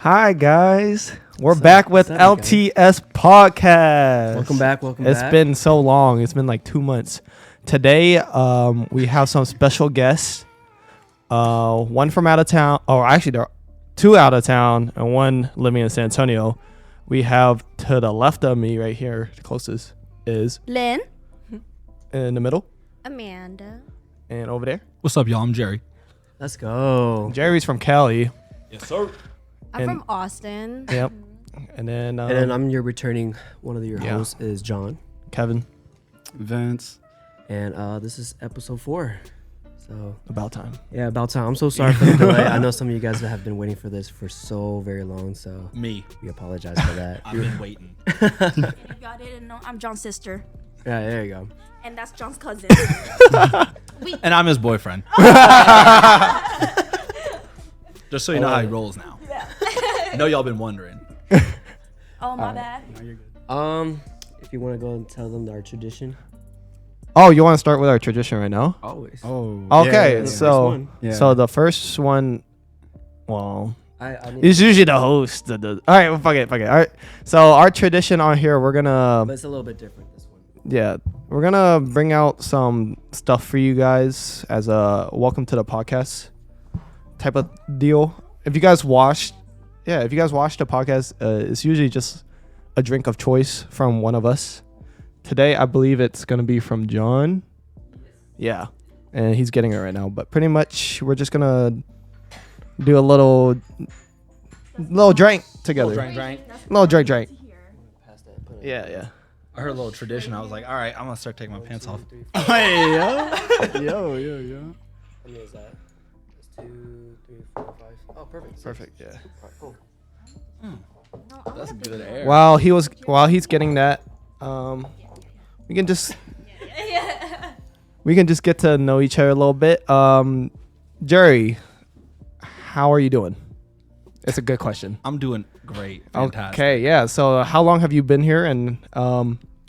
Hi guys, we're back with LTS podcast. Welcome back. It's been so long. It's been like 2 months. Today, we have some special guests. One from out of town. Oh, actually, there are two out of town and one living in San Antonio. We have to the left of me right here, the closest is Lynn, in the middle, Amanda, and over there, What's up, y'all? I'm Jerry. Let's go. Jerry's from Cali. Yes, sir. I'm And- from Austin. Yep. And then, And then I'm your returning one of your hosts is John. Kevin. Vince. And this is episode 4. So About time. yeah, about time. I'm so sorry for the delay. I know some of you guys have been waiting for this for so very long, so Me. we apologize for that. I've been waiting. And if y'all didn't know, I'm John's sister, Yeah, there you go. and that's John's cousin. And I'm his boyfriend. Just so you know how he rolls now. I know y'all been wondering. Oh, my bad. No, you're good. If you want to go and tell them our tradition. Oh, you want to start with our tradition right now? Always. Oh. Okay, yeah. so First one. Yeah. so the first one, well, I need it's usually the host that does. All right, well, fuck it. All right, so our tradition on here, we're but gonna, it's a little bit different this one. yeah, we're gonna bring out some stuff for you guys as a welcome to the podcast type of deal. If you guys watched the podcast, it's usually just a drink of choice from one of us. Today, I believe it's gonna be from John. Yeah, and he's getting it right now. But pretty much, we're just gonna do a little drink together. Little drink. Pass that. Put it. Yeah. I heard a little tradition. I was like, all right, I'm going to start taking my pants off. Hey, Yo. How many is that? That's 2, 3, 4, 5. Oh, perfect. Perfect. Yeah. All right, cool. That's good air. While he's getting that, we can just get to know each other a little bit. Jerry, how are you doing? It's a good question. I'm doing great. Fantastic. Okay, yeah. So how long have you been here, and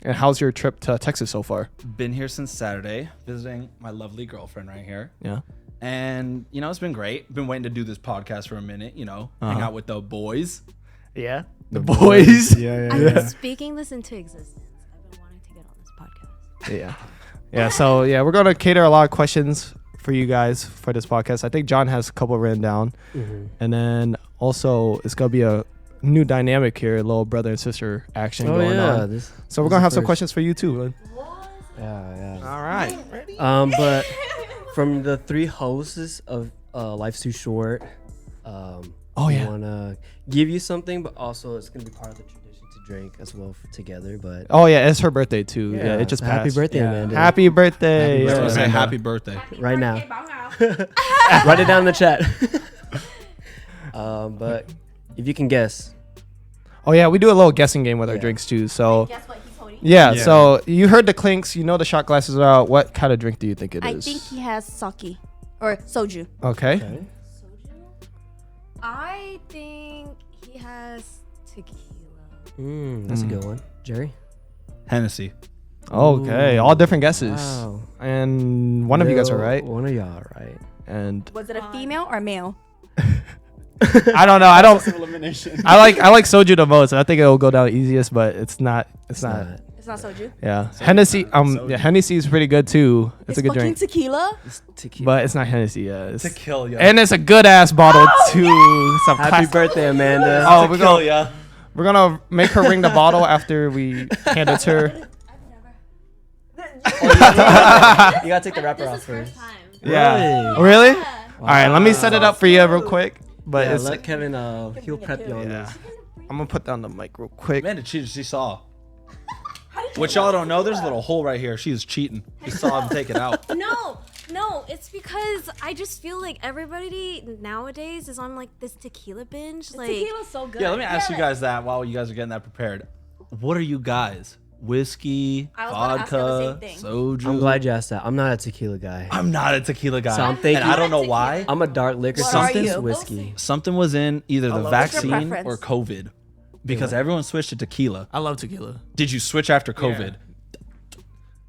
how's your trip to Texas so far? Been here since Saturday, visiting my lovely girlfriend right here. Yeah. And, it's been great. Been waiting to do this podcast for a minute, hang out with the boys. Yeah. The boys. I'm speaking this into existence. I've been wanting to get on this podcast. Yeah. Yeah. So yeah, we're gonna cater a lot of questions for you guys for this podcast. I think John has a couple written down, and then also it's gonna be a new dynamic here, a little brother and sister action going on. So we're gonna have some questions for you too, Lynn. Yeah. All right. But from the 3 hosts of Life's Too Short, we want to give you something, but also it's going to be part of the tradition to drink as well together. But Oh yeah, it's her birthday too. Yeah, it just so happy passed. birthday, Yeah. Amanda. Happy birthday. I was gonna Yeah. say happy birthday. Right now. Write it down in the chat. But if you can guess. Oh yeah, we do a little guessing game with our Yeah. drinks too. So Guess what he's holding? yeah, Yeah. so you heard the clinks, you know the shot glasses are out. What kind of drink do you think it I is? think he has sake or soju. Okay. Okay. Soju? I think he has tequila. That's a good one. Jerry? Hennessy. Okay. All different guesses. Wow. And one of you guys are right. One of y'all are right. And Was it a female or male? I don't know. I don't. I like soju the most. I think it will go down easiest, but it's not. It's not. It's not soju. Yeah. Hennessy. Yeah. Hennessy is pretty good too. It's a good fucking drink, tequila. It's tequila. but it's not Hennessy. Yeah. It's, kill ya. and it's a good ass bottle too. Some Happy class- birthday, Amanda. Oh, we're gonna make her ring the bottle after we hand it to her. You gotta take the wrapper off first. time. Yeah. Really? All right. Let me set it up for you real quick. But Yeah, it's let Kevin, he'll prep you on yeah. this. I'm gonna put down the mic real quick. Amanda cheated. She saw. What y'all don't know, there's a little hole right here. She was cheating. She saw him take it out. No, it's because I just feel like everybody nowadays is on like this tequila binge. Like Tequila's so good. Yeah, let me ask you guys that while you guys are getting that prepared. What are you guys? Whiskey, I was about to ask her the vodka, same thing. soju. I'm glad you asked that. I'm not a tequila guy. I'm not a tequila guy. So I'm thinking- and I don't know why. I'm a dark liquor. What are Something's you? whiskey. Something was in either the What's your vaccine preference? or COVID. Because everyone switched to tequila. I love tequila. Did you switch after COVID?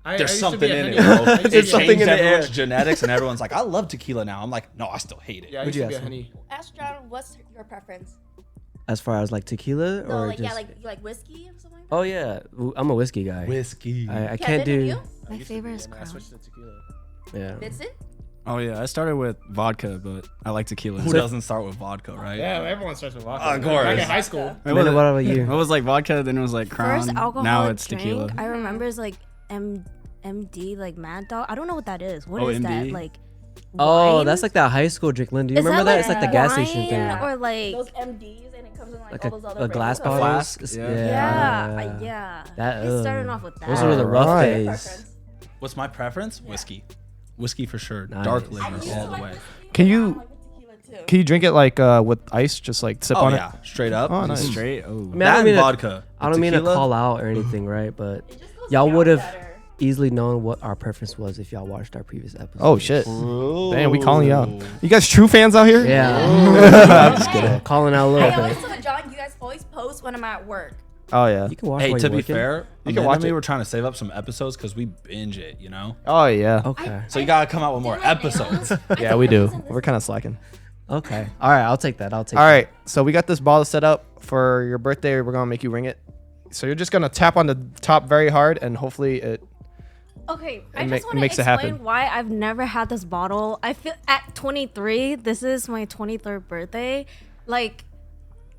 I There's used to something be a in it, Henny. bro. I used to It be- something changed in the everyone's air. genetics, and everyone's like, I love tequila now. I'm like, no, I still hate it. Yeah, I What'd used you to be a ask? Henny. Ask John, what's your preference? As far as like tequila No, or like just yeah, like you like whiskey or something like that. oh yeah, I'm a whiskey guy. Whiskey. I Yeah, can't didn't do you? My favorite is I Crown. switched to tequila. yeah. Vincent? Oh yeah, I started with vodka, but I like tequila. Who doesn't start with vodka, right? Yeah, everyone starts with vodka. Of course. Back in high school. It Amanda, was, what about you? it was like vodka, then it was like Crown. First alcoholic Now it's drink tequila. I remember is like MD, like Mad Dog. I don't know what that is. What Oh, is that? MD? Like Oh, wine? that's like that high school drink. Lynn, do you Is remember that? It's like the wine gas station thing. or like Those MDs and it comes in like, Like all those other a glass flavors. bottle. flask, yeah. yeah. That It started off with that. Those were the rough Alright. days. Preference. What's my preference? Whiskey. Whiskey for sure. Nice. Dark I liquor used all to the like way. whiskey, Can but you- now I like the tequila too. Can you drink it like with ice? Just like sip Oh on yeah, straight up. Oh, nice. Straight. Oh. I mean, I That don't and mean to, vodka. I don't mean to Tequila? call out or anything, right? But It just goes y'all down would have better. easily known what our preference was if y'all watched our previous episode. Oh shit! Ooh. Damn, we calling you out. You guys true fans out here? Yeah. I'm just kidding. Calling out a I little always bit. tell John, you guys always post when I'm at work. Oh yeah. You can watch Hey, while to you're be working. fair, You you can can watch watch. We it. were trying to save up some episodes because we binge it, you know. Oh yeah. Okay. So you gotta come out with more episodes. Yeah, we do. We're kind of slacking. Okay. All right. I'll take that. All right. So we got this bottle set up for your birthday. We're gonna make you ring it. So you're just gonna tap on the top very hard, and hopefully it. Okay, I It just ma- want to makes it explain happen. why I've never had this bottle. I feel at 23, this is my 23rd birthday. Like,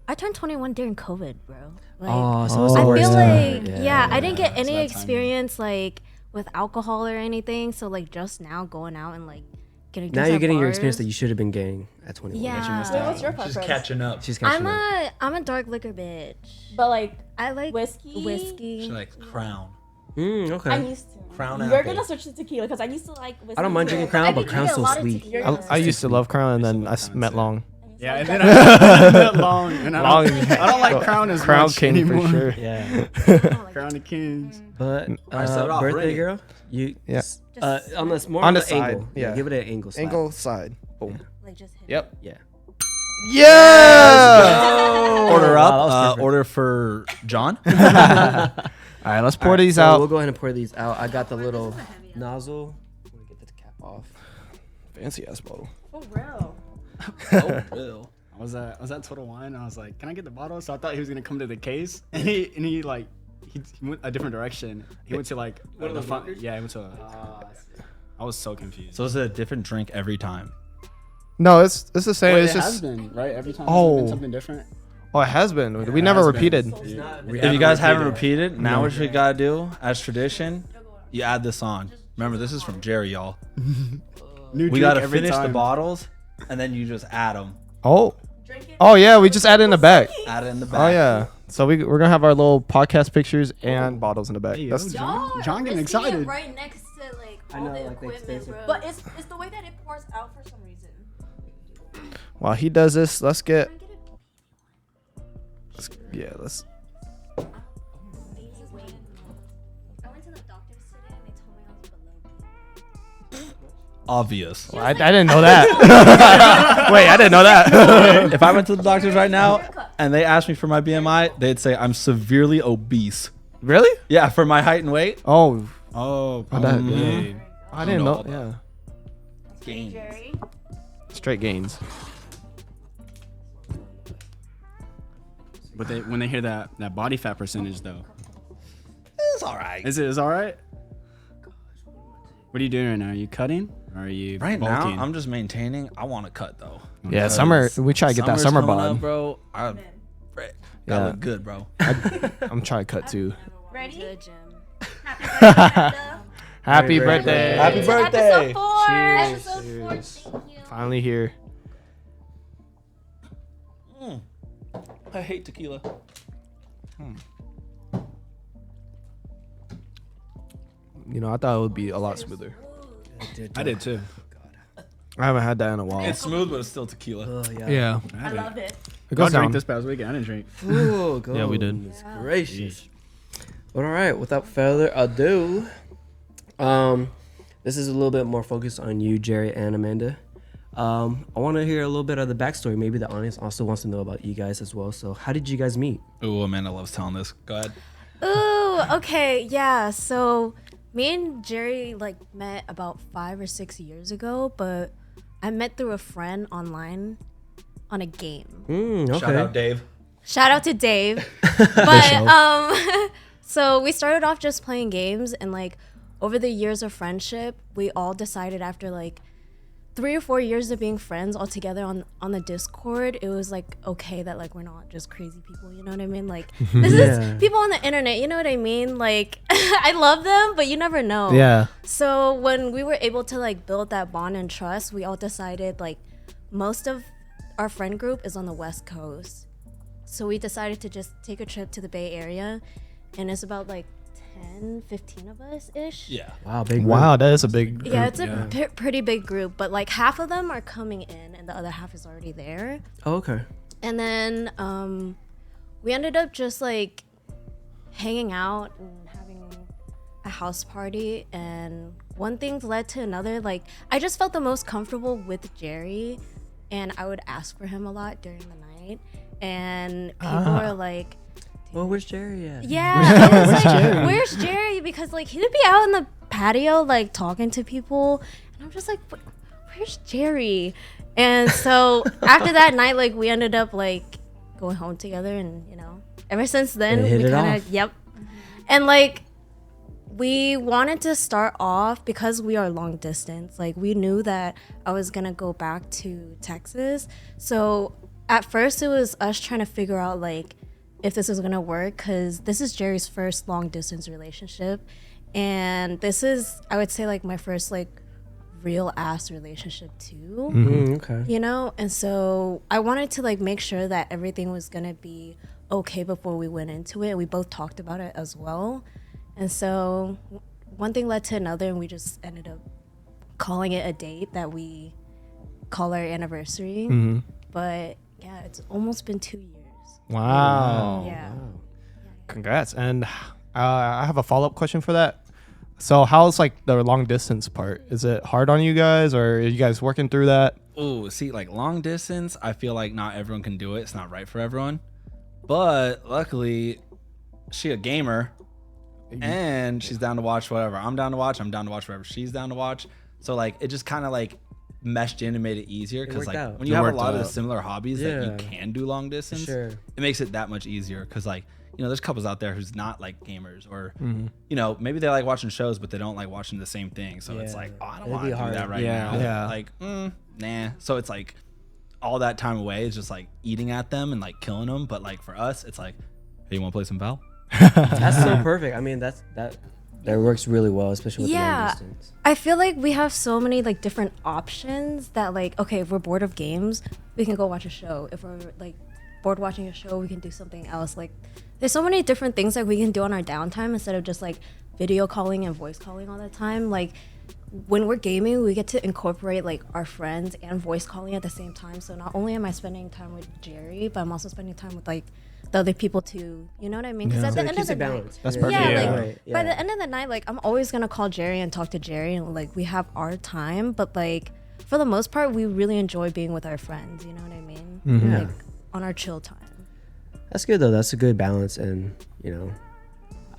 I turned 21 during COVID, bro. Like, Oh, so it's the I worst feel time. like, yeah, I didn't get it's any that time. experience like with alcohol or anything. So like just now going out and like getting. Now drinks you're at getting your experience bars. that you should have been getting at 21. Yeah. Wait, what's your preference? Just catching up. She's catching up. I'm a dark liquor bitch. But like I like whiskey. whiskey. She's like Crown. Okay. I used to. Crown You're apple. gonna switch to tequila because I used to like whiskey. I don't mind too. drinking Crown, I've but been Crown's drinking a so lot of sweet. tequila. I used to love Crown, and then I met Long. Yeah, and then I met long. And Long. I don't like Crown as Crown much King anymore. for sure. Yeah. Crown of Kings. But Alright, set it off, birthday ready. girl, you Yeah. on this more On on the the side, angle. yeah. Give it an angle. Slap. Angle side. Boom. Like just hit. Yep. Yeah. Yeah. Order Wow, up. that was perfect. Order for John. All right, let's pour these So out. We'll go ahead and pour these out. I got the little nozzle. I'm gonna get the cap off. Fancy ass bottle. For real. Oh, Bill. I was at Total Wine. And I was like, "Can I get the bottle?" So I thought he was gonna come to the case, and he went a different direction. He went to like the front. Yeah, he went to. I was so confused. So is it a different drink every time? No, it's the same. Wait, it's it has just been right every time. Oh. It's been something different. oh, it has been. We it never has been. repeated. If you guys haven't repeated, now what you gotta do as tradition, you add this on. Remember, this is from Jerry, y'all. New We drink gotta every finish the time. bottles, and then you just add them. Oh, Drink it. oh yeah, we just added in the back. Add it in the back. Oh yeah. So we're gonna have our little podcast pictures and bottles in the back. Hey, yo, That's John getting Risking it excited. right next to like I all know, the like, the equipment, expensive- bro. But it's the way that it pours out for some reason. while he does this, let's get. Can I get it? Let's. I went to the doctor's today and they told me I was below. Obvious. I didn't know that. Wait, I didn't know that. If I went to the doctors right now and they asked me for my BMI, they'd say I'm severely obese. Really? Yeah, for my height and weight. Oh, Oh, that- probably. I didn't know know. about Yeah, Gains. Jerry. straight gains. But when they hear that body fat percentage though, It's all right. is all right? What are you doing right now? Are you cutting? Or are you Right bulking? now, I'm just maintaining. I want to cut though. Yeah, summer. We try to get that Summer's summer coming bod. up, bro. I Yeah. gotta look good, bro. I'm trying to cut too. Ready? To the gym. Happy Very birthday! good. Happy birthday. Episode 4. Cheers. Episode 4. Thank you. Finally here. I hate tequila. You know, I thought it would be a lot smoother. I did too. I haven't had that in a while. It's smooth, but it's still tequila. Oh yeah. Yeah, I love it. it I goes drank down. this past weekend. I didn't drink. Ooh, Yeah, we did. goodness gracious. But all right, without further ado, this is a little bit more focused on you, Jerry and Amanda. I want to hear a little bit of the backstory. Maybe the audience also wants to know about you guys as well. So, how did you guys meet? Ooh, Amanda loves telling this. Go ahead. Ooh, okay, yeah. So me and Jerry like met about 5 or 6 years ago, but I met through a friend online on a game. Okay. Shout out Dave. Shout out to Dave. But so we started off just playing games, and like over the years of friendship, we all decided after like 3 or 4 years of being friends all together on the Discord, it was like okay that like we're not just crazy people, you know what I mean? Like this is people on the internet, you know what I mean? Like I love them, but you never know. Yeah. So when we were able to like build that bond and trust, we all decided like most of our friend group is on the West Coast. So we decided to just take a trip to the Bay Area, and it's about like 10-15 of us ish. Yeah. Wow, big. Wow, that is a big group. Yeah, it's a pretty big group, but like half of them are coming in and the other half is already there. Oh, okay. And then we ended up just like hanging out and having a house party, and one thing led to another. Like I just felt the most comfortable with Jerry, and I would ask for him a lot during the night, and people were like, Well, where's Jerry at? yeah, I was like, where's Jerry? Because like he would be out in the patio like talking to people, and I'm just like, where's Jerry? And so after that night, like we ended up like going home together, and you know, ever since then Hit we it kind off. of and like we wanted to start off because we are long distance. Like we knew that I was gonna go back to Texas, so at first it was us trying to figure out like if this is gonna work, because this is Jerry's first long distance relationship, and this is, I would say, like my first like real ass relationship too. Okay. You know, and so I wanted to like make sure that everything was gonna be okay before we went into it. We both talked about it as well, and so one thing led to another, and we just ended up calling it a date that we call our anniversary. But yeah, it's almost been 2 years. Wow. Yeah. Congrats. And I have a follow-up question for that. So how's like the long distance part? Is it hard on you guys, or are you guys working through that? Oh, see, like long distance, I feel like not everyone can do it. It's not right for everyone. But luckily, she a gamer, and she's down to watch whatever I'm down to watch. I'm down to watch whatever she's down to watch. So like it just kind of like meshed in and made it easier, because like out. when you It have a worked lot of the out. similar hobbies that you Yeah. can do long distance, Sure. it makes it that much easier. Because like, you know, there's couples out there who's not like gamers, or you know, maybe they like watching shows but they don't like watching the same thing, so it's Yeah. like, oh, I don't It'd want be to do hard. that right Yeah. now. Yeah. Like nah. So it's like all that time away is just like eating at them and like killing them. But like for us, it's like, hey, you want to play some Val? That's so perfect. I mean, that works really well, especially with the long Yeah, distance. I feel like we have so many like different options that like, okay, if we're bored of games, we can go watch a show. If we're like bored watching a show, we can do something else. Like there's so many different things that we can do on our downtime instead of just like video calling and voice calling all the time. Like when we're gaming, we get to incorporate like our friends and voice calling at the same time. So not only am I spending time with Jerry, but I'm also spending time with like the other people too. You know what I mean? Because at So the it end of keeps the it night, balanced. That's Yeah. perfect. yeah, Yeah. like Right, by yeah. the end of the night, like I'm always gonna call Jerry and talk to Jerry, and like we have our time. But like for the most part, we really enjoy being with our friends. You know what I mean? Like on our chill time. That's good though. That's a good balance, and you know,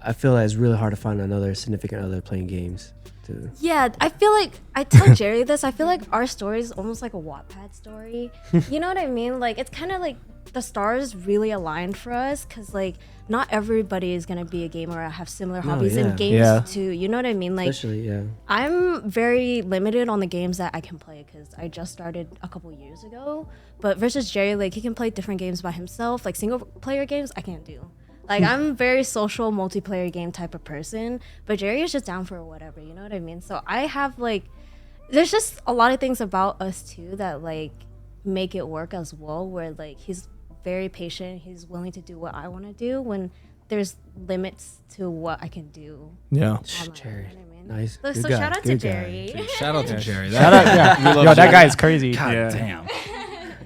I feel like it's really hard to find another significant other playing games. Too. Yeah, I feel like I tell Jerry this. I feel like our story is almost like a Wattpad story. You know what I mean? Like it's kind of like the stars really aligned for us, because like not everybody is gonna be a gamer or have similar hobbies yeah. in games Yeah. too. You know what I mean? Like Especially, yeah. I'm very limited on the games that I can play, because I just started a couple years ago. But versus Jerry, like he can play different games by himself. Like single player games, I can't do. Like I'm very social multiplayer game type of person, but Jerry is just down for whatever. You know what I mean? So I have like, there's just a lot of things about us too that like make it work as well. Where like he's very patient, he's willing to do what I want to do when there's limits to what I can do. Yeah. online, Jerry. you know what I mean? Nice. So, Good so guy. shout out to Good guy. Jerry. Dude, shout out to Jerry. Shout out. Yeah. Yo, that guy is crazy. God Yeah. damn.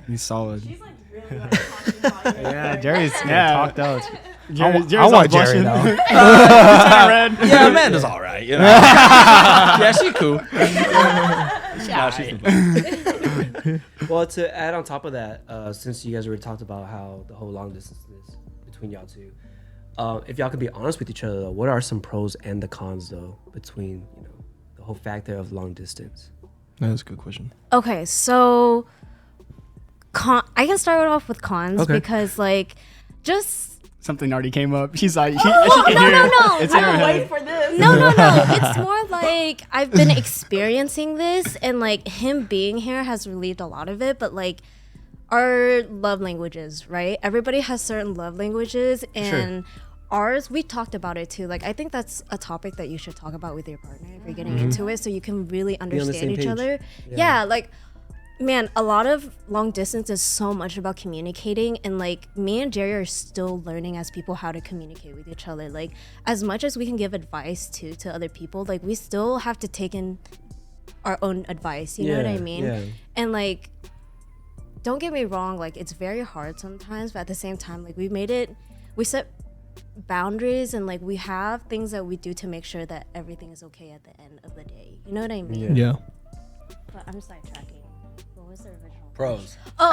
He's solid. She's like really like talking about it. Yeah, Jerry's Yeah. talked out. Jerry's I all want Jerry blushing. though. Red. Yeah, Amanda's all right. You know? Yeah, she cool. Nah, she's cool. Well, to add on top of that, since you guys already talked about how the whole long distance is between y'all two, if y'all could be honest with each other, though, what are some pros and the cons though between the whole factor of long distance? That is a good question. Okay, so I can start off with cons Okay. because like just Something already came up. She's like, she no, can hear no, it. no. It's in her I'm waiting head. for this. no. It's more like I've been experiencing this, and like him being here has relieved a lot of it. But like our love languages, right? Everybody has certain love languages, and ours, we talked about it too. Like I think that's a topic that you should talk about with your partner if you're getting into it, so you can really on the understand same each page. other. Yeah, like. Man, a lot of long distance is so much about communicating, and like me and Jerry are still learning as people how to communicate with each other. Like as much as we can give advice to other people, like we still have to take in our own advice, you know what I mean? Yeah. And like don't get me wrong, like it's very hard sometimes, but at the same time, like we set boundaries, and like we have things that we do to make sure that everything is okay at the end of the day. You know what I mean? Yeah. But I'm sidetracking. What was the original? Pros. Oh,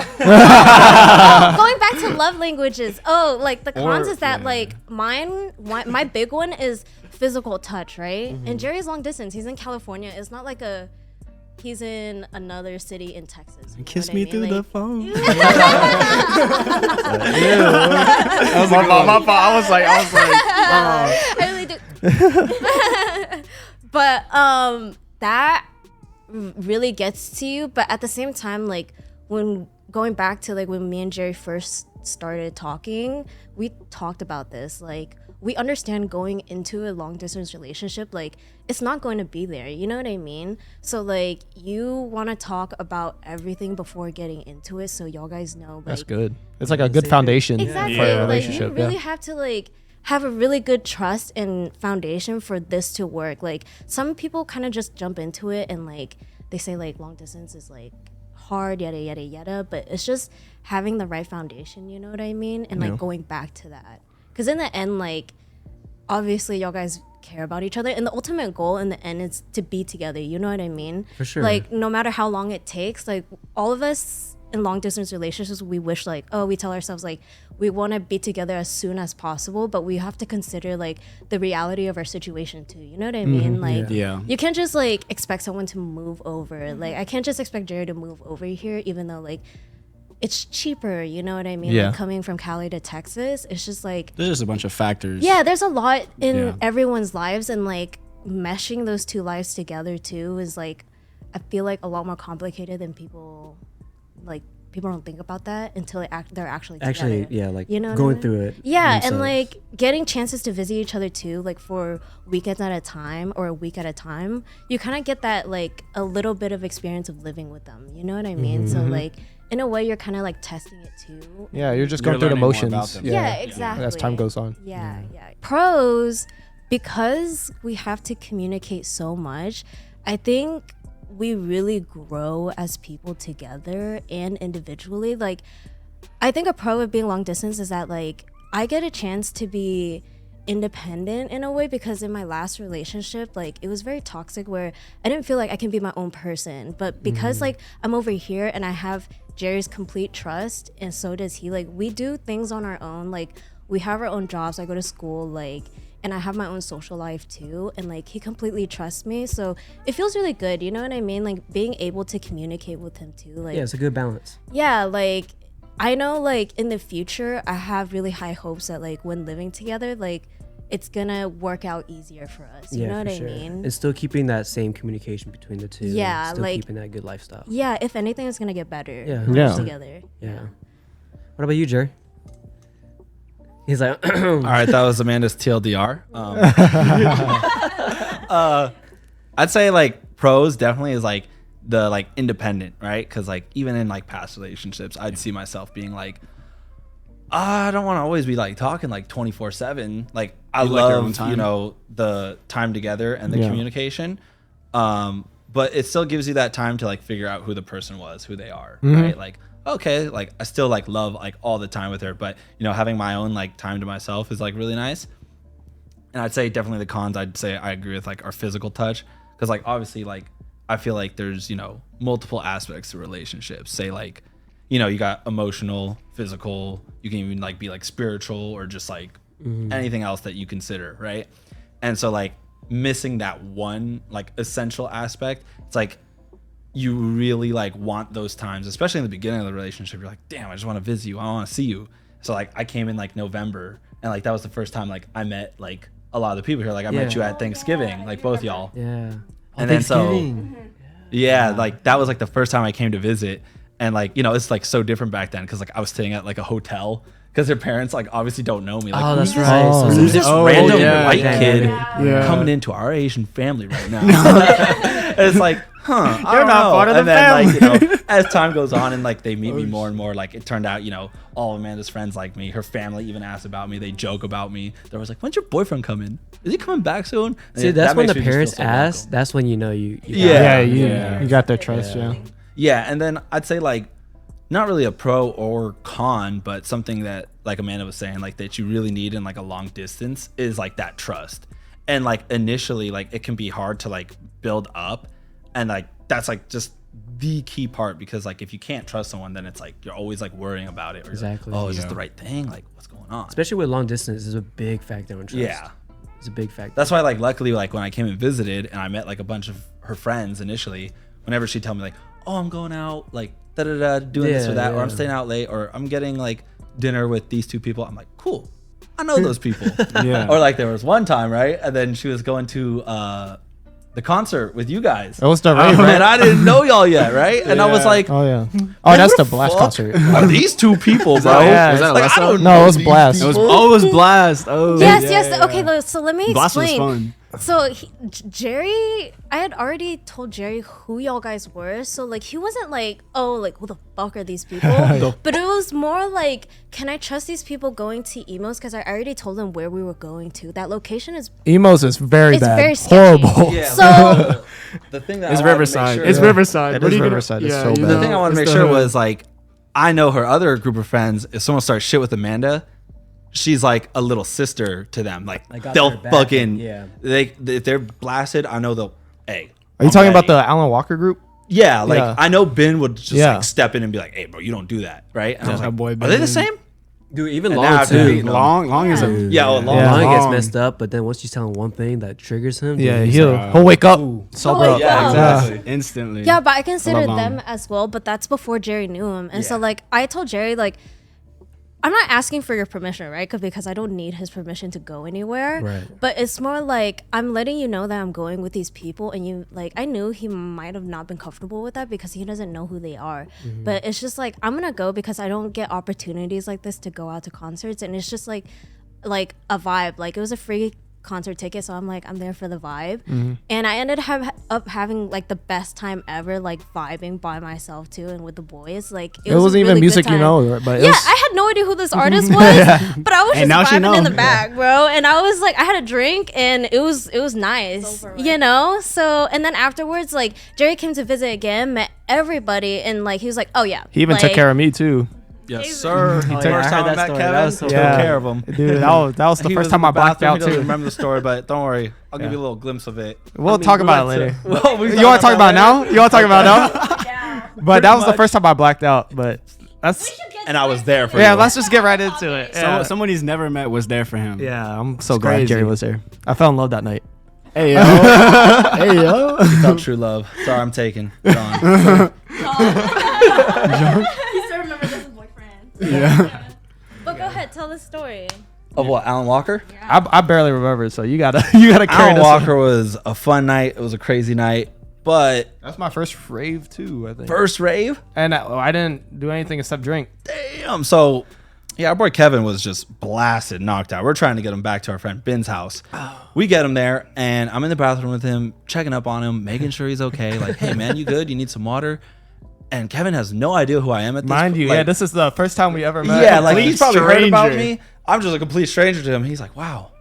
going back to love languages. Oh, like the cons is that like my big one is physical touch, right? And Jerry's long distance. He's in California. It's not like he's in another city in Texas. You know Kiss what I me mean? through Like, the phone. That was a good one. My fault. I was like, I really do. But that really gets to you. But at the same time, like when going back to like when me and Jerry first started talking, we talked about this. Like we understand going into a long distance relationship, like it's not going to be there. You know what I mean? So like you want to talk about everything before getting into it, so y'all guys know. Like, That's good. It's like a good foundation exactly. for a Like you relationship. really Yeah. have to like have a really good trust and foundation for this to work. Like some people kind of just jump into it and like they say like long distance is like hard, yada yada yada, but it's just having the right foundation, you know what I mean? And like going back to that, because in the end, like obviously y'all guys care about each other, and the ultimate goal in the end is to be together, you know what I mean? For sure. Like no matter how long it takes, like all of us in long distance relationships, we wish like, oh, we tell ourselves like we want to be together as soon as possible, but we have to consider like the reality of our situation too, you know what I mean? Like Yeah. you can't just like expect someone to move over. Like I can't just expect Jerry to move over here, even though like it's cheaper, you know what I mean? Yeah. Like coming from Cali to Texas, it's just like There's just a bunch of factors. yeah, there's a lot in Yeah. everyone's lives, and like meshing those two lives together too is like I feel like a lot more complicated than people don't think about that until they're actually together. Actually, yeah, like You know what I going mean? through it. Yeah, and themselves. like getting chances to visit each other too, like for weekends at a time or a week at a time, you kind of get that like a little bit of experience of living with them. You know what I mean? So like in a way, you're kind of like testing it too. Yeah, you're just You're going through the learning more motions. about them. Yeah, exactly. As time goes on. Yeah. Pros, because we have to communicate so much, I think we really grow as people together and individually. Like, I think a pro of being long distance is that, like, I get a chance to be independent in a way, because in my last relationship, like, it was very toxic where I didn't feel like I can be my own person. But because, like, I'm over here and I have Jerry's complete trust, and so does he, like, we do things on our own. Like, we have our own jobs. I go to school, like, and I have my own social life too, and like he completely trusts me, so it feels really good, you know what I mean? Like being able to communicate with him too, like Yeah, it's a good balance. yeah, like I know like in the future I have really high hopes that like when living together, like it's gonna work out easier for us, you know what I mean? And still keeping that same communication between the two. Yeah, and still like- keeping that good lifestyle. Yeah, if anything, it's gonna get better Yeah. when we're Yeah. together. Yeah. What about you, Jerry? He's like, All right, that was Amanda's TLDR. I'd say like pros definitely is like the like independent, right? Because like even in like past relationships, I'd see myself being like, I don't want to always be like talking like 24/7. Like I You like your own love time? you know the time together and the Yeah. communication, but it still gives you that time to like figure out who the person was, who they are, Mm-hmm. right? Like okay, like I still like love like all the time with her, but you know having my own like time to myself is like really nice. And I'd say definitely the cons, I'd say I agree with like our physical touch, because like obviously like I feel like there's you know multiple aspects to relationships. Say like you know you got emotional, physical, you can even like be like spiritual or just like anything else that you consider, right? And so like missing that one like essential aspect, it's like you really like want those times, especially in the beginning of the relationship. You're like, damn, I just want to visit you, I want to see you. So like I came in like November, and like that was the first time like I met like a lot of the people here. Like I met you at Thanksgiving, like both y'all. Yeah. And then yeah, like that was like the first time I came to visit, and like, you know, it's like so different back then because like I was staying at like a hotel because their parents like obviously don't know me. Like, Oh, that's right. Oh. So who's this random white kid Yeah. coming into our Asian family right now? And it's like, I You're don't not know. part of the and then family. like, you know, as time goes on and like they meet me more and more, like it turned out, you know, all of Amanda's friends like me. Her family even asked about me. They joke about me. They was like, "When's your boyfriend coming? Is he coming back soon?" And See, that's that when makes the me just feel parents so ask. welcome. That's when you know you Yeah. You got their trust. Yeah. Yeah, and then I'd say like not really a pro or con, but something that like Amanda was saying, like that you really need in like a long distance is like that trust. And like initially, like it can be hard to like build up, and like that's like just the key part, because like if you can't trust someone, then it's like you're always like worrying about it. Or Exactly. Like, oh, is this the right thing? Like what's going on? Especially with long distance, is a big factor on trust. Yeah. It's a big factor. That's why like luckily like when I came and visited and I met like a bunch of her friends initially, whenever she'd tell me like, oh, I'm going out like doing this or that, or I'm staying out late, or I'm getting like dinner with these two people, I'm like, cool, I know those people. Yeah. Or like there was one time, right, and then she was going to the concert with you guys. It was the Oh, rave, man, I didn't know y'all yet, right? And I was like, Oh yeah. man, Oh, that's who the Blast fuck concert. Are these two people, bro? Yeah. Was that Like, I Alesso? don't No, know it was these Blast. people. It was Blast. Oh, Yes, yeah, yes. yeah. Okay, so let me Blast was explain. fun. So Jerry, I had already told Jerry who y'all guys were. So like he wasn't like, oh, like who the fuck are these people? But it was more like, can I trust these people going to emos? Because I already told them where we were going to. That location is Emos is very It's bad. very sketchy. Horrible. Yeah, So- the thing that It's I wanted to make Riverside. sure- It's Riverside. It What is are you gonna- Riverside. It's so you bad. The know, thing I wanted to it's make the sure hood. was like, I know her other group of friends. If someone starts shit with Amanda, she's like a little sister to them. Like I got they'll their back, fucking yeah. They if they're blasted, I know they'll. Hey, Are you I'm talking about ready. the Alan Walker group? Yeah, like Yeah. I know Ben would just Yeah. like step in and be like, "Hey, bro, you don't do that, right?" And I was That like, boy "Are they the Ben. same?" Dude, even And now long I've been too. beating them. Long is a Yeah, oh, long. Yeah. Long gets Long. messed up, but then once you tell him one thing that triggers him, Yeah, dude, he's he'll like, he'll wake up, Oh, sober up. Yeah, exactly. instantly. Yeah, but I consider love them them. as well, but that's before Jerry knew him. And so Yeah. like I told Jerry, like, I'm not asking for your permission, right? Because I don't need his permission to go anywhere. Right. But it's more like I'm letting you know that I'm going with these people, and you like I knew he might have not been comfortable with that because he doesn't know who they are. But it's just like I'm gonna go because I don't get opportunities like this to go out to concerts, and it's just like a vibe. Like it was a free concert ticket, so I'm like I'm there for the vibe, and I ended up having like the best time ever, like vibing by myself too, and with the boys. Like It was a wasn't even really good music you time. know, but it Yeah, was, I had no idea who this artist was, but I was And now just she vibing in know. the back, bro. And I was like, I had a drink, and it was nice, you know. So and then afterwards, like Jerry came to visit again, met everybody, and like he was like, oh yeah, he even like, took care of me too. Yes, sir. yeah, I First heard time I that met story. Kevin, That was so took cool. care of him. Dude, that was the He first was time in I the blacked bathroom. out He doesn't too. remember the story, but don't worry, I'll give you a little glimpse of it. We'll talk about it later. Well, we You want to talk about it now? You want to talk about it now? Yeah. But that was the much. first time I blacked out. But that's And I was there for yeah. you. Let's just get right into it. Yeah, Someone he's never met was there for him. yeah. I'm so It's glad crazy. Jerry was there. I fell in love that night. Hey yo. Hey yo. Felt true love. Sorry, I'm taken. Gone. He still remembers as his boyfriend. Yeah. But go ahead, tell the story. Of what? Alan Walker? I barely remember, so you gotta carry Alan this Walker one. was a fun night. It was a crazy night, but That's my first rave too. I think. first rave. And I didn't do anything except drink. Damn. So, yeah, our boy Kevin was just blasted, knocked out. We're trying to get him back to our friend Ben's house. We get him there, and I'm in the bathroom with him, checking up on him, making sure he's okay. Like, hey, man, you good? You need some water? And Kevin has no idea who I am at this Mind you, like, yeah, this is the first time we ever met. Yeah, like he's probably heard about stranger. me. I'm just a complete stranger to him. He's like, wow,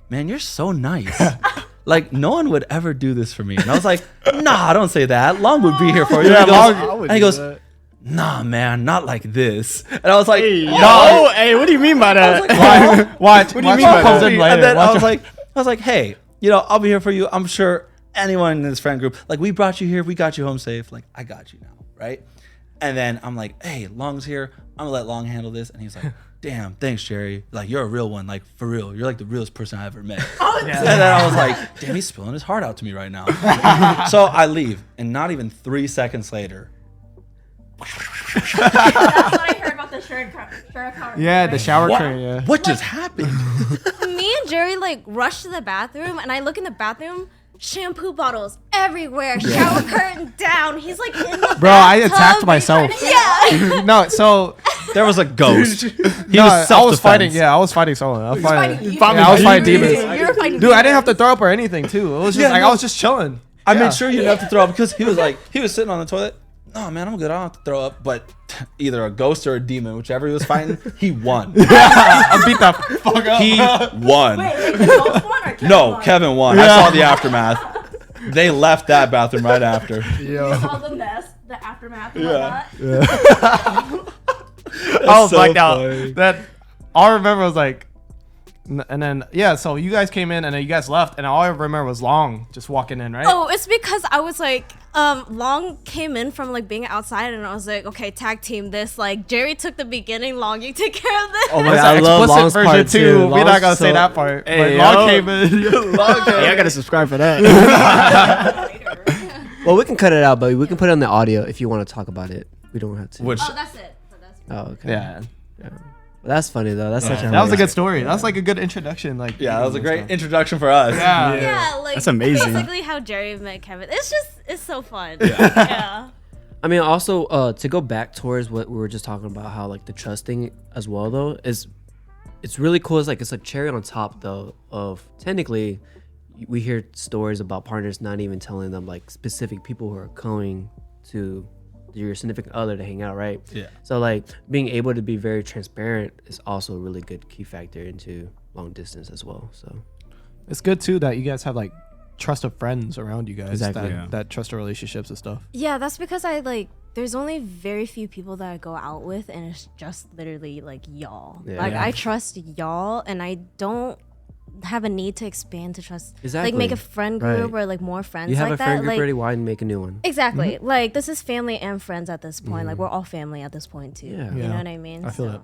man, you're so nice. Like, no one would ever do this for me. And I was like, nah, don't say that. Long would be here for you. Yeah, And he Long- goes, I would and he do goes, that. nah, man, not like this. And I was like, Hey, no. yo. Hey, what do you mean by that? Watch. What do you watch mean what by comes that? in later. And then Watch I it. was like, hey, you know, I'll be here for you. I'm sure anyone in this friend group, like, we brought you here. We got you home safe. Like, I got you now, right? And then I'm like, hey, Long's here. I'm gonna let Long handle this. And he's like, damn, thanks, Jerry. Like, you're a real one. Like, for real. You're like the realest person I ever met. And then I was like, damn, he's spilling his heart out to me right now. So I leave. And not even 3 seconds later, That's what I heard about the Yeah, the shower What? curtain. Yeah. What just happened? Me and Jerry like rush to the bathroom, and I look in the bathroom. Shampoo bottles everywhere, shower curtain down. He's like in the Bro, I bathtub. attacked myself. Yeah. No, so There was a ghost. He no, was I was fighting. self-defense. Yeah, I was fighting someone. I was fighting. You I was fighting demons. You were fighting Dude, I didn't have to throw up or anything too. It was just I was just chilling. I Yeah. made sure you didn't have to throw up because he was sitting on the toilet. No, man, I'm good. I don't have to throw up. But either a ghost or a demon, whichever he was fighting, he won. I beat the fuck up. He won. Wait, the ghost one or Kevin No, one? Kevin won. I saw the aftermath. They left that bathroom right after. You saw the mess, the aftermath, and Yeah. whatnot. I was so blacked out. funny. That all I remember was like, and then yeah. So you guys came in and then you guys left, and all I remember was Long just walking in, right? Oh, it's because I was like, Long came in from like being outside, and I was like, okay, tag team this. Like Jerry took the beginning, Long, you take care of this. Oh my It's god, I an love explicit Long's version part too. too. We're not gonna say that part. Hey, but Long yo. came in. Long came Hey, I in. gotta subscribe for that. Well, we can cut it out, but we can put it on the audio if you want to talk about it. We don't have to. Which Oh, that's it. So that's Oh, okay. Yeah, Well, that's funny though. That's such a that was a hilarious- good story. That was like a good introduction. Like yeah, that was a great introduction for us. Yeah. yeah, like That's amazing. Basically, how Jerry met Kevin. It's so fun. Yeah. I mean, also to go back towards what we were just talking about, how like the trust thing as well though is, it's really cool. It's like it's a cherry on top though of technically, we hear stories about partners not even telling them like specific people who are coming to your significant other to hang out, right? Yeah. So like being able to be very transparent is also a really good key factor into long distance as well. So It's good too that you guys have like trusted friends around you guys Exactly. that, Yeah. that trust the relationships and stuff. Yeah, that's because I like. There's only very few people that I go out with, and it's just literally like y'all. Yeah. Like Yeah. I trust y'all, and I don't have a need to expand to trust. Exactly. Like make a friend group Right. or like more friends you have like a friend that. group Like already, why make a new one? exactly. Like this is family and friends at this point. Like we're all family at this point too. Yeah. You Yeah. know what I mean? I feel So- it.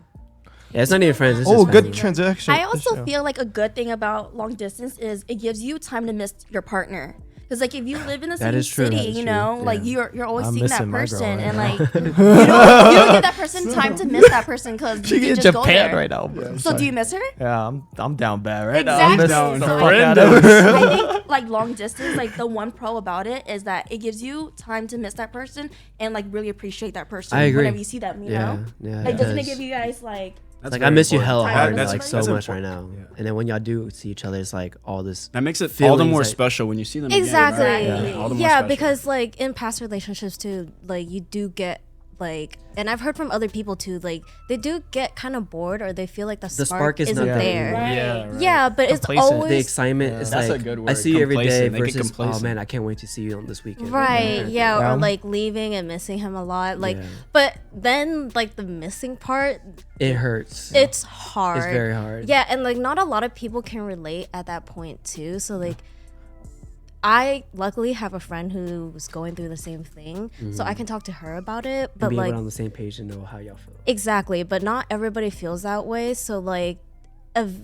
Yeah, it's not even friends. It's Oh, just good family. transaction. I also Yeah. feel like a good thing about long distance is it gives you time to miss your partner. Because like if you live in the That same is true, that city, is you true. know, like Yeah. you're always I'm seeing that missing my girl person, right and now. like you don't give that person time to miss that person because She you can in just go Japan there. right now, bro. So do you miss her? Yeah, I'm down bad right Exactly. now. Down The So, fuck like, out of her. I think like long distance, like the one pro about it is that it gives you time to miss that person and like really appreciate that person I agree. whenever you see them, you Yeah, know? yeah. Like doesn't it does. give you guys like That's Like I very miss you important. hella Time hard, that's- like so that's much right important. now. Yeah. And then when y'all do see each other, it's like all this. That makes it all the Feelings more like- special when you see them Exactly. again. Right? Yeah. All the more Yeah, special. because like in past relationships too, like you do get like, and I've heard from other people too, like they do get kind of bored or they feel like the spark is isn't not there. there. Yeah, right. Yeah, but it's Complacent. always The excitement is That's like a good I word, see you every day complacent. They get versus oh complacent. man, I can't wait to see you on this weekend. right. Yeah, Yeah. or like leaving and missing him a lot. Like, Yeah. but then like the missing part, It hurts. it's hard. It's very hard. Yeah, and like not a lot of people can relate at that point too. So like I luckily have a friend who's going through the same thing, so I can talk to her about it. And But be like able on the same page and know how y'all feel. exactly, but not everybody feels that way. So like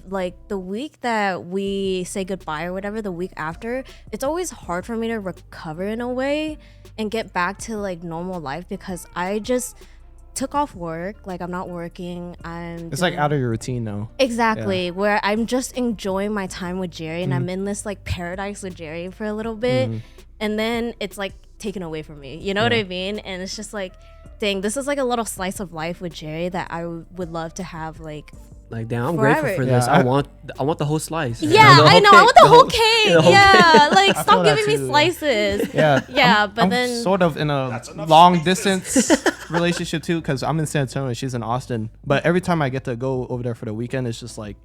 like the week that we say goodbye or whatever, the week after, it's always hard for me to recover in a way and get back to like normal life because I just took off work. Like I'm not working. It's like out of your routine now. exactly where I'm just enjoying my time with Jerry and Mm-hmm. I'm in this like paradise with Jerry for a little bit, and then it's like taken away from me. You know what I mean? And it's just like, dang, this is like a little slice of life with Jerry that I would love to have like. Like damn, I'm Forever. grateful for Yeah, this. I- I want the whole slice. Yeah, The whole I know. I cake, want the whole cake. the whole Yeah, like feel stop that giving me too. slices. Yeah. Yeah, but I'm then sort of in a long distance relationship too, because I'm in San Antonio and she's in Austin. But every time I get to go over there for the weekend, it's just like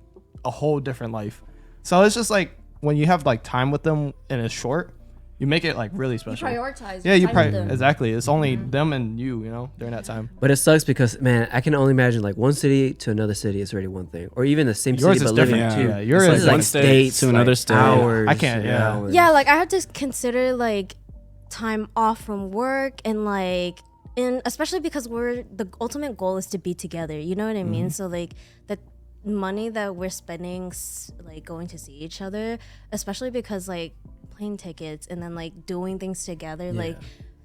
a whole different life. So it's just like when you have like time with them and it's short, you make it like really special. prioritize. Yeah, you time with them. exactly. It's only them and you know, during that time. But it sucks because man, I can only imagine like one city to another city is already one thing, or even the same Yours city is but living different, two. yeah. Yours It's is like one state states to another like state. Hours, I can't, yeah. hours. yeah, like I have to consider like time off from work and like in especially because the ultimate goal is to be together. You know what I mean? So like the money that we're spending like going to see each other, especially because like plane tickets and then like doing things together, like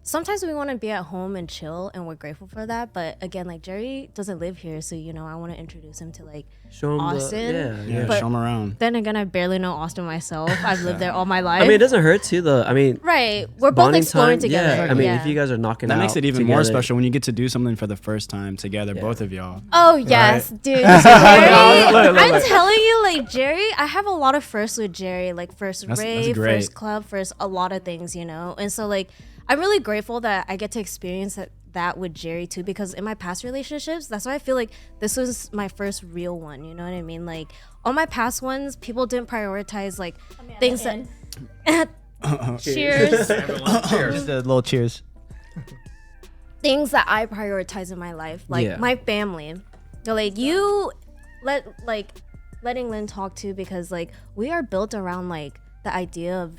sometimes we want to be at home and chill, and we're grateful for that. But again, like Jerry doesn't live here, so I want to introduce him to like Austin. Yeah, show him around. Then again, I barely know Austin myself. I've lived there all my life. I mean, it doesn't hurt too, though. I mean, right? We're both exploring together. Yeah, I mean, if you guys are knocking that out, makes it even together. more special when you get to do something for the first time together, both of y'all. Oh yes, right? dude. Jerry, I'm telling you, like Jerry, I have a lot of firsts with Jerry, like first rave, first club, first a lot of things, and so like I'm really grateful that I get to experience that with Jerry too, because in my past relationships, that's why I feel like this was my first real one. You know what I mean? Like all my past ones, people didn't prioritize like things that. Cheers. Cheers. Just a little cheers. Things that I prioritize in my life, like my family. So like letting Lynn talk too, because like we are built around like the idea of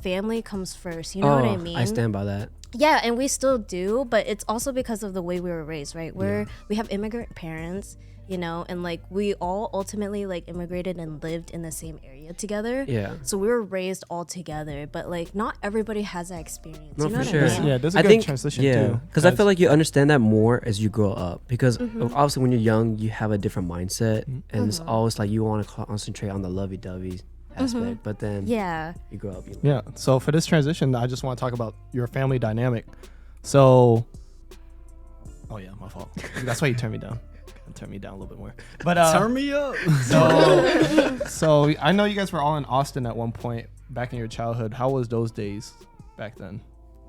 family comes first. You know what I mean? I stand by that. Yeah, and we still do, but it's also because of the way we were raised, right? We have immigrant parents, and like we all ultimately like immigrated and lived in the same area together. Yeah. So we were raised all together, but like not everybody has that experience. No, you know for what sure. I mean? Yeah, there's a good transition too. Because I feel like you understand that more as you grow up. Because obviously when you're young, you have a different mindset, and it's always like you want to concentrate on the lovey-dovey aspect, but then you grow up. Yeah. So for this transition, I just want to talk about your family dynamic. So, oh yeah, my fault. That's why you turned me down. Turn me down a little bit more. But turn me up. So I know you guys were all in Austin at one point back in your childhood. How was those days back then?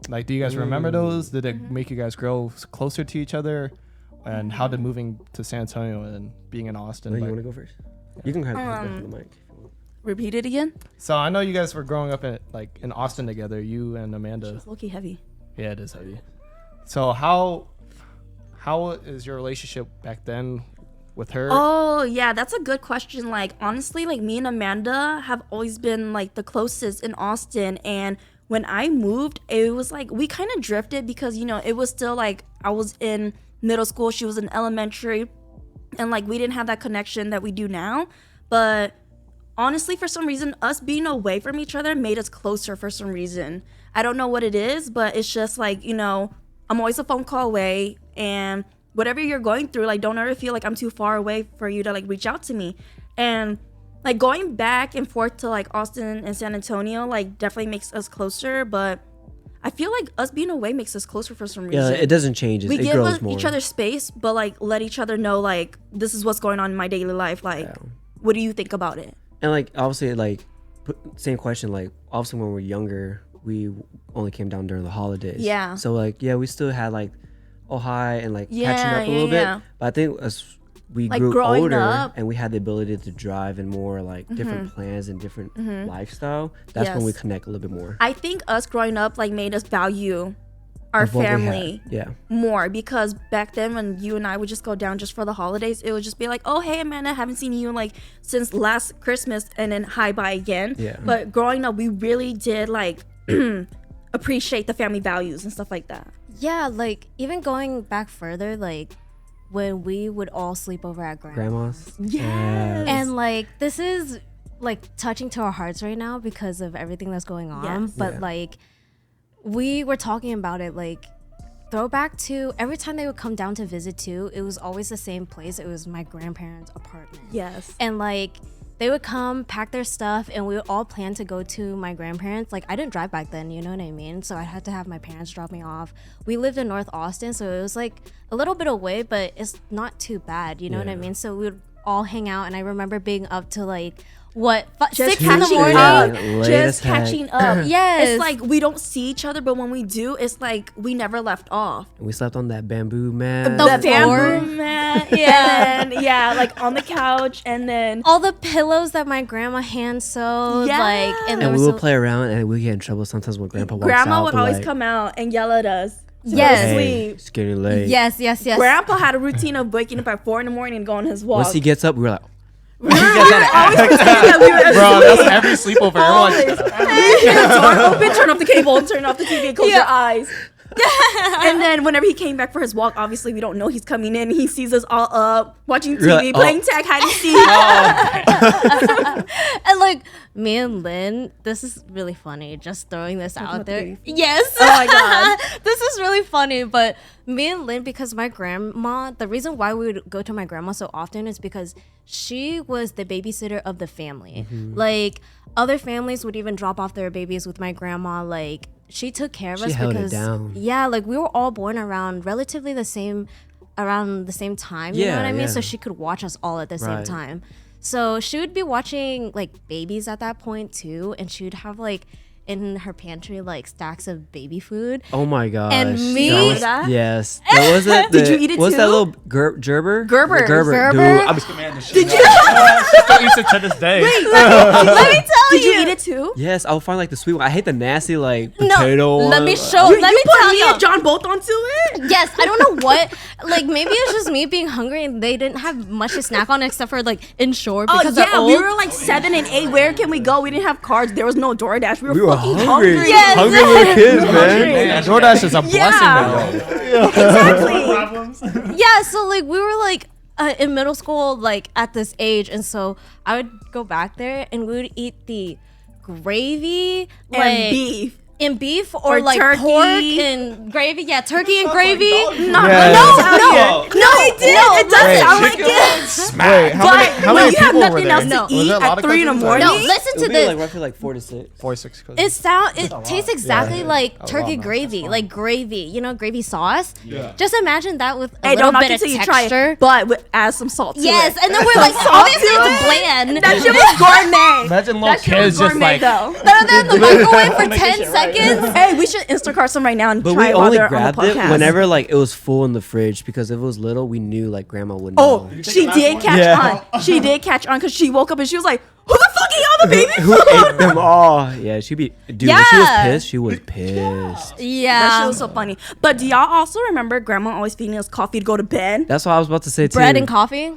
Like, do you guys remember those? Did it make you guys grow closer to each other? And how did moving to San Antonio and being in Austin? You want to go first? You can have the mic. Repeat it again. So I know you guys were growing up in Austin together, you and Amanda. It's low-key heavy. Yeah, it is heavy. So how is your relationship back then with her? Oh yeah, that's a good question. Like honestly, like me and Amanda have always been like the closest in Austin, and when I moved, it was like we kind of drifted because it was still like I was in middle school, she was in elementary, and like we didn't have that connection that we do now. But honestly, for some reason, us being away from each other made us closer for some reason. I don't know what it is, but it's just like, I'm always a phone call away, and whatever you're going through, like, don't ever feel like I'm too far away for you to like reach out to me. And like going back and forth to like Austin and San Antonio, like definitely makes us closer, but I feel like us being away makes us closer for some reason. Yeah, it doesn't change. We it give grows more. each other space, but like let each other know like this is what's going on in my daily life. Like, what do you think about it? And like obviously, like same question. Like obviously, when we were younger, we only came down during the holidays. Yeah. So like we still had like hi and like catching up a little bit. But I think as we like grew older up, and we had the ability to drive and more like different plans and different lifestyle, that's when we connect a little bit more. I think us growing up like made us value our family more, because back then when you and I would just go down just for the holidays, it would just be like, oh hey Amanda, haven't seen you like since last Christmas, and then hi bye again. But growing up, we really did like appreciate the family values and stuff like that. Yeah, like even going back further, like when we would all sleep over at grandma's. Yes. And like this is like touching to our hearts right now because of everything that's going on. But like we were talking about it, like throwback to every time they would come down to visit too, it was always the same place. It was my grandparents' apartment. Yes. And like they would come, pack their stuff, and we would all plan to go to my grandparents. Like, I didn't drive back then, you know what I mean? So I had to have my parents drop me off. We lived in North Austin, so it was like a little bit away, but it's not too bad, you know what I mean? So we would all hang out, and I remember being up to like, 6 in the morning? Just catching up. Yes. It's like we don't see each other, but when we do, it's like we never left off. And we slept on that bamboo mat. The bamboo mat. And then, like on the couch, and then all the pillows that my grandma hand sewed. Like, and we would play around, and we get in trouble sometimes when Grandpa walks out. Grandma would always come out and yell at us. Yes. Hey, it's getting late. Yes. Grandpa had a routine of waking up at 4 a.m. and going on his walk. Once he gets up, we were like, we were always pretending that we were asleep. Bro, that's every sleepover. Everyone's door open, turn off the cable, and turn off the TV, and close your eyes. And then whenever he came back for his walk, obviously we don't know he's coming in. He sees us all up watching TV, playing tag, hide and seek. And like me and Lynn, this is really funny. Just throwing this out about the there. baby food? Yes. Oh my God. This is really funny. But me and Lynn, because my grandma, the reason why we would go to my grandma so often is because she was the babysitter of the family. Like other families would even drop off their babies with my grandma. Like she took care of us held it because down. yeah, like we were all born around relatively around the same time. You know what I mean? Yeah. So she could watch us all at the same Right. time. So she would be watching like babies at that point too, and she would have like in her pantry like stacks of baby food. Oh my gosh. And me- That was- That? yes. That was it. Did you eat it What's that too? little Gerber? Gerber. Gerber. Dude, I'm Did you? Still eats it to this day. Let me tell Did you eat it too? yes, I'll find like the sweet one. I hate the nasty like No, potato one. let me show. You let me put tell me you. and John both onto it? Yes, I don't know what. Like maybe it's just me being hungry and they didn't have much to snack on except for like Inshore Oh because they're yeah, old. we were like 7 and 8. Where can we go? We didn't have cards. There was no DoorDash. We were, We were fucking hungry. hungry. Yes. Hungry little kids, man. Man, DoorDash is a blessing Yeah. to Exactly. Problems. Yeah, so like we were like in middle school, like at this age, and so I would go back there and we would eat the gravy like And beef. and beef or, Or like turkey. pork and gravy. Yeah, turkey and gravy. No, Yeah. no, it did. No, It does Wait, sound like it. Wait, how But many when you have people were nothing there? else to No. Was eat there a lot at of 3 in the cousins? morning. No, listen to It'll be this. like roughly like 4 to 6. 4-6 cousins. It tastes exactly like turkey gravy, like gravy. You know, gravy sauce. Yeah. Just imagine that with a Hey, little don't knock bit it of till you try texture. it, but add some salt to Yes, it. and then we're like, obviously it's bland. That shit was gourmet. Imagine little That shit was kids just gourmet like. though. Then in the microwave for 10 seconds. Hey, we should Instacart some right now and But try we it while only they're on the grabbed it podcast. whenever like it was full in the fridge because if it was little, we knew like grandma wouldn't Oh, know. she did catch Yeah. on. She did catch on because she woke up and she was like, "Who the fuck ate all the baby Who food?" ate them all? Yeah, she'd be dude. When she was Yeah. pissed. She was pissed. That Yeah. shit was so funny. But do y'all also remember grandma always feeding us coffee to go to bed? That's what I was about to say too. Bread and coffee.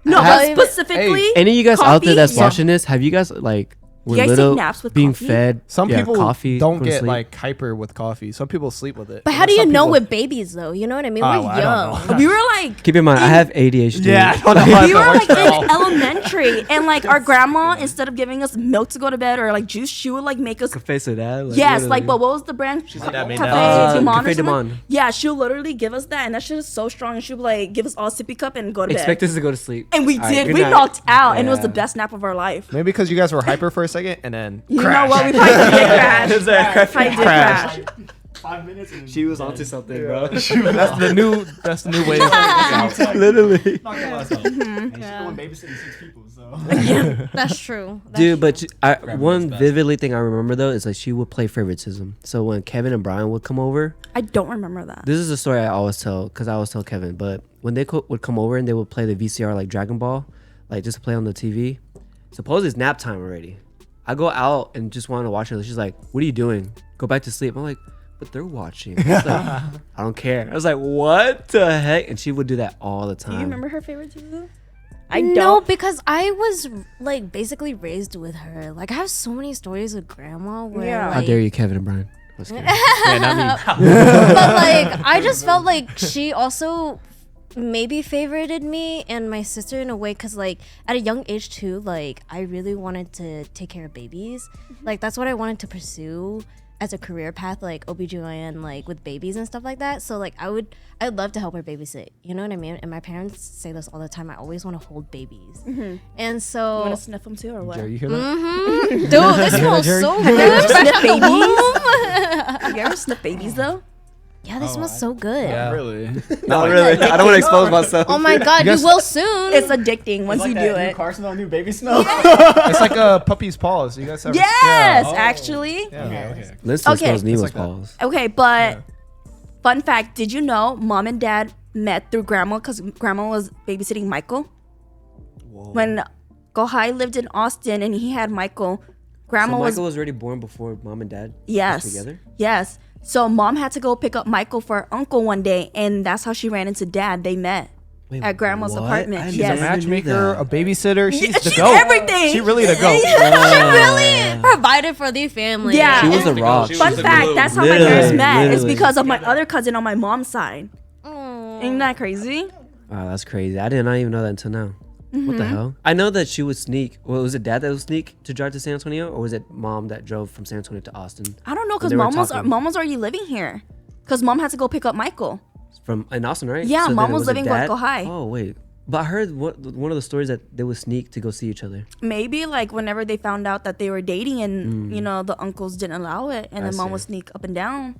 No, Have- but specifically, Any of you guys out there coffee? that's Yeah. watching this, have you guys like were You guys take little naps with being coffee? fed? Some people coffee don't going to get sleep? like hyper with coffee. Some people sleep with it. But And how do then you some know people- with babies though? You know what I mean? Oh, We're well, I don't young. know. we were like, Keep in mind, I have ADHD. Yeah, I don't know how we that were works like at all. in elementary, and like our grandma, instead of giving us milk to go to bed or like juice, she would like make us. Face of that. Like, Yes, literally. like, but what was the brand? that made Cafe that. du Monde or Cafe du something? Monde. Yeah, she'll literally give us that, and that shit is so strong. And she'll like give us all a sippy cup and go to Expect bed. us to go to sleep. And we All right, did. good We night. knocked out, and it was Yeah. the best nap of our life. Maybe because you guys were hyper for a second and then You know what? We probably did crash. Probably did Crash. crash. 5 minutes. And She was onto something, bro. that's the new way. to Literally. not gonna lie, so. And she's going babysitting 6 people, so. That's true. That's Dude, true. but one vividly thing I remember though is like she would play favoritism. So when Kevin and Brian would come over, I don't remember that. this is a story I always tell because I always tell Kevin. But when they would come over and they would play the VCR like Dragon Ball, like just to play on the TV. Suppose it's nap time already. I go out and just want to watch it. She's like, "What are you doing? Go back to sleep." I'm like, "But they're watching." I was like, I don't care. I was like, "What the heck?" And she would do that all the time. Do you remember her favorite TV? I No, don't. because I was like basically raised with her. Like I have so many stories with grandma where Yeah. How like, dare you, Kevin and Brian? Let's go. Yeah, not me. but like I just felt like she also maybe favorited me and my sister in a way because like at a young age too, like I really wanted to take care of babies. Like that's what I wanted to pursue as a career path, like OBGYN, like with babies and stuff like that. So like I'd love to help her babysit, you know what I mean? And my parents say this all the time, I always want to hold babies. And so You want to sniff them too or what? Jerry, you hear that? dude, this smells Jerry? so Have you ever good. sniffed babies? Have you ever sniffed babies though? Yeah, this smells so good. Yeah. Really? Not really. I don't want to expose myself. Oh my god, you guys- will soon. It's addicting once you do New it. car smell, new baby smell. It's like a puppy's paws. You guys ever? Yes, Oh. actually. Yeah. Okay. Listen Okay. smells Nemo's like that. paws. Okay, but fun fact, did you know mom and dad met through grandma because grandma was babysitting Michael? When Gohai lived in Austin and he had Michael, grandma So was Michael was already born before mom and dad yes. was together? Yes. So mom had to go pick up Michael for her uncle one day, and that's how she ran into dad. They met Wait, at grandma's what? apartment. I She's Yes. a matchmaker, a babysitter. She's the She's goat. everything. She really the goat. really provided for the family. Yeah. She was a and rock. She Fun was the fact, glue. that's how my Literally, parents met. It's literally. because of my other cousin on my mom's side. Mm. Isn't that crazy? Wow, that's crazy. I did not even know that until now. What the hell? I know that she would sneak. Well, was it dad that would sneak to drive to San Antonio, or was it mom that drove from San Antonio to Austin? I don't know, And because they were mom was already living here. Because mom had to go pick up Michael. From in Austin, right? Yeah, then mom it was a living dad? Waco High. Oh wait, but I heard one of the stories that they would sneak to go see each other. Maybe like whenever they found out that they were dating and you know the uncles didn't allow it, and then mom see. would sneak up and down.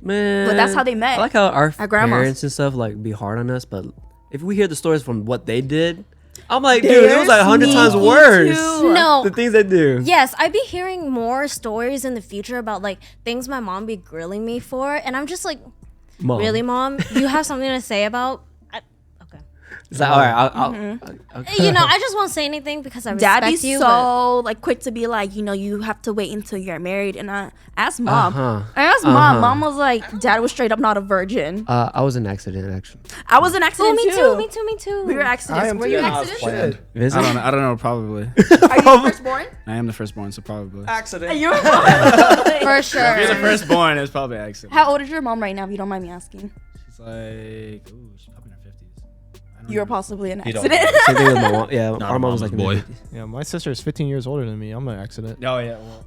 Man, But that's how they met. I like how our At grandma's. parents and stuff like be hard on us, but if we hear the stories from what they did, I'm like, dude, it was like 100 times sneaky worse. too. No. The things they do. Yes, I'd be hearing more stories in the future about like things my mom be grilling me for, and I'm just like, Mom. really, mom? You have something to say about? Okay. It's like, all right, I'll You know, I just won't say anything because I Dad respect be you. so like quick to be like, you know, you have to wait until you're married. And I asked mom. Uh-huh. I asked mom. Mom was like, Dad was straight up not a virgin. I was an accident actually. I was an accident me too. me too. We were accidents. Were you too. accidents? Is I it? don't know. I don't know. Probably. Are you the firstborn? I am the firstborn, so probably. Accident. You were For If you're the sure. firstborn, it's probably an accident. How old is your mom right now, if you don't mind me asking? She's like, ooh, she's probably in her 50s. I don't You were know. possibly an You don't accident. Same thing with my mom. Yeah, Not our a mom was mama's like boy. boy. Yeah, my sister is 15 years older than me. I'm an accident. Oh yeah. Well,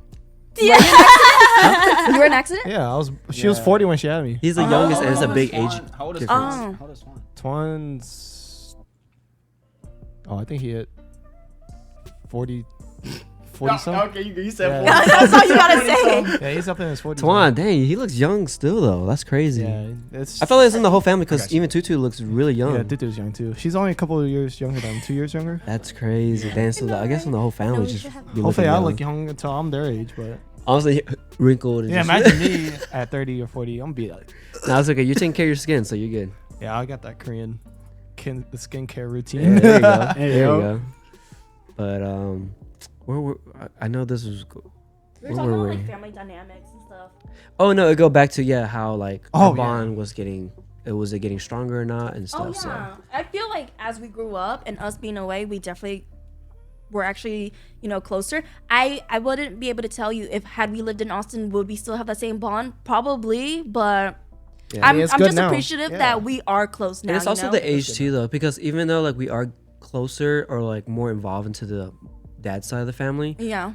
You were an accident? Yeah, she was 40 when she had me. He's the youngest, and it's a big age. How old is difference. Swan? How old is Swan? Twan's. Oh, I think he hit 40 something. Okay, you said Yeah. That's all you gotta say. Yeah, he's up in his 40s. Twan, dang, he looks young still though. That's crazy. Yeah, it's. I feel like it's in the whole family got because you. even Tutu looks really young. Yeah, Dudu's young too. She's only a couple of years younger than 2 years younger. That's crazy. Damn, so I guess in the whole family we just should have- be Hopefully, looking I young. look young until I'm their age, but Honestly, wrinkled. And yeah, just- imagine me at 30 or 40. I'm gonna be like, No, it's okay. You're taking care of your skin, so you're good. yeah, I got that Korean skincare Yeah, routine. there you go. There There you you go. go. But I know this was. We Where were talking were about we? like family dynamics and stuff. Oh no, it go back to how like Oh, our yeah. bond was getting. Was it getting stronger or not and stuff? Oh yeah, I feel like as we grew up and us being away, we definitely were actually closer. I wouldn't be able to tell you if had we lived in Austin, would we still have that same bond? Probably, but So, I'm it's I'm good just now. appreciative Yeah. that we are close now. and it's also you know? the age too, though, because even though like we are closer or like more involved into the dad side of the family, Yeah.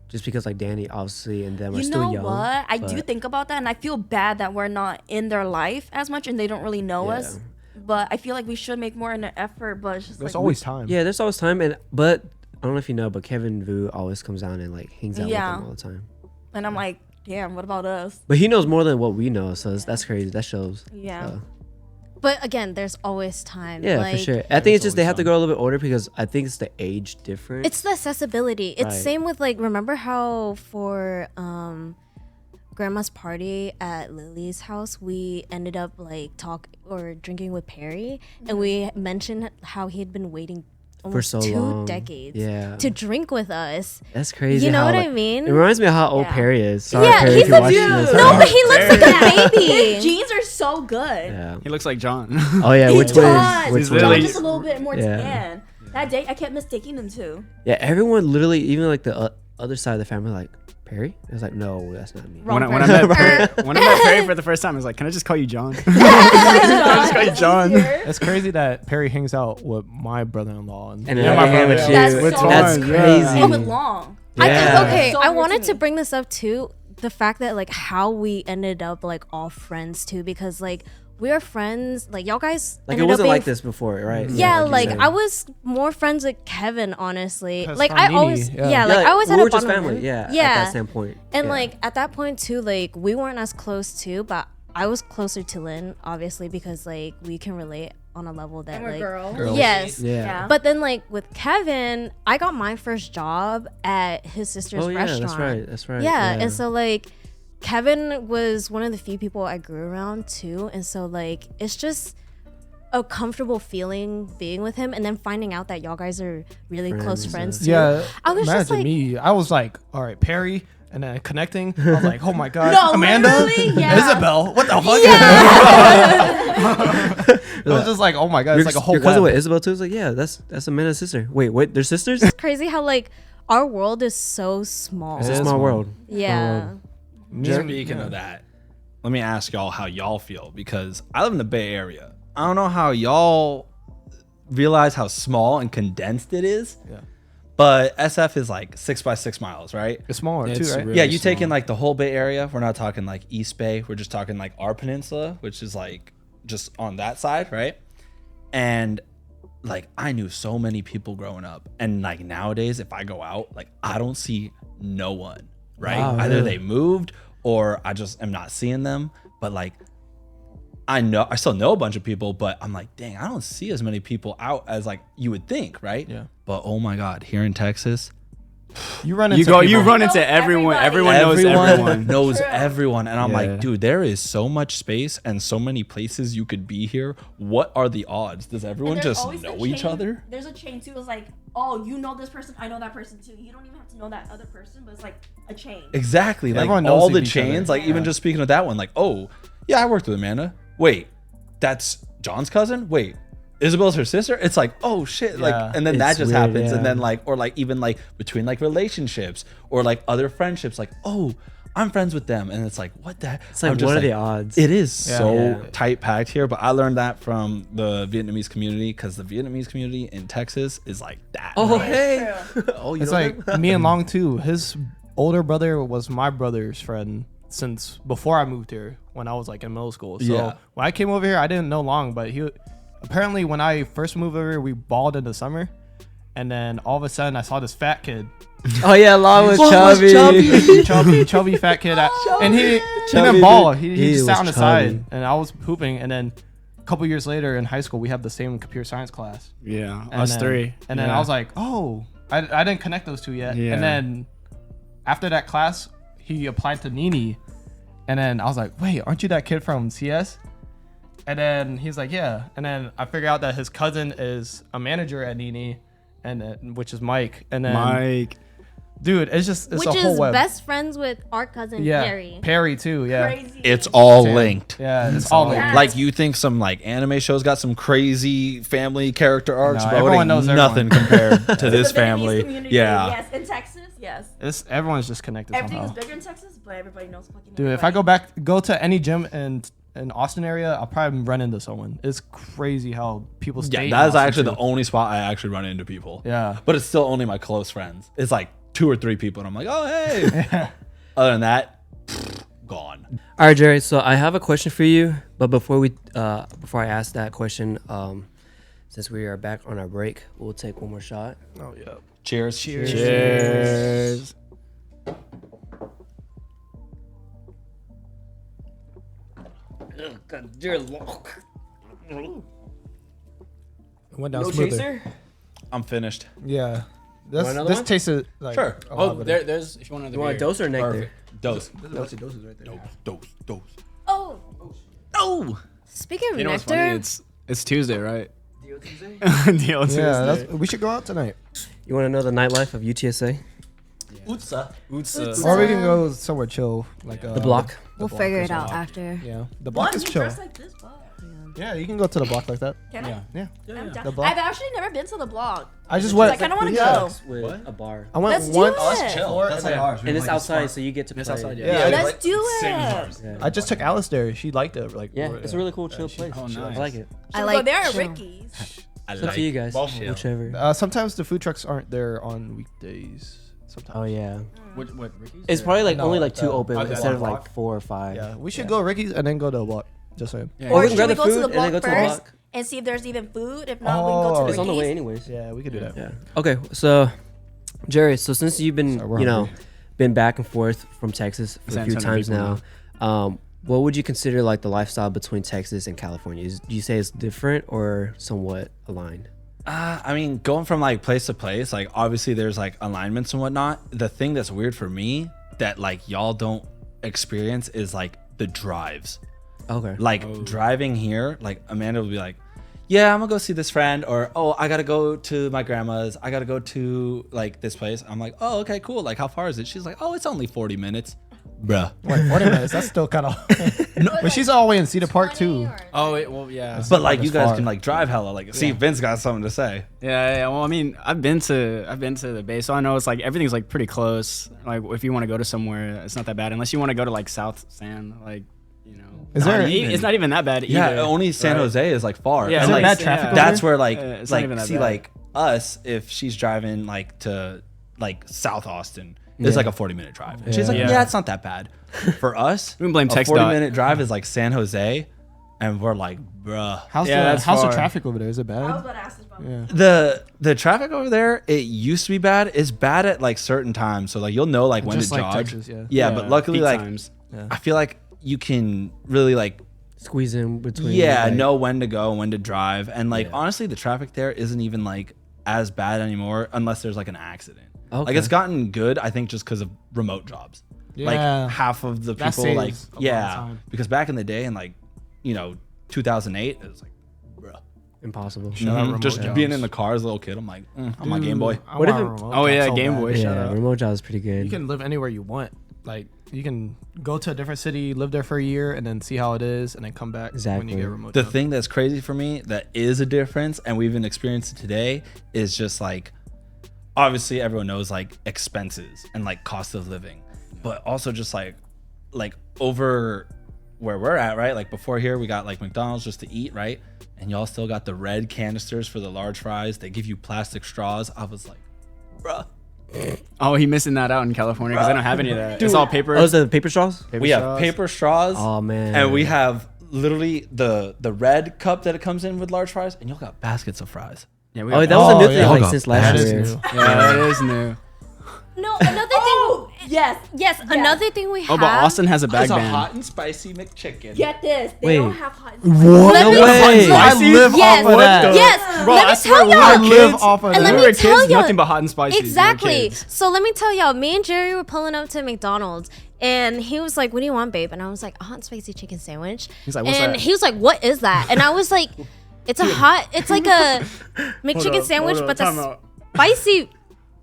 just because like Danny obviously and them are You still know young. what? I do but- think about that, and I feel bad that we're not in their life as much, and they don't really know Yeah. us. But I feel like we should make more an effort. But it's just There's like always time. Yeah, there's always time, but I don't know if you know, but Kevin Vu always comes down and like hangs out Yeah. with them all the time. and I'm like, damn, what about us? But he knows more than what we know, so that's crazy. That shows. Yeah. So, But again, there's always time. yeah, like, for sure. I think it's just they always have to time. grow a little bit older because I think it's the age difference. It's the accessibility. It's Right. same with like, remember how for grandma's party at Lily's house, we ended up like drinking with Perry, and we mentioned how he had been waiting almost so 2 long. decades Yeah. to drink with us. That's crazy. You know how, what I like- mean? It reminds me of how old Yeah. Perry is. Sorry, Yeah, Perry, he's if you're a watching dude. this. No, but he looks like a His baby. jeans are so good. Yeah. He looks like John. Oh yeah, He we're does. twins. We're He's twins. literally- Just a little bit more Yeah. tan. That day, I kept mistaking them too. Yeah, everyone literally, even like the other side of the family, like Perry. I was like, no, that's not me. Wrong when I met Perry for the first time, I was like, "Can I just call you John?" Just call you John. It's crazy that Perry hangs out with my brother-in-law. And yeah, then my I hang with brother. you. That's With so Twan, That's yeah. crazy. Oh, with long. Yeah. Okay, So I weird wanted to to me. bring this up too. The fact that like how we ended up like all friends too, because like we are friends. Like y'all guys Like it ended up wasn't being like this before, right? Yeah, you like said. I was more friends with Kevin, honestly. 'Cause Like from I Nini, always, yeah. yeah, like I always we had were a just bond with family. him. Yeah, yeah. at that standpoint. And yeah. like at that point too, like we weren't as close too, but I was closer to Lynn, obviously, because like we can relate on a level that And we're like girls. yes. yeah. Yeah. But then like with Kevin, I got my first job at his sister's Oh yeah, restaurant. that's right. That's right. Yeah, and so like Kevin was one of the few people I grew around too, and so like it's just a comfortable feeling being with him, and then finding out that y'all guys are really close Friends, friends too. Yeah, I was imagine just like, me. I was like, all right, Perry, and then connecting. I was like, oh my god, No, Amanda, literally, yeah. Isabel, what the fuck? It was just like, oh my god, Your, it's like a whole your cousin web. with Isabel too. It's like, yeah, that's Amanda's sister. Wait, they're sisters? it's crazy how like our world is so small. It's a is small small. world. Yeah. Speaking of that, let me ask y'all how y'all feel because I live in the Bay Area. I don't know how y'all realize how small and condensed it is. Yeah. But SF is like 6 by 6 miles, right? It's smaller too, It's right? really Yeah, you take small. in like the whole Bay Area. We're not talking like East Bay. We're just talking like our peninsula, which is like just on that side, right? And like I knew so many people growing up, and like nowadays, if I go out, like I don't see no one, right? Wow, Either really? they moved or I just am not seeing them. But like I still know a bunch of people, but I'm like, dang, I don't see as many people out as like you would think, right? Yeah. But oh my God, here in Texas, You run into You people. run into everyone. Everyone knows everyone. knows True. everyone. And I'm Yeah. like, dude, there is so much space and so many places you could be here. What are the odds? Does everyone And there's just always a know each chain- other? There's a chain too. It's like, oh, you know this person, I know that person too. You don't even have to know that other person, but it's like a chain. Exactly. Like Everyone knows all the each other. chains, like even just speaking of that one, like, oh, yeah, I worked with Amanda. Wait, that's John's cousin? Wait, Isabel's her sister? It's like, oh shit. Yeah. Like, and then that It's just weird, happens. yeah. And then like, or like even like between like relationships or like other friendships, like, oh, I'm friends with them. And it's like, what the It's like, I'm just what are the odds? It is Yeah. so Yeah. tight packed here, but I learned that from the Vietnamese community because the Vietnamese community in Texas is like that. Oh, bro. hey. Oh, you It's know like that? me and Long too. His older brother was my brother's friend since before I moved here when I was like in middle school. So Yeah. when I came over here, I didn't know Long, but he apparently when I first moved over here, we balled in the summer, and then all of a sudden I saw this fat kid, Oh yeah, Law was chubby. chubby fat kid, and he Chubby didn't ball. dude. He He just sat was on the chubby. side, and I was pooping, and then. A couple years later in high school, we have the same computer science class. Yeah, And us then- three. And then Yeah. I was like, oh, I didn't connect those two yet. Yeah. And then after that class, he applied to Nini. And then I was like, wait, aren't you that kid from CS? And then he's like, yeah. And then I figured out that his cousin is a manager at Nini, and which is Mike. And then, Mike. dude, it's a Which whole is web. best friends with our cousin Yeah, Perry. too. Yeah, Crazy. It's all Damn. linked. Yeah, it's all Yeah. Like you think some like anime shows got some crazy family character arcs, No, bro? It everyone ain't knows nothing compared to this The Vietnamese family. community, Yeah. Yes, in Texas, yes. Everyone's just connected Everything is somehow. bigger in Texas, but everybody knows fucking Dude, if I go to any gym in Austin area, I'll probably run into someone. It's crazy how people stay. Yeah, in that is Austin, actually too. the only spot I actually run into people. Yeah. But it's still only my close friends. It's like 2 or 3 people, and I'm like, oh hey. Other than that, gone. All right, Jerry. So I have a question for you, but before I ask that question, since we are back on our break, we'll take one more shot. Oh yeah. Cheers. Cheers. Went down No smoother. chaser. I'm finished. Yeah. Want another This one? tasted like Sure. a lot Oh, better. there's if you want another You want a beer. dose or nectar? Perfect. Dose. There's a bunch of doses right there. Dose. Oh, Oh. speaking of You know what's nectar, funny? It's Tuesday, right? Deal Tuesday? Deal Tuesday. Yeah, we should go out tonight. You want to know the nightlife of UTSA? Utsa. Or we can go somewhere chill, like The block. we'll block figure or it out something. after. Yeah, the block is You chill. dress like this, but Yeah, you can go to the block like that. can I? Yeah, I'm down. The block. I've actually never been to the block. I just went. Like, I don't wanna yeah. go. With What? a bar. I went Let's do once. it. That's like ours. And it's outside, so you get to play. It's outside, yeah. Yeah, Let's do it. Yeah. I just took Alice there. She liked it. Like Yeah, it's a really cool, chill place. Oh, I nice. like it. I Should we like go there at chill. Ricky's. It's up to you guys. both of them. Whichever. Sometimes the food trucks aren't there on weekdays. Sometimes. Oh yeah. What Ricky's? It's probably like No, only like the- 2 open okay. instead of Block. like 4 or 5. Yeah, we should go Ricky's and then go to the block. Just saying. Yeah. Or Or we should can grab we the go to food the and then block go to the first block. and see if there's even food? If not, we can go to Oh. Ricky's. It's on the way anyways. Yeah, we could do that. Yeah. Okay, so Jerry, so since you've been, Sorry, we're you know, hungry. been back and forth from Texas for a Sounds few kinda times big now, what would you consider like the lifestyle between Texas and California? Do you say it's different or somewhat aligned? I mean, going from like place to place, like obviously there's like alignments and whatnot. The thing that's weird for me that like y'all don't experience is like the drives. Okay. Like driving here, like Amanda will be like, yeah, I'm gonna go see this friend, or oh, I gotta go to my grandma's, I gotta go to like this place. I'm like, oh, okay, cool. Like, how far is it? She's like, oh, it's only 40 minutes. Bruh. Like 40 minutes. That's still kind of. But she's all the way in Cedar Park too. Oh, well, yeah. But like, you That's guys far. can like drive hella. Like, see, Vince got something to say. Yeah. Well, I mean, I've been to the base, so I know it's like everything's like pretty close. Like, if you want to go to somewhere, it's not that bad, unless you want to go to like South San. Like, You know, Is there it's not even that bad either. Yeah, only San Jose is like far. Yeah, and Is like there bad traffic over that's there? where like It's not even that see bad. like us, if she's driving like to like South Austin, it's like a 40-minute drive. And she's like, Yeah. yeah, it's not that bad. For us, We can blame a TxDOT. 40-minute drive is like San Jose, and we're like, bruh. how's Yeah, that's the far. traffic over there? Is it I was bad? about to ask this about. Yeah. The traffic over there, it used to be bad. It's bad at like certain times, so like you'll know like when Just to like jog. Texas, yeah. Yeah, but luckily peak like times. I feel like you can really like Squeeze in between. like- know when to go and when to drive, and like honestly, the traffic there isn't even like as bad anymore unless there's like an accident. Like Okay. it's gotten good, I think, just because of remote jobs. Yeah. Like half of the That people, like saves a lot of time. because back in the day, in like 2008, it was like, bruh. Impossible. Shout out remote Just jobs. being in the car as a little kid, I'm like, I'm my Game Boy. I What want if a it- remote Oh job yeah, so Game bad. Boy. Shout Yeah, out. remote job is pretty good. You can live anywhere you want. Like you can go to a different city, live there for a year, and then see how it is, and then come back when Exactly. you get a remote The job. thing that's crazy for me that is a difference, and we've even experienced it today, is just like, obviously everyone knows like expenses and like cost of living, but also just like over where we're at, right? Like before here, we got like McDonald's just to eat, right? And y'all still got the red canisters for the large fries. They give you plastic straws. I was like, bruh. Oh, he missing that out in California because they don't have any of that. It's all paper. Oh, is it the paper straws? paper We have straws. paper straws. Oh man. And we have literally the red cup that it comes in with large fries, and y'all got baskets of fries. Yeah, we Oh, got that was a Oh, new yeah. thing Hold like up. since That last is year. new. Yeah, that is new. No, another thing. Yes. Another thing we have. Oh, but Austin has a bag ban. and spicy McChicken. Get this. They Wait. don't have hot. What? Let me- way. I live Yes. off of that. Yes. Bro, let me I swear, tell when we y'all. were live kids- off of And that. let When me we were tell kids, y'all- nothing but hot and spicy. when we were Exactly. kids. So let me tell y'all, me and Jerry were pulling up to McDonald's, and he was like, "What do you want, babe?" And I was like, "A hot and spicy chicken sandwich." He's like, "What's and that?" he was like, "What is that?" And I was like, "It's it's like a McChicken sandwich, but the spicy."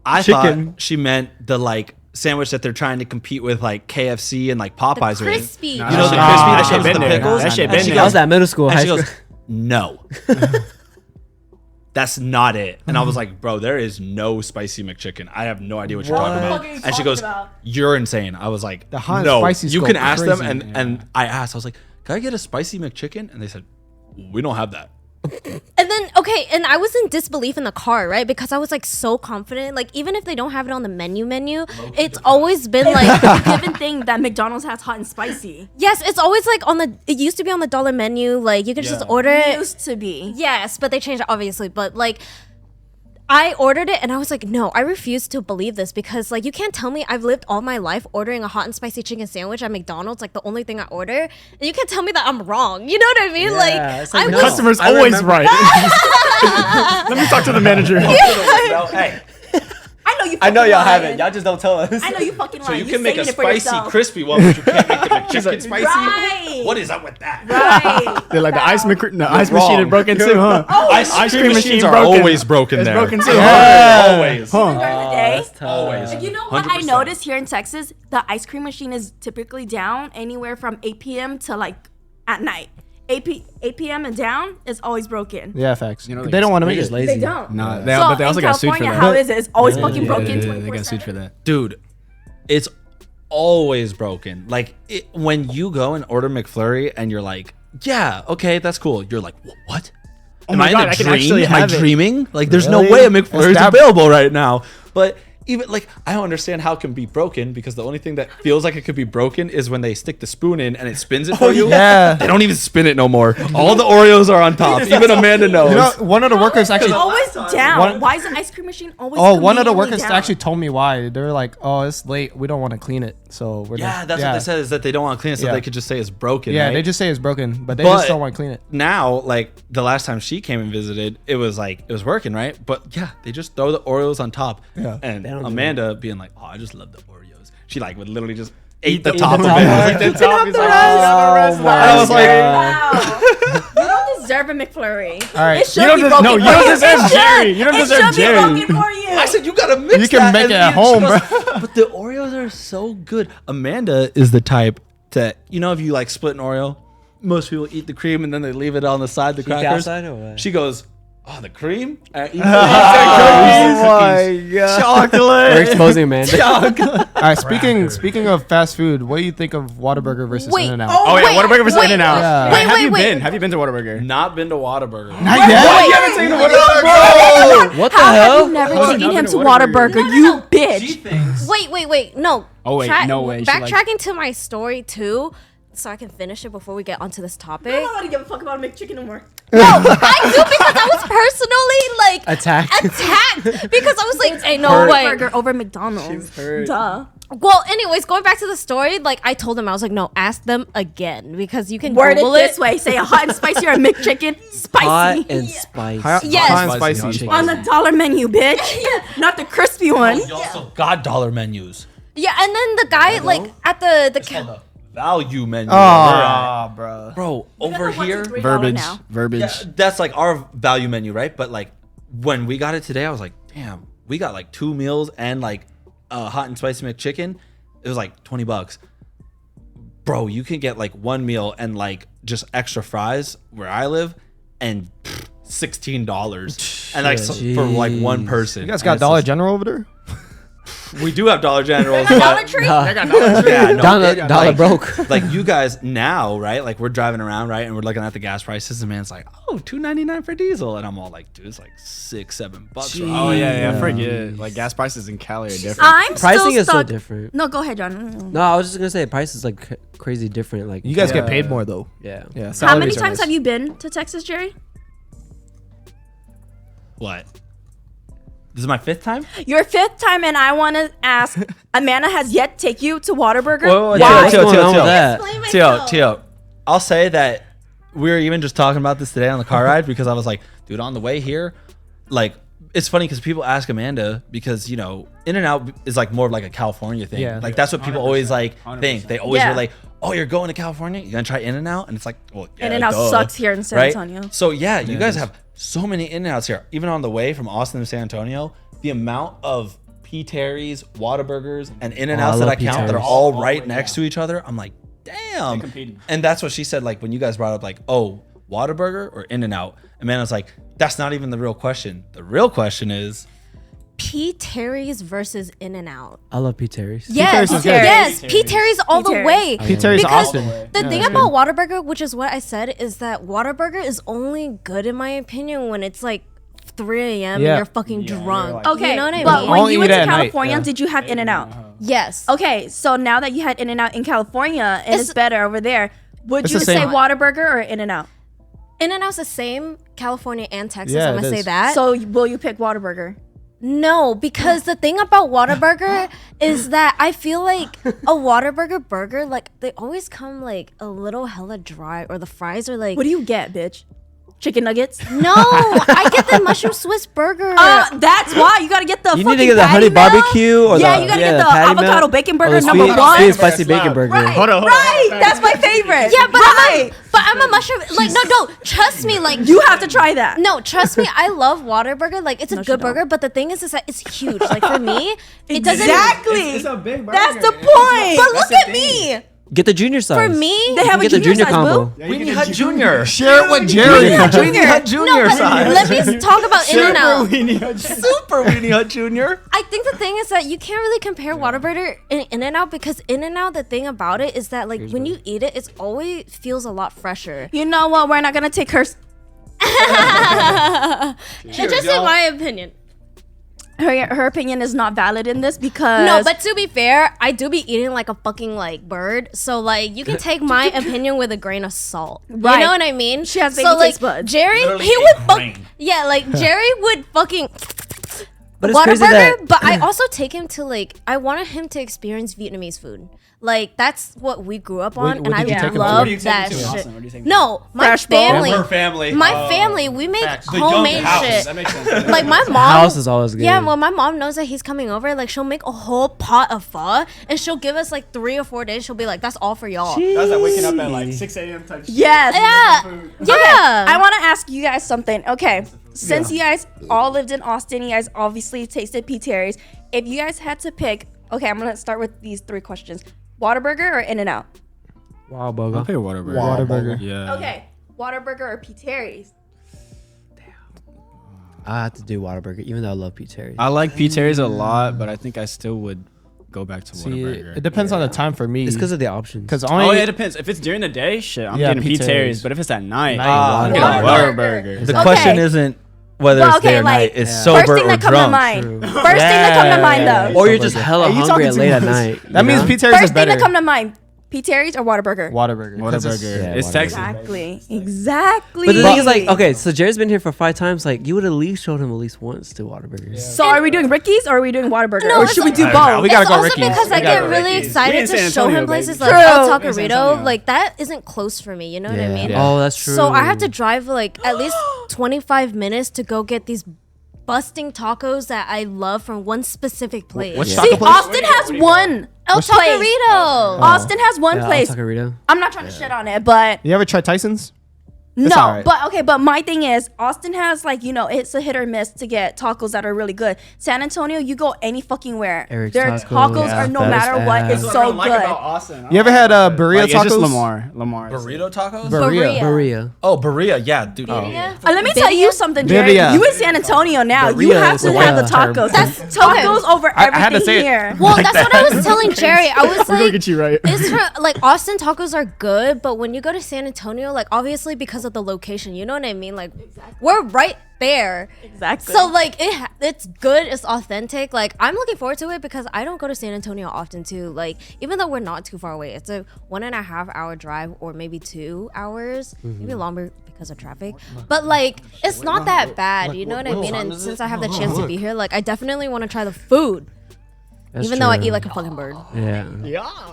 I Chicken. thought she meant the like sandwich that they're trying to compete with like KFC and like Popeyes are in. crispy. You know the Nah, crispy that that shit comes with been the there. pickles. That shit And been she there. That was goes- at middle school, and high she school. goes, no. That's not it. And I was like, bro, there is no spicy McChicken. I have no idea what you're talking about. What are you And she talking goes, about? you're insane. I was like, The hot and no, spicy's you go can ask them. crazy. And I asked, I was like, can I get a spicy McChicken? And they said, we don't have that. And then and I was in disbelief in the car, right? Because I was like so confident. Like even if they don't have it on the menu, it's always been like It's a given thing that McDonald's has hot and spicy. yes, it's always like it used to be on the dollar menu. Like you could just order it. Used to be. Yes, but they changed it obviously. But like I ordered it and I was like, no, I refuse to believe this because like you can't tell me I've lived all my life ordering a hot and spicy chicken sandwich at McDonald's, like the only thing I order, and you can't tell me that I'm wrong. You know what I mean? Yeah, it's like, I no. was Customer's I always remember- right. Let me talk to the manager. Hey, I know you. I know fucking y'all have lying. it. Y'all just don't tell us. I know you fucking lying. So you can make a saying it for spicy, yourself. crispy one, but you can't make the McChicken spicy. Right. What is up with that? Right. They're like the ice machine wrong. is broken too, huh? Ice cream machines are broken. always broken It's there. broken too. Always. Huh? During the day. Always. You know what I 100%. noticed here in Texas? The ice cream machine is typically down anywhere from 8 p.m. to like at night. 8 p.m. and down is always broken. Yeah, facts. You know, they don't want to They're make just it. lazy. They don't. Nah, So but they also in got sued for California, that. how is it? It's always fucking Yeah, broken. they got sued for that. Dude, it's always broken. Like when you go and order McFlurry and you're like, yeah, okay, that's cool. You're like, what? Am my I God, in a I can dream? actually Am I have it. dreaming? Like, there's no Really? way a McFlurry is that- available right now. But even like, I don't understand how it can be broken because the only thing that feels like it could be broken is when they stick the spoon in and it spins it for you. yeah. They don't even spin it no more. All the Oreos are on top. Even Amanda knows. You know, one of the workers actually. It's always down. One- Why is the ice cream machine always? Oh, one of the conveniently workers down? actually told me why. They were like, "Oh, it's late. We don't want to clean it, so we're yeah, just, that's what they said is that they don't want to clean it, so Yeah. they could just say it's broken. Yeah, right? they just say it's broken, but they But- just don't want to clean it. Now, like the last time she came and visited, it was working, right? But yeah, they just throw the Oreos on top. Yeah. And They don't do Amanda being like, "Oh, I just love the Oreos." She like would literally just ate the the top of top. it. Yeah. The top is like, Oh my I was like, Wow. You don't deserve a McFlurry. All right. It should You don't be des- broken no, for you don't you. deserve It Jerry. should. You don't It deserve should be Jerry. broken for you. I said you gotta mix. You can that." make And it at she home, goes, bro. But the Oreos are so good. Amanda is the type that if you like split an Oreo, most people eat the cream and then they leave it on the side, the Keep the crackers. outside or what? She goes, Oh, the cream? Oh my god. Chocolate. We're exposing Amanda. All right, speaking of fast food, what do you think of Whataburger versus Wait. In-N-Out? Oh yeah, Wait, Whataburger versus wait, In-N-Out. Yeah. wait, Have you wait. been? Have you been to Whataburger? Not been to Whataburger. Not yet. You haven't taken to Whataburger? What the How have hell? you never Oh, taken not him been to to Whataburger. Whataburger? You bitch. thinks. Wait. No. Oh, wait, no way. She Backtracking to my story too, so I can finish it before we get onto this topic. I don't want to give a fuck about McChicken no more. No, I do because I was personally like Attacked. because I was like, hey, no way. Burger over McDonald's. Duh. Well, anyways, going back to the story, like I told them, I was like, no, ask them again because you can Word it Google this way. Say a hot and spicy or a McChicken. Spicy. Hot and spicy. Yes. Hot and spicy. Chicken. On the dollar menu, bitch. Not the crispy one. You also got dollar menus. Yeah, and then the guy like at the The value menu. Oh, bro. Bro, over here. Verbiage. Yeah, that's like our value menu, right? But like when we got it today, I was like, damn, we got like 2 meals and like hot and spicy McChicken. It was like $20. Bro, you can get like 1 meal and like just extra fries where I live and $16. And like for like one person. You guys got Dollar General over there? We do have Dollar Generals. Dollar but- Tree? Yeah, no, Dollar broke. like you guys now, right? Like we're driving around, right? And we're looking at the gas prices, and man's like, oh, $2.99 for diesel. And I'm all like, dude, it's like $6-7 bucks. Oh yeah, forget. Like gas prices in Cali are different. I'm Pricing still is so stuck. different. No, go ahead, John. No, I was just gonna say price is like crazy different. Like You guys get paid more though. yeah. Yeah. How many salaries are times nice. have you been to Texas, Jerry? What? This is my 5th time? Your 5th time, and I want to ask, Amanda has yet to take you to Whataburger? Whoa, Yeah, Why? what's going on with that? Tio, I'll say that we were even just talking about this today on the car ride because I was like, dude, on the way here, like, it's funny because people ask Amanda because, you know, In-N-Out is like more of like a California thing. Yeah. Like, that's what people always like 100%. think. They always Yeah. were like, oh, you're going to California? You're going to try In-N-Out? And it's like, well, yeah, In-N-Out duh, sucks here in San right? Antonio. So, yeah, you guys have so many In-N-Outs here. Even on the way from Austin to San Antonio, the amount of P. Terry's, Whataburgers, and In-N-Outs I that love I count that are P. all Terry's. right next to each other, I'm like, damn. competing. And that's what she said, like, when you guys brought up, like, oh, Whataburger or In-N-Out? And man, I was like, that's not even the real question. The real question is, P. Terry's versus In-N-Out. I love P. Terry's. Yes, Terry's is good. yes, P. P. Terry's all the Terry's. way. P. Terry's Because Austin. The thing about Whataburger, which is what I said, is that Whataburger is only good in my opinion when it's like 3 a.m. Yeah. and you're fucking Yeah, drunk. you're like- Okay, You know what I but mean? when Only you eat went it to at night, California, yeah. did you have In-N-Out? Yes. Okay, so now that you had In-N-Out in California and it's better over there, would It's you the say same. Whataburger or In-N-Out? In-N-Out's the same, California and Texas. Yeah, I'm it gonna say is. that. So will you pick Whataburger? No, because the thing about Whataburger is that I feel like a Whataburger burger, like they always come like a little hella dry, or the fries are like. What do you get, bitch? Chicken nuggets? No, I get the mushroom Swiss burger. That's why you gotta get the You fucking need to get the patty honey melt. barbecue or Yeah, the you gotta get the patty avocado melt bacon or burger the number sweet, one. sweet spicy bacon burger. Right, Hold on. right. That's my favorite. Yeah, but right. I'm a mushroom. Like no, trust me. Like You have to try that. No, trust me. I love Whataburger. Like it's a No, she good don't. burger, but the thing is that it's huge. Like for me, it doesn't. Exactly. It's a big burger. That's the point. But look at me. Get the junior size. For me, They have You a get the junior junior size, combo. boo. Yeah, we you need can Hut get Junior. Share it with Jerry. We need Hut Junior no, but size. let me talk about In-N-Out. Super Weenie Hut Junior. I think the thing is that you can't really compare Whataburger and In-N-Out because In-N-Out, the thing about it is that like when you eat it, it's always feels a lot fresher. You know what? We're not gonna take her It's just in my opinion. her opinion is not valid in this because No, but to be fair, I do be eating like a fucking like bird. So like you can take my opinion with a grain of salt. Right. You know what I mean? She has baby so like taste buds. Jerry, Literally he a would fuck. grain. Yeah, like Jerry would fucking But it's crazy Whataburger. that But I also take him to like I wanted him to experience Vietnamese food. Like that's what we grew up on, what and I did you take him to? love Where do you take that him to in shit. Austin? Where do you take him to? No, my Fresh bowl? family. Her family. My family, we make facts. The young homemade house. shit. That makes sense. Like my mom, house is always good. Yeah, well, my mom knows that he's coming over. Like she'll make a whole pot of pho, and she'll give us like 3 or 4 days. She'll be like, "That's all for y'all." That's like waking up at like 6 a.m. type shit. yes. Yeah, yeah. I want to ask you guys something. Okay, since you guys all lived in Austin, you guys obviously tasted P. Terry's. If you guys had to pick, okay, I'm gonna start with these 3 questions: Whataburger or In-N-Out? wow, I'll burger. pick Whataburger. Whataburger. Yeah. Okay, Whataburger or P. Terry's? I have to do Whataburger, even though I love Pete Terry's. I like Pete Terry's a lot, but I think I still would go back to See, Whataburger. it depends on the time for me. It's because of the options. Because Oh, only yeah, it depends. If it's during the day, shit, I'm Yeah, getting Pete Pete Terry's. Terry's. But if it's at night, Night, I'm getting Whataburger. Whataburger. The Okay. question isn't whether Well, it's day okay, or like, night. It's yeah. sober First thing or that come to drunk. mind. True. First thing that come to mind, though. Or you're just hella Hey, you hungry talking at too late at much. night. that you means know? Pete Terry's is First thing better. that come to mind. Pete Terry's or Whataburger? Whataburger. 'Cause it's- Whataburger. Yeah, It's Whataburger. Texas. Exactly. But the thing is, like, okay, so Jared's been here for 5 times. Like, you would at least showed him at least once to Whataburgers. So are we doing Ricky's or are we doing Whataburger? No, or it's should we like- do both? We gotta It's go also Ricky's. because I We gotta get go really Ricky's. excited We in to San show him Antonio, places baby. like El True. We in San Taquerito. Antonio. Like that isn't close for me. You know what I mean? Oh, that's true. So I have to drive like at least 25 minutes to go get these busting tacos that I love from one specific place. Which Yeah. taco See, place? Austin has one. El place. Taquerito. Austin has one Yeah, place. El Taquerito. I'm not trying to shit on it, but You ever tried Tyson's? no. alright. But my thing is, Austin has like, you know, it's a hit or miss to get tacos that are really good. San Antonio, you go any fucking where. Eric's Their Tacos, tacos yeah, are no best matter what, ass. it's That's so good. Austin. You ever had burrito Like, tacos? it's just Lamar. Burrito tacos? Burrito. Berea. Oh, Berea. Yeah, dude. Let me tell you something, Jerry. Birria. You in San Antonio now. You Birria have is to a have the white term. tacos. That's tacos over I had to everything say it. here. Well, that's what I was telling Jerry. I was We're gonna like, get you right. it's for like Austin tacos are good, but when you go to San Antonio, like obviously because of the location, you know what I mean? Like we're right there. Exactly. So like it's good, it's authentic. Like I'm looking forward to it because I don't go to San Antonio often too. Like even though we're not too far away, it's a 1.5 hour drive or maybe 2 hours, maybe longer because of traffic. But like it's not that bad, you know what I mean? And since I have the chance to be here, like I definitely want to try the food. That's Even though I true. eat like a fucking bird. Yeah.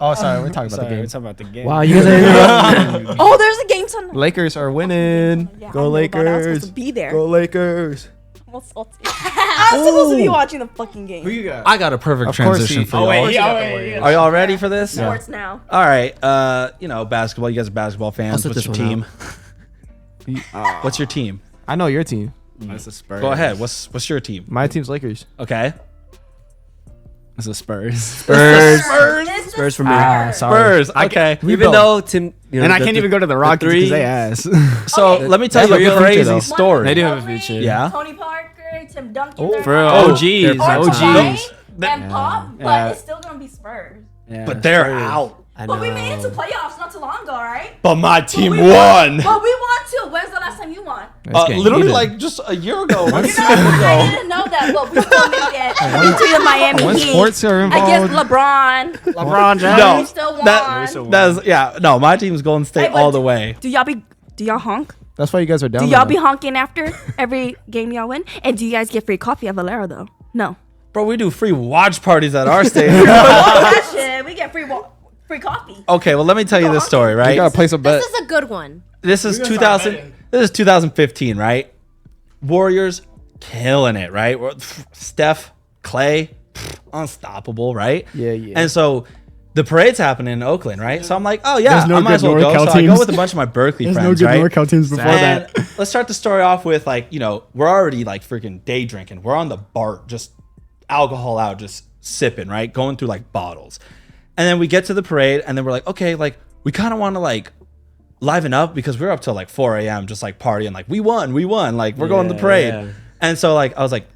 Oh, sorry. We're talking about Sorry, the we're game. talking about the game. Wow, you guys are oh, there's a game tonight. Lakers are winning. Yeah, I Go knew about it. I was supposed Lakers. to be there. Go Lakers. I'm salty. I was supposed to be watching the fucking game. Who you got? I got a perfect Of course transition he- for Oh y'all. wait, Are y'all ready for this? Sports now. All right. You know, basketball. You guys are basketball fans. sit What's this your one team? What's your team? I know your team. That's the Spurs. Go ahead. What's your team? My team's Lakers. Okay. That's the Spurs. Spurs for me. Sorry. Spurs. Okay. Even though Tim, you know, And I can't even go to the Rockets three- because they ass. So let me tell They you have a a good future, crazy though. story. They do have a future. Yeah. Tony Parker, Tim Duncan. they're For real. fine. OGs. They're Or fine. Kawhi and Pop, but Yeah. it's still gonna be Spurs. Yeah, But they're Spurs. out. I know. But we made it to playoffs not too long ago, right? But my team We won. But we won too. When's the last time you won? That's getting Literally heated. like just a year ago. I didn't know that, but we still made it. We beat the Miami When Heat. sports are Against involved, LeBron. LeBron James. No. We still won. That's yeah. No, my team's Golden State Hey, but all the way. Do y'all honk? that's why you guys are down. Do there, y'all be though. honking after every game y'all win? And do you guys get free coffee at Valero though? No. Bro, we do free watch parties at our stadium. Oh, that shit. We get free coffee. Okay, well let me tell you this story, You right? gotta place a bet. This is a good one. This is 2000. This is 2015, right? Warriors killing it, right? Steph, Clay, unstoppable, right? Yeah, yeah. And so the parade's happening in Oakland, right? So I'm like, oh yeah, There's no I might as well good go. NorCal So I go teams. with a bunch of my Berkeley There's no friends, good right? NorCal teams before And that. let's start the story off with like, you know, we're already like freaking day drinking. We're on the BART, just alcohol out, just sipping, right? Going through like bottles. And then we get to the parade and then we're like, okay, like we kind of want to like liven up because we're up till like 4 a.m. just like partying. Like we won. Like we're going to the parade. yeah. And so like I was like,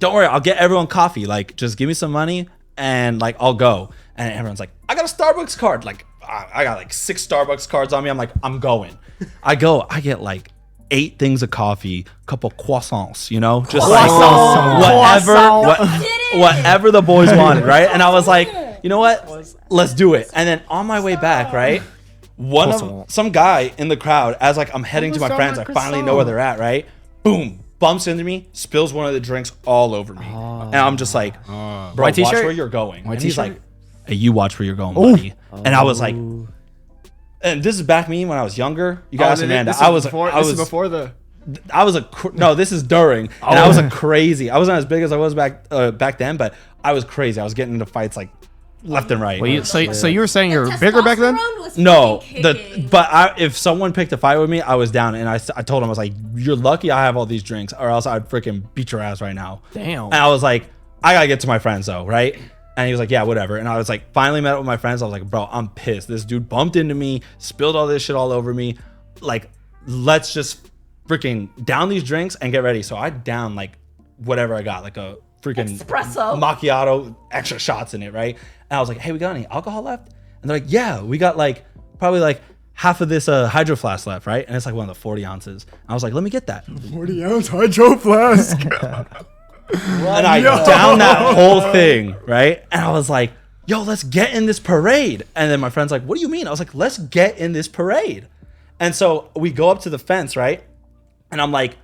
don't worry, I'll get everyone coffee. Like just give me some money and like I'll go. And everyone's like, I got a Starbucks card. Like I got like 6 Starbucks cards on me. I'm like, I'm going. I go. I get like 8 things of coffee, couple croissants, you know, just like whatever the boys wanted, right? And I was like, you know what? Let's do it. And then on my way back, right? Some guy in the crowd, as like I'm heading to my friends, I finally know where they're at, right? Boom, bumps into me, spills one of the drinks all over me, and I'm just like, bro, White watch t-shirt? where you're going. And he's t-shirt? like, hey, you watch where you're going, buddy. And I was like, and this is back me when I was younger. You guys, Amanda, I was before the. no, this is during, and I was a crazy. I wasn't as big as I was back then, but I was crazy. I was getting into fights like left and right. Well, so you were saying you're bigger back then? No, if someone picked a fight with me, I was down, and I told him, I was like, you're lucky I have all these drinks, or else I'd freaking beat your ass right now. Damn. And I was like, I gotta get to my friends though, right? And he was like, yeah, whatever. And I was like, finally met up with my friends. I was like, bro, I'm pissed. This dude bumped into me, spilled all this shit all over me. Like, let's just freaking down these drinks and get ready. So I down like whatever I got, like a freaking Espresso. macchiato, extra shots in it, right? And I was like, hey, we got any alcohol left? And they're like, yeah, we got like probably like half of this hydro flask left, right? And it's like one of the 40 ounces. I was like, let me get that. 40-ounce hydro flask. And I downed that whole thing, right? And I was like, yo, let's get in this parade. And then my friend's like, what do you mean? I was like, let's get in this parade. And so we go up to the fence, right? And I'm like,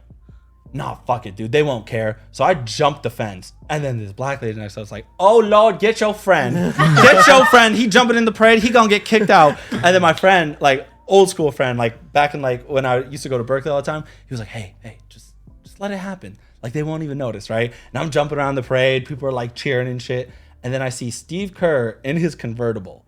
nah, fuck it, dude. They won't care. So I jumped the fence. And then this black lady next to us was like, oh, Lord, get your friend. Get your friend. He jumping in the parade. He gonna get kicked out. And then my friend, like old school friend, like back in like when I used to go to Berkeley all the time, he was like, hey, just let it happen. Like they won't even notice, right? And I'm jumping around the parade. People are like cheering and shit. And then I see Steve Kerr in his convertible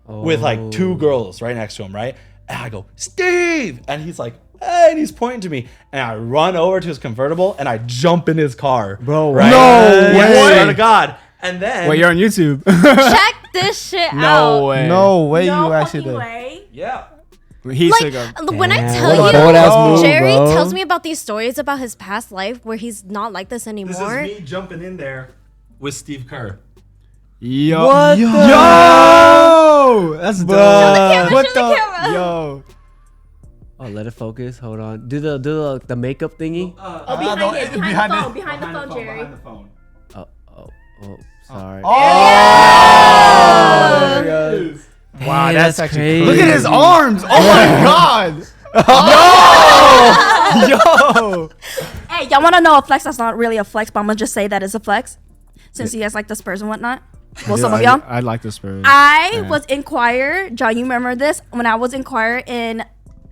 with like 2 girls right next to him, right? And I go, Steve! And he's like, hey, and he's pointing to me. And I run over to his convertible and I jump in his car. Bro, right? no Yeah, way. swear to God. And then... Wait, you're on YouTube. Check this shit out. No way. No way No you actually fucking did. way. Yeah. He Like took a- when I Damn. tell What a you, bold-ass move, Jerry bro. tells me about these stories about his past life where he's not like this This anymore. is me jumping in there with Steve Kerr. Yo. What Yo. the- Yo. That's dope. camera, What show the camera. Yo. Oh, let it focus. Hold on. Do the makeup thingy. Oh, behind it, behind the phone, behind the phone, Jerry. Behind the phone. Oh, sorry. Wow, Hey, that's that's actually crazy. crazy. Look at his arms. Oh my god. Yo. Hey, y'all want to know a flex that's not really a flex, but I'm going to just say that it's a flex since you guys like the Spurs and whatnot. Well, some of y'all. I like the Spurs. I was in choir. John, you remember this? When I was in choir in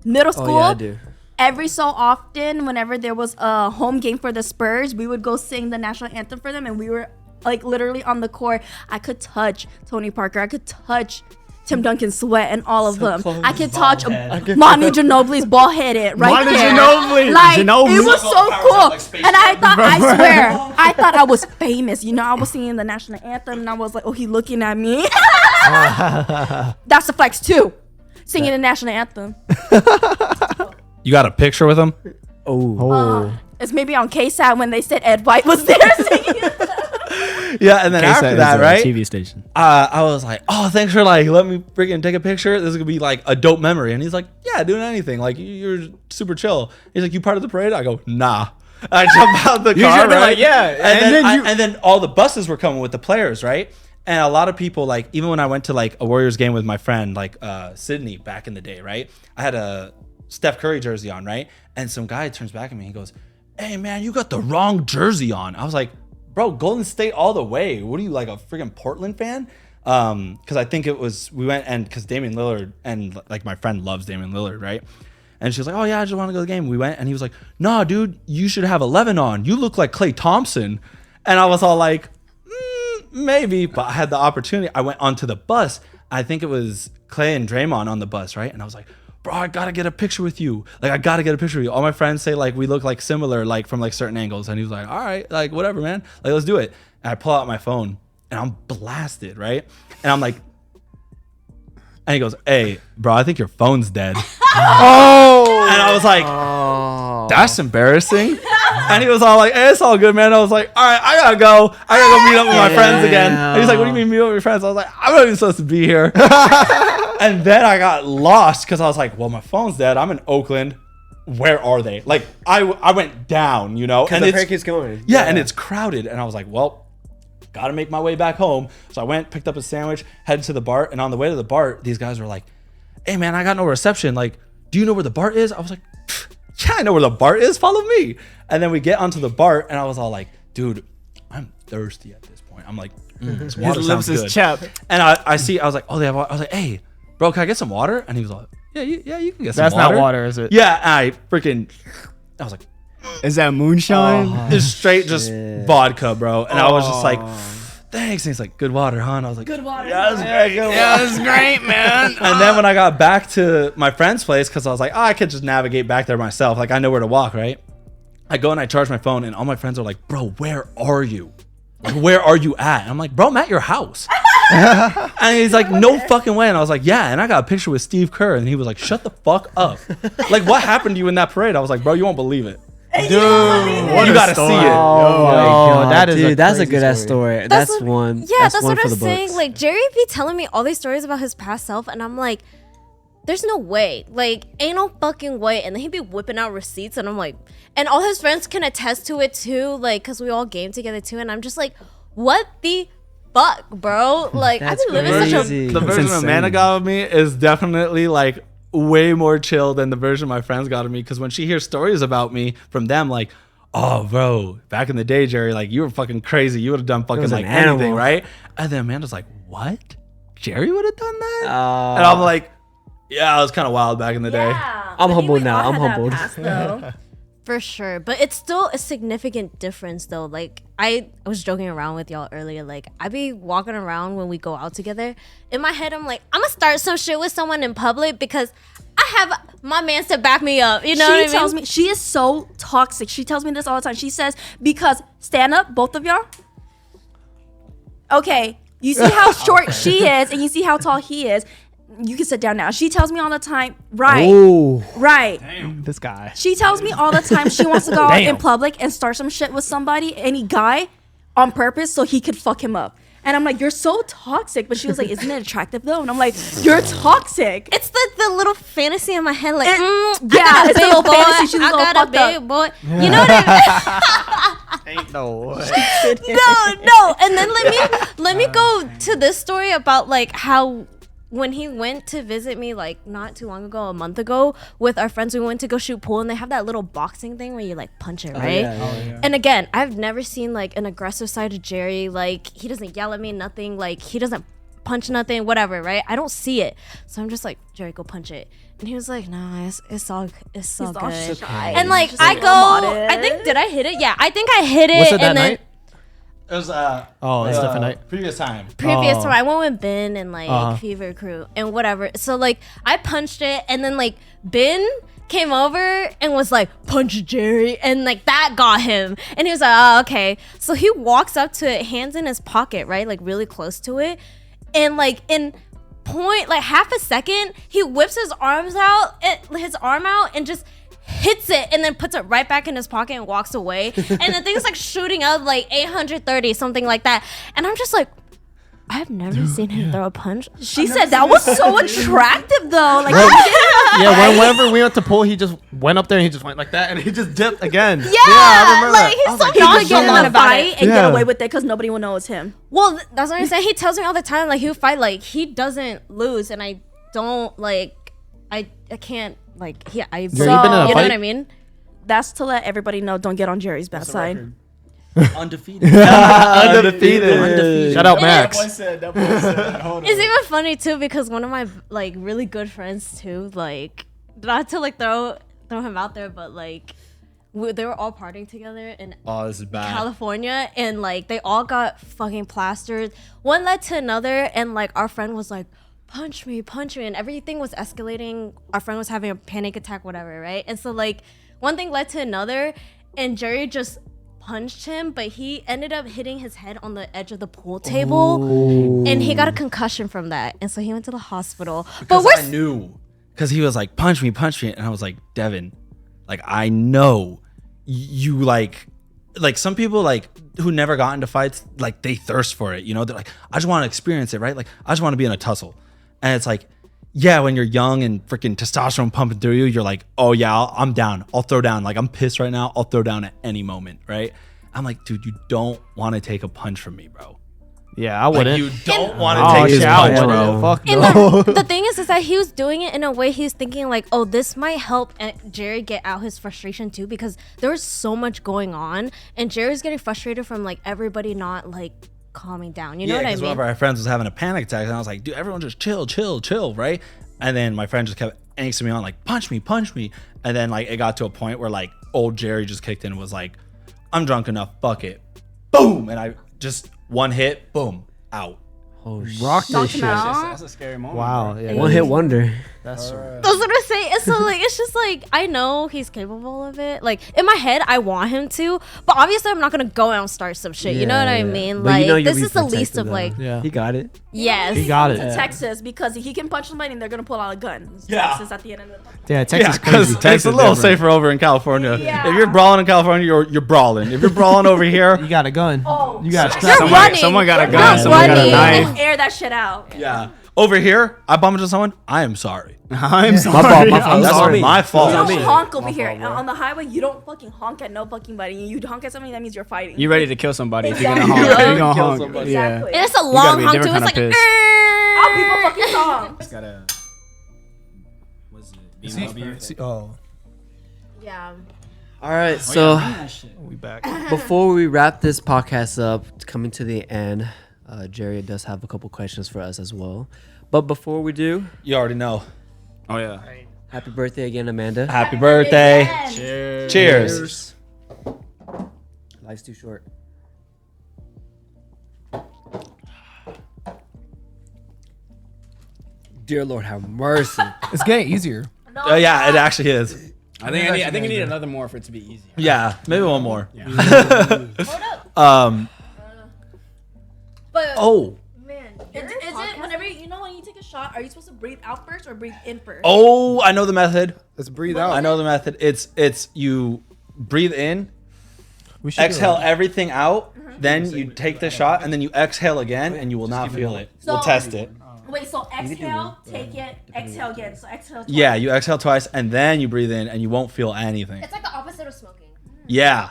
middle school, Oh yeah, I do. every so often, whenever there was a home game for the Spurs, we would go sing the national anthem for them, and we were like literally on the court. I could touch Tony Parker. I could touch Tim Duncan's sweat and all of them. close. I could touch Manu Ginobili's ball headed right Manu there. Ginobili. Like Ginobili. it was so Powers cool, up like Space and I Jam. thought I swear I thought I was famous. You know, I was singing the national anthem, and I was like, oh, he looking at me. That's the flex too, singing the national anthem. You got a picture with him? Oh. It's maybe on KSAT when they said Ed White was there singing. Yeah, and then after that, right? TV station. I was like, oh, thanks for like letting me freaking take a picture. This is gonna be like a dope memory. And he's like, yeah, doing anything. Like you're super chill. He's like, you part of the parade? I go, nah. I jump out the You car, should be right? like, yeah. And then all the buses were coming with the players, right? And a lot of people, like, even when I went to like a Warriors game with my friend, like Sydney back in the day, right? I had a Steph Curry jersey on, right? And some guy turns back at me. He goes, hey man, you got the wrong jersey on. I was like, bro, Golden State all the way. What are you, like a freaking Portland fan? Because I think it was, we went and because Damian Lillard and like my friend loves Damian Lillard, right? And she was like, oh yeah, I just want to go to the game. We went and he was like, nah, dude, you should have 11 on. You look like Klay Thompson. And I was all like, maybe, but I had the opportunity. I went onto the bus. I think it was Klay and Draymond on the bus, right? And I was like, bro, I gotta get a picture with you. Like, I gotta get a picture with you. All my friends say like we look like similar, like from like certain angles. And he was like, all right, like whatever, man. Like, let's do it. And I pull out my phone and I'm blasted, right? And I'm like, and he goes, hey, bro, I think your phone's dead. Oh. And I was like, that's embarrassing. And he was all like, hey, it's all good, man. I was like, all right, I gotta go. I gotta go meet up with my friends again. And he's like, what do you mean meet up with your friends? I was like, I'm not even supposed to be here. And then I got lost because I was like, well, my phone's dead. I'm in Oakland. Where are they? Like, I went down, you know? And the parade keeps going. Yeah, and it's crowded. And I was like, well, gotta make my way back home. So I went, picked up a sandwich, headed to the bar. And on the way to the bar, these guys were like, hey, man, I got no reception. Like, do you know where the bar is? I was like, yeah, I know where the bar is. Follow me. And then we get onto the bar, and I was all like, dude, I'm thirsty at this point. I'm like, this water His sounds lips good. is chapped. And I was like, oh, they have water. I was like, hey, bro, can I get some water? And he was like, yeah, you can get some That's water. not water, is it? Yeah, and I was like, Is that moonshine? it's straight just vodka, bro. And I was just like, thanks. And he's like, good water, huh? And I was like, Good water. yeah, that's great. Good water. That's great, man. And then when I got back to my friend's place, because I was like, oh, I could just navigate back there myself. Like, I know where to walk, right? I go and I charge my phone, and all my friends are like, bro, where are you? Like, where are you at? And I'm like, bro, I'm at your house. And he's like, no fucking way. And I was like, yeah. And I got a picture with Steve Kerr. And he was like, shut the fuck up. Like, what happened to you in that parade? I was like, bro, you won't believe it. Dude, You gotta see it. Oh, my God, that is dude, that's a crazy good ass story. That's one. Yeah, that's that's one what for I'm the saying. books. Like Jerry be telling me all these stories about his past self, and I'm like, there's no way. Like, ain't no fucking way. And then he'd be whipping out receipts, and I'm like, and all his friends can attest to it too, like, cause we all game together too. And I'm just like, what the fuck, bro? Like, I've That's been living such a crazy. The That's version insane. Amanda got of me is definitely like way more chill than the version my friends got of me. Because when she hears stories about me from them, like, oh, bro, back in the day, Jerry, like, you were fucking crazy. You would have done fucking was like an animal. anything, right? And then Amanda's like, what? Jerry would have done that? Uh, And I'm like, yeah, I was kind of wild back in the day. I'm humbled now. I'm humbled. For sure, but it's still a significant difference though. Like I was joking around with y'all earlier, like I be walking around when we go out together. In my head, I'm like, I'm gonna start some shit with someone in public because I have my mans to back me up. You know what I She mean? tells me she is so toxic. She tells me this all the time. She says, because stand up, both of y'all. Okay, you see how short she is and you see how tall he is. You can sit down now. She tells me all the time, right, Ooh, right. this guy. She tells me all the time she wants to go out in public and start some shit with somebody, any guy, on purpose so he could fuck him up. And I'm like, you're so toxic. But she was like, isn't it attractive though? And I'm like, you're toxic. It's the little fantasy in my head, like, It- I yeah, got a it's a big little boy, fantasy. She's a I little got a fucked up. big boy. You know what I mean? Ain't no way. No. And then let me go to this story about like how when he went to visit me like not too long ago, a month ago, with our friends, we went to go shoot pool and they have that little boxing thing where you like punch it, right? And again, I've never seen like an aggressive side of Jerry. Like he doesn't yell at me, nothing. Like he doesn't punch nothing, whatever, right? I don't see it. So I'm just like, Jerry, go punch it. And he was like, nah, it's all He's good. all shy. And like Just I like, go, I'm on I it. think did I hit it? Yeah, I think I hit it. What's it that and then night? It was Oh, it's different night. previous time. previous Oh. time I went with Ben and like Uh-huh. Fever Crew and whatever. So like I punched it and then like Ben came over and was like, punch Jerry, and like that got him. And he was like, oh, okay. So he walks up to it, hands in his pocket, right? Like really close to it. And like in point like half a second, he whips his arm out and just hits it and then puts it right back in his pocket and walks away. And the thing's like shooting up like 830, something like that. And I'm just like, I've never seen him throw a punch. She said that was so attractive though. Like, Yeah, whenever we went to pool, he just went up there and he just went like that and he just dipped again. Yeah, I remember like that. he's I was so like, he could get nonchalant in a about fight it. and get Yeah. away with it because nobody will know it's him. Well, that's what I'm saying. He tells me all the time, like he'll fight, like he doesn't lose, and I don't like, I can't like, yeah, I. you been in a you know fight? what I mean? That's to let everybody know, don't get on Jerry's bad side. Undefeated. Undefeated. Shout out Max. That boy said, hold on. It's even funny too because one of my like really good friends too, like not to like throw him out there, but like they were all partying together in Oh, this is bad. California, and like they all got fucking plastered. One led to another, and like our friend was like, punch me, and everything was escalating. Our friend was having a panic attack, whatever, right? And so like one thing led to another, and Jerry just punched him, but he ended up hitting his head on the edge of the pool table, and he got a concussion from that, and so he went to the hospital. But Because we're I knew. Because he was like, punch me. And I was like, Devin, like, I know you like some people like who never got into fights, like they thirst for it. You know, they're like, I just want to experience it, right? Like, I just want to be in a tussle. And it's like, yeah, when you're young and freaking testosterone pumping through you, you're like, oh yeah, I'm down. I'll throw down. Like, I'm pissed right now. I'll throw down at any moment, right? I'm like, dude, you don't want to take a punch from me, bro. Yeah, I Like, wouldn't. you don't want to Oh, take his shit, I punch, wouldn't. bro. Fuck And no. the thing is that he was doing it in a way he's thinking like, oh, this might help Jerry get out his frustration too, because there was so much going on, and Jerry's getting frustrated from like everybody not like calming down. You know what I because mean? one of our friends was having a panic attack, and I was like, dude, everyone just chill, right? And then my friend just kept angsting me on, like, punch me. And then like it got to a point where like old Jerry just kicked in and was like, I'm drunk enough, fuck it. Boom. And I just one hit, boom, out. Oh shit. Rock Knocked this him shit. out. That's a scary moment. Wow. bro. Yeah. One hit wonder. That's That's what I'm saying. It's so like it's just like I know he's capable of it. Like in my head, I want him to, but obviously I'm not gonna go out and start some shit. You know what I mean? But Like you know you'll this be is the least protected, of like though. Yeah. He got it. yes. He got it. To Texas because he can punch somebody and they're gonna pull out a gun. It's Yeah. Texas at the end of the Yeah, Yeah, Texas because crazy. it's a little safer over in California. Yeah. If you're brawling in California, you're brawling. If you're brawling over here, You got a gun. Oh. You got a You're strap. running. someone got a You're gun, not someone got a running. knife. Air that shit out. yeah. Over here, I bump into someone. I am sorry. I'm sorry. fault, my fault. I'm That's sorry. my You fault. don't honk over My here. fault, bro. On the highway, you don't fucking honk at no fucking body. You honk at somebody, that means you're fighting. You ready to kill somebody if you're Exactly. gonna honk. You You're ready gonna to kill honk. somebody. Yeah. Exactly. And it's a gotta long be a honk too. different It's like kinda I'll people fucking song. It's got a. What's it? See- BMW. see- oh, yeah. All right, so we back. before we wrap this podcast up, coming to the end, Jerry does have a couple questions for us as well. But before we do, You already know. Oh yeah. happy birthday again, Amanda. Happy birthday. Cheers. Cheers. Life's too short. Dear Lord, have mercy. It's getting easier. Yeah, it actually is. I think I need another more for it to be easy. Yeah, maybe one more. But Oh. man, is it whenever you know when you take a shot, are you supposed to breathe out first or breathe in first? Oh, I know the method. Let's breathe I out. know the method. It's you breathe in, We should do exhale that. everything out, then you take the shot, and then you exhale again, and you will not feel it. We'll So- test it. Wait, so exhale, take it, exhale again. So exhale. Twice. Yeah, you exhale twice, and then you breathe in, and you won't feel anything. It's like the opposite of smoking. Yeah.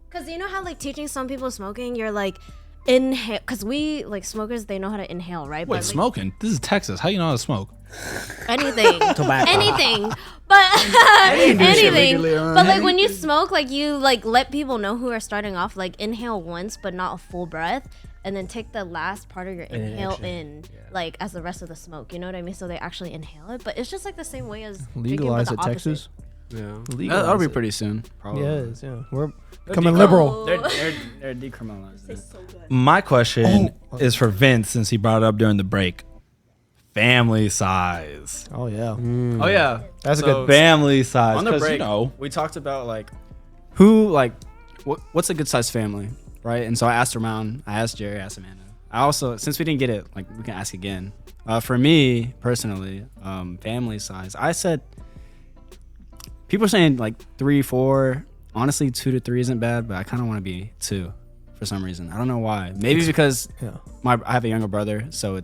Cause you know how like teaching some people smoking, you're like inhale. Cause we like smokers, they know how to inhale, right? Wait, like, smoking? This is Texas. How you know how to smoke? anything, Tobacco. anything, but do this shit anything. legally, But like when you smoke, like you like let people know who are starting off, like inhale once, but not a full breath, and then take the last part of your inhale in, like as the rest of the smoke. You know what I mean? So they actually inhale it, but it's just like the same way as Legalize drinking, it, but the Texas. Yeah. Legalize That'll be it. pretty soon. Probably. Yes, yeah. We're becoming liberal. They're decriminalizing. Tastes so good. My question is for Vince, since he brought it up during the break. Family size. Oh yeah. Oh yeah. That's a So, good Family size. On the 'cause, break, you know, we talked about like who like what's a good sized family, right? And so I asked around. I asked Jerry. I asked Amanda. I also, since we didn't get it, like we can ask again. For me personally, family size, I said people are saying like 3, 4. Honestly, 2 to 3 isn't bad, but I kind of want to be 2 for some reason. I don't know why. Maybe because Yeah. I have a younger brother, so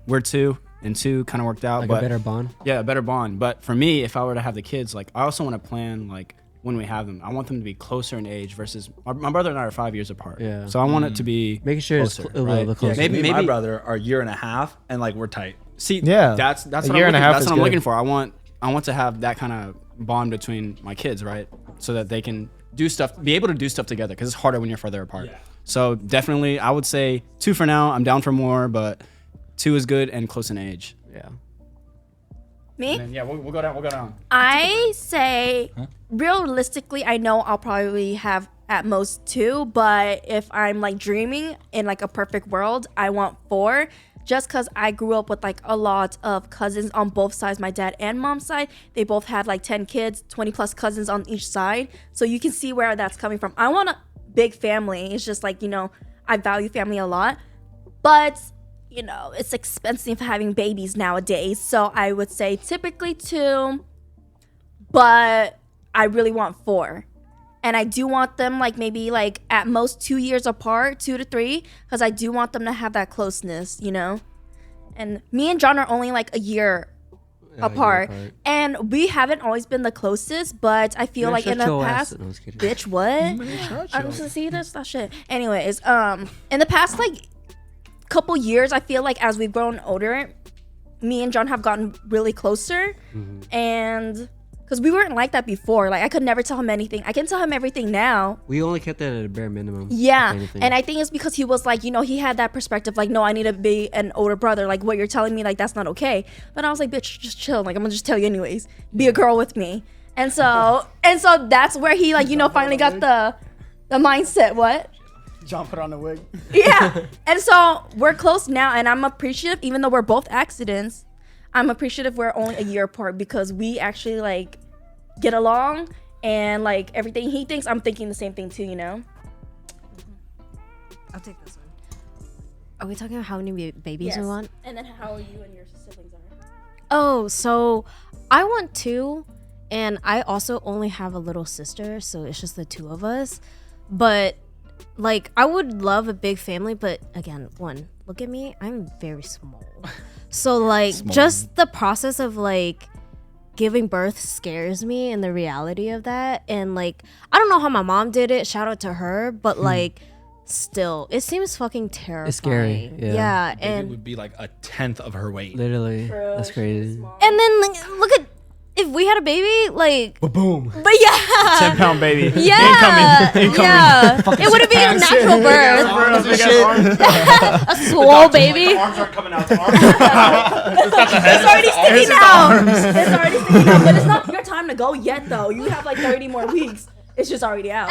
we're 2 and 2 kind of worked out. Like but a better bond. yeah, a better bond. But for me, if I were to have the kids, like I also want to plan like when we have them. I want them to be closer in age versus my brother and I are 5 years apart. Yeah. So I want it to be Making sure it's closer, a little right? bit closer. Maybe my brother are a year and a half, and like we're tight. see. Yeah. That's A what year I'm and a looking, half that's is what I'm good. looking for. I want to have that kind of bond between my kids, right? So that they can do stuff, be able to do stuff together. Because it's harder when you're further apart. Yeah. So definitely, I would say 2 for now. I'm down for more, but 2 is good and close in age. Yeah. Me? And yeah, we'll go down. We'll go down. I say realistically, I know I'll probably have at most 2, but if I'm like dreaming in like a perfect world, I want 4. Just because I grew up with like a lot of cousins on both sides, my dad and mom's side. They both had like 10 kids, 20 plus cousins on each side. So you can see where that's coming from. I want a big family. It's just like, you know, I value family a lot. But, you know, it's expensive having babies nowadays. So I would say typically 2, but I really want 4. And I do want them like maybe like at most 2 years apart, 2 to 3, because I do want them to have that closeness, you know? And me and John are only like a year apart. And we haven't always been the closest, but I feel like in the past, No, I was kidding. bitch, what? I'm just see that's that shit. Anyways, in the past like couple years, I feel like as we've grown older, me and John have gotten really closer, and because we weren't like that before. Like I could never tell him anything. I can tell him everything now. We only kept that at a bare minimum. Yeah, if anything. and I think it's because he was like, you know, he had that perspective, like, no, I need to be an older brother. Like, what you're telling me, like, that's not okay. But I was like, bitch, just chill. Like, I'm gonna just tell you anyways. Be a girl with me. And so that's where he, like, you know, finally got the mindset. What? John put on a wig. Yeah. And so we're close now, and I'm appreciative, even though we're both accidents. I'm appreciative we're only a year apart because we actually like get along, and like everything he thinks, I'm thinking the same thing too, you know? I'll take this one. Are we talking about how many babies we want? And then how you and your siblings are? Oh, so I want 2, and I also only have a little sister, so it's just the 2 of us. But like, I would love a big family, but again, one, look at me, I'm very small. So like, just the process of like giving birth scares me, and the reality of that. And like, I don't know how my mom did it, shout out to her, but like, still, it seems fucking terrifying. It's scary, yeah. Yeah, It and would be like a 10th of her weight. Literally, Bro, that's crazy. and then like, look at if we had a baby, like, Boom. but yeah, 10-pound baby. yeah, Incoming. yeah, it wouldn't be a natural birth, a swole baby. Arms are coming out. It's already sticking out. It's already sticking out. But it's not your time to go yet, though. You have like 30 more weeks. It's just already out.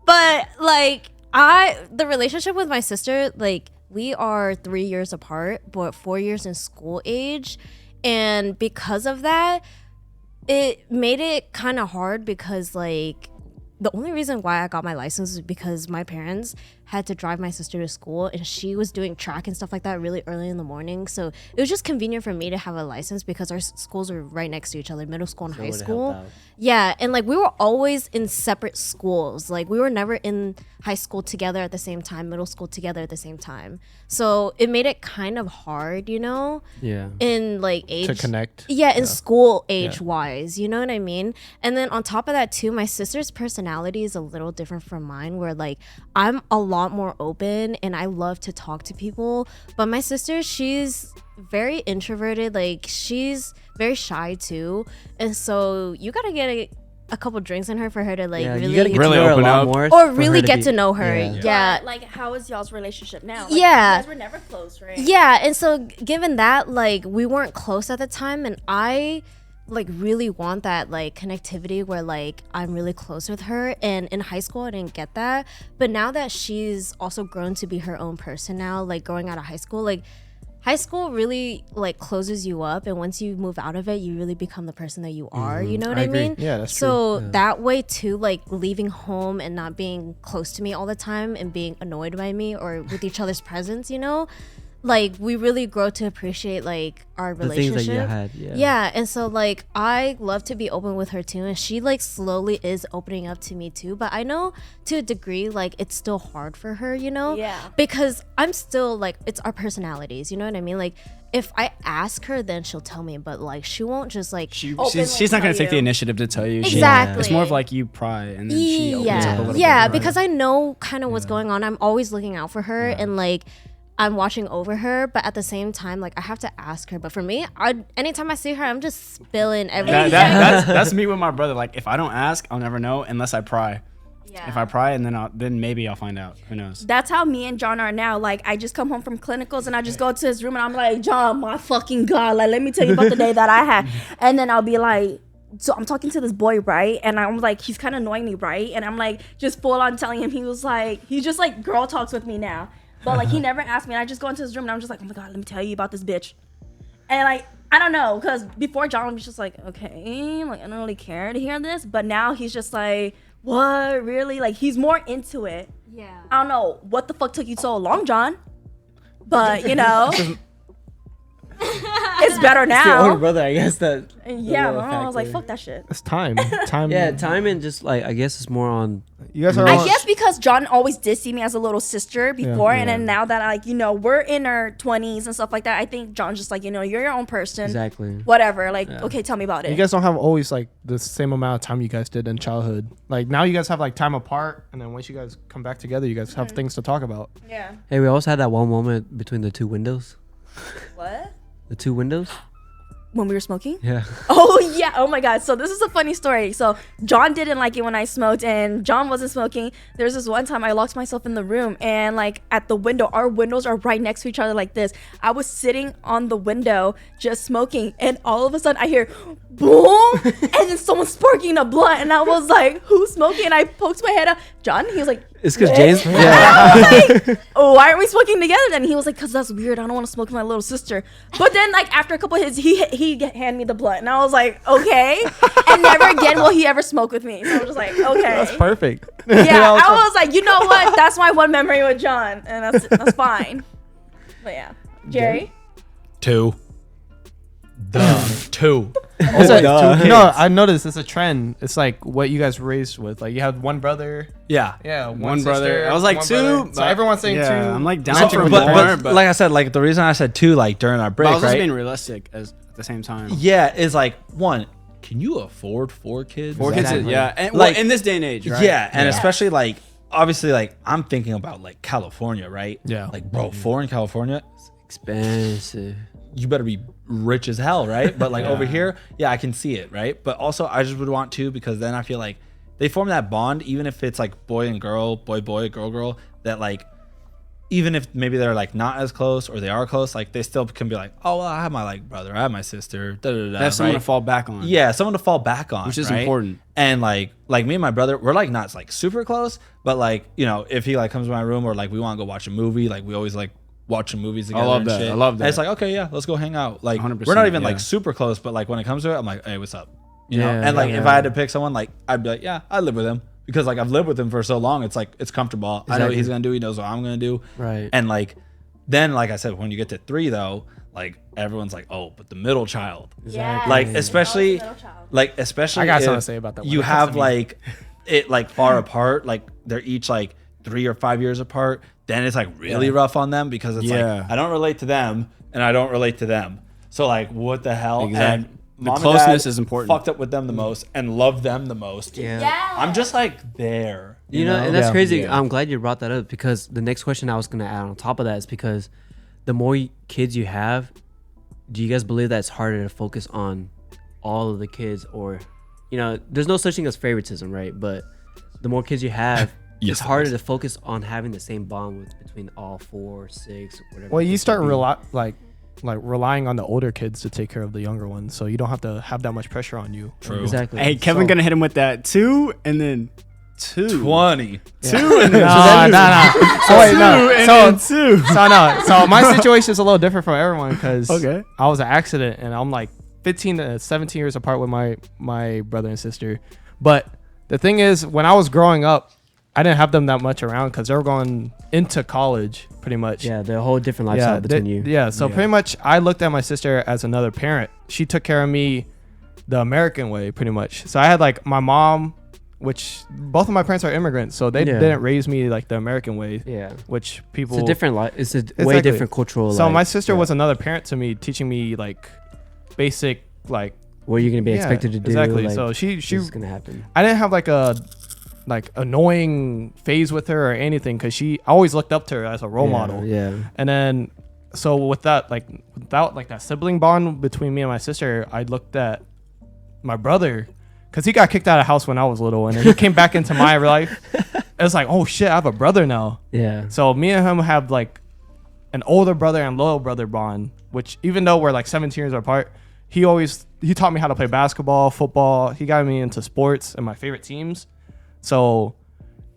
But like, the relationship with my sister, like, we are 3 years apart, but 4 years in school age. And because of that, it made it kind of hard because like, the only reason why I got my license is because my parents had to drive my sister to school, and she was doing track and stuff like that really early in the morning. So it was just convenient for me to have a license because our schools were right next to each other, middle school and high school. Yeah, and like, we were always in separate schools. Like, we were never in high school together at the same time, middle school together at the same time. So it made it kind of hard, you know? Yeah. In like age To connect. Yeah, in school age wise, you know what I mean? And then on top of that too, my sister's personality is a little different from mine, where like, I'm a lot more open and I love to talk to people. But my sister, she's very introverted, like, she's very shy too. And so you gotta get a couple drinks in her for her to like Yeah, you really gotta get Really to know her open a lot up. more or for really her get be- to know her. Yeah. But, like, how is y'all's relationship now? Like, Yeah. You guys were never close, right? Yeah, and so given that, like, we weren't close at the time, and I like really want that like connectivity where like I'm really close with her. And in high school I didn't get that, but now that she's also grown to be her own person now, like growing out of high school, like high school really like closes you up, and once you move out of it, you really become the person that you are. You know what I agree. mean? Yeah, that's so that way too, like leaving home and not being close to me all the time and being annoyed by me or with each other's presence, you know, like we really grow to appreciate like our The relationship. things that you had. Yeah, and so like I love to be open with her too, and she like slowly is opening up to me too, but I know to a degree like it's still hard for her, you know? Yeah. Because I'm still like, it's our personalities, you know what I mean? Like if I ask her, then she'll tell me, but like she won't just like She's Openly not gonna tell take the you. initiative to tell you. Exactly. It's more of like you pry, and then she opens up a little yeah, bit. because I know kind of what's going on. I'm always looking out for her, and like I'm watching over her, but at the same time, like I have to ask her. But for me, anytime I see her, I'm just spilling everything. That's me with my brother. Like if I don't ask, I'll never know unless I pry. Yeah. If I pry, and then maybe I'll find out. Who knows? That's how me and John are now. Like, I just come home from clinicals and I just go to his room and I'm like, John, my fucking God, like, let me tell you about the day that I had. And then I'll be like, so I'm talking to this boy, right? And I'm like, he's kind of annoying me, right? And I'm like, just full on telling him, he just like girl talks with me now. But like, he never asked me. And I just go into his room and I'm just like, oh my God, let me tell you about this bitch. And like, I don't know, because before John was just like, okay, like, I don't really care to hear this. But now he's just like, what, really? Like, he's more into it. Yeah. I don't know what the fuck took you so long, John. But, you know, it's better Your now. older brother, I guess that. Yeah, little I was like, factor. fuck that shit. It's time. Time. Yeah, time and just like I guess it's more on. You guys are. I guess because John always did see me as a little sister before, and Yeah. then now that like, you know, we're in our 20s and stuff like that, I think John's just like, you know, you're your own person. Exactly. Whatever. Like, okay, tell me about You it. guys don't have always like the same amount of time you guys did in childhood. Like now you guys have like time apart, and then once you guys come back together, you guys have things to talk about. Yeah. Hey, we also had that one moment between the two windows. What? The two windows. When we were smoking? Yeah. Oh yeah, oh my God. So this is a funny story. So John didn't like it when I smoked and John wasn't smoking. There's this one time I locked myself in the room and like at the window, our windows are right next to each other like this. I was sitting on the window just smoking and all of a sudden I hear boom, and then someone sparking a blunt, and I was like, who's smoking? And I poked my head up. John, he was like, It's because "Eh?" James. And I was like, oh, why aren't we smoking together then? He was like, because that's weird. I don't want to smoke with my little sister. But then, like, after a couple of hits, he handed me the blunt. And I was like, okay. And never again will he ever smoke with me. So I was just like, okay. That's perfect. Yeah, I was like, you know what? That's my one memory with John. And that's fine. But yeah. Jerry? 2. Duh. 2. It's like, duh. no, I noticed it's a trend. It's like what you guys raised with. Like you have one brother. Yeah. Yeah, One brother. sister, I was like one 2. brother. So but- everyone's saying yeah, 2. I'm like down Something for with more, that. but like I said, like the reason I said 2, like during our break, I was just right? being realistic at the same time. Yeah, is like, one, can you afford 4 kids? 4 kids, Exactly. yeah. And Like- in this day and age, right? Yeah, and especially like, obviously, like I'm thinking about like California, right? Yeah. Like, bro, 4 in California, Expensive. you better be rich as hell, right? But like over here, yeah, I can see it, right? But also, I just would want 2 because then I feel like they form that bond, even if it's like boy and girl, boy, girl, that like, even if maybe they're like not as close or they are close, like they still can be like, oh, well, I have my like brother, I have my sister, da da da. That's someone right? to fall back on. Yeah, someone to fall back on, Which is right? important. And like me and my brother, we're like not like super close, but like, you know, if he like comes to my room or like we want to go watch a movie, like we always like watching movies together. love and that. shit. I love that. And it's like, okay, yeah, let's go hang out. Like 100%, we're not even yeah. like super close, but like when it comes to it, I'm like, hey, what's up? You know? Yeah, And like yeah. if I had to pick someone, like I'd be like, yeah, I live with him because like I've lived with him for so long. It's like it's comfortable. I know what Exactly. he's gonna do. He knows what I'm gonna do. Right. And like then, like I said, when you get to 3 though, like everyone's like, oh, but the middle child. Yeah. Like especially Middle child. like especially I got if something to say about that when you it comes have to me. like it like far apart, like they're each like 3 or 5 years apart, then it's like really rough on them because it's Yeah. like I don't relate to them and I don't relate to them. So like what the hell? Exactly. And The mom and closeness dad is important. Fucked up with them the most and love them the most. Yeah. Yeah. I'm just like there. You know, and that's Yeah. crazy. Yeah. I'm glad you brought that up because the next question I was gonna add on top of that is because the more kids you have, do you guys believe that it's harder to focus on all of the kids, or, you know, there's no such thing as favoritism, right? But the more kids you have, Yes, it's harder to focus on having the same bond between all 4, 6, whatever. Well, the you case start may be. like relying on the older kids to take care of the younger ones, so you don't have to have that much pressure on you. True. Exactly. Hey, Kevin So- gonna hit him with that 2 and then 2. 20. 2 and then Nah. So wait, no. 2 and So then 2. so no. So my situation is a little different from everyone because Okay. I was an accident and I'm like 15 to 17 years apart with my brother and sister. But the thing is, when I was growing up, I didn't have them that much around because they were going into college pretty much. Yeah, they're a whole different lifestyle between you. Yeah, so Yeah. pretty much I looked at my sister as another parent. She took care of me the American way, pretty much. So I had like my mom, which both of my parents are immigrants, so they Yeah. didn't raise me like the American way, Yeah. which people. It's a different life. It's a way Exactly. different cultural. So like, my sister yeah. was another parent to me, teaching me like basic like what you're gonna be yeah, expected to do. exactly. Like, So she this is gonna happen. I didn't have like a annoying phase with her or anything because I always looked up to her as a role model. Yeah. And then, so with that, like, without like that sibling bond between me and my sister, I looked at my brother because he got kicked out of the house when I was little, and then he came back into my life. It was like, oh shit, I have a brother now. Yeah. So me and him have like an older brother and little brother bond, which even though we're like 17 years apart, he taught me how to play basketball, football. He got me into sports and my favorite teams. So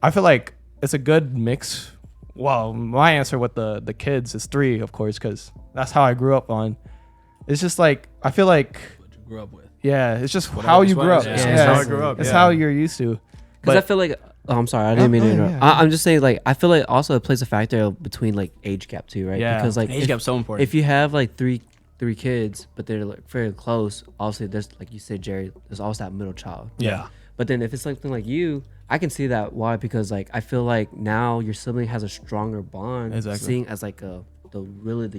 I feel like it's a good mix. Well, my answer with the kids is 3, of course, because that's how I grew up on. It's just like, I feel like, What you grew up with. yeah, it's just how you grew up. Yeah, it's Yeah, how I it's, grew up, it's yeah. how you're used to. Because I But feel like, oh, I'm sorry, I didn't mean to yeah, interrupt. yeah. I'm just saying, like, I feel like also it plays a factor between like age gap too, right? Yeah. Because like Age gap's so important. if you have like three kids, but they're like very close, obviously there's, like you said, Jerry, there's always that middle child. Yeah. But then if it's something like you, I can see that. Why? Because like I feel like now your sibling has a stronger bond, Exactly. seeing as like the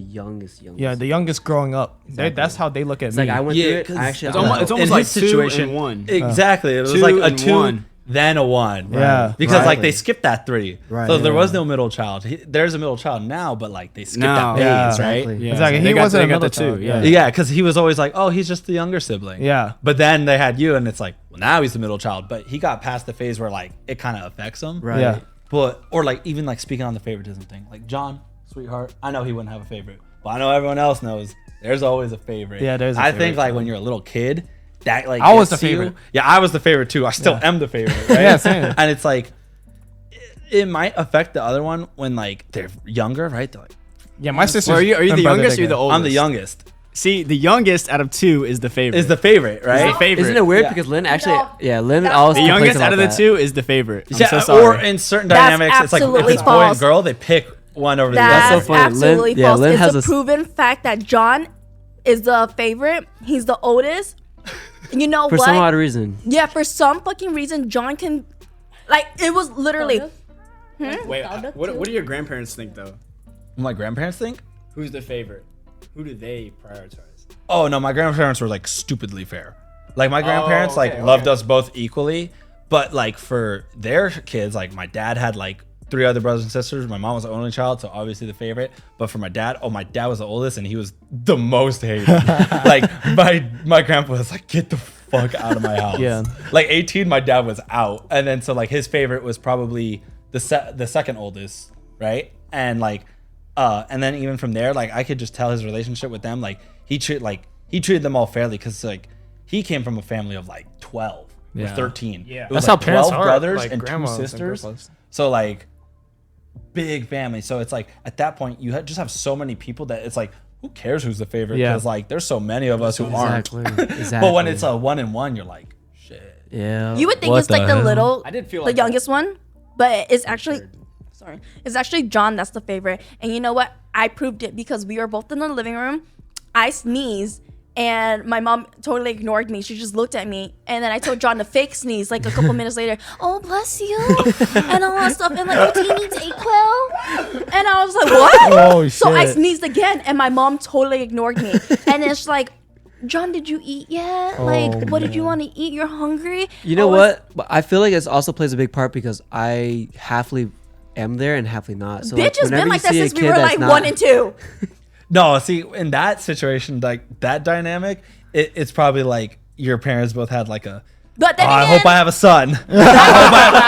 youngest. yeah, the youngest growing up, Exactly. that's how they look at It's me. like I went Yeah, through it. 'cause I actually it's almost, it's almost In like his 2 situation- and 1. Exactly. It was 2 like a and 2, 1. then a 1. Yeah. Because like Right. they skipped that 3. Right, So there yeah. was no middle child. There's a middle child now, but like they skipped No. that phase, Yeah. right? Exactly. Yeah, Exactly. they He got- wasn't they a got the middle 2. child, Yeah. Yeah, because he was always like, oh, he's just the younger sibling. Yeah. But then they had you, and it's like, well, now he's the middle child. But he got past the phase where like it kind of affects him. Right. Yeah. But or like even like speaking on the favoritism thing, like John, sweetheart, I know he wouldn't have a favorite, but I know everyone else knows there's always a favorite. Yeah, there's a I favorite, think like too. when you're a little kid that like I was gets the to you. favorite. Yeah, I was the favorite too. I still am the favorite. Right? Yeah, same. And it's like it might affect the other one when like they're younger, right? They're like, Yeah, my sister. Are you the youngest or you the oldest? I'm the youngest. See, the youngest out of 2 is the favorite. Is the favorite, right? Is the favorite. Isn't it weird Yeah. because Lynn actually, No, Lynn that's always The false. complains youngest out of the about that. 2 is the favorite. I'm Yeah, so sorry. or in certain That's dynamics, it's like if absolutely it's boy and false. girl, they pick one over the That's other. so funny. absolutely Lynn- yeah, false. Lynn It's has a a s- proven fact that John is the favorite. He's the oldest. You know For what? some odd reason. Yeah, for some fucking reason, John can, like, it was literally. Wait, what do your grandparents think though? My grandparents think. Who's the favorite? Who do they prioritize? Oh no, my grandparents were like stupidly fair. Like my grandparents like loved us both equally, but like for their kids, like my dad had like 3 other brothers and sisters. My mom was the only child, so obviously the favorite. But for my dad, my dad was the oldest, and he was the most hated. Like my grandpa was like, "Get the fuck out of my house." Yeah. Like 18, my dad was out, and then so like his favorite was probably the second oldest, right? And like, and then even from there, like I could just tell his relationship with them, like he treated them all fairly because like he came from a family of like 12 or 13. Yeah. It was That's how like parents 12 are, brothers like and 2 grandmas and sisters. grandpas. So like big family. So it's like at that point you just have so many people that it's like who cares who's the favorite? Yeah. Because like there's so many of us who Exactly. aren't. Exactly. But when it's a 1-in-1, you're like, shit. Yeah. You would think What it's like the the hell? little, I did feel the like that. youngest one, but it's actually, sorry, it's actually John that's the favorite. And you know what? I proved it because we were both in the living room. I sneezed, and my mom totally ignored me. She just looked at me, and then I told John to fake sneeze. Like a couple minutes later, oh bless you, and all that stuff. And like, oh, do you need Dayquil? And I was like, what? Oh, So I shit. sneezed again, and my mom totally ignored me. And then she's like, John, did you eat yet? Like, what did you want to eat? You're hungry? You know Oh, it's- what? But I feel like it also plays a big part because I halfly am there and halfly not. So Bitch has whenever been you like that see a since we kid were that's like not- 1 and 2. No, see, in that situation, like that dynamic, it's probably like your parents both had like a, But then I again, hope I have a son.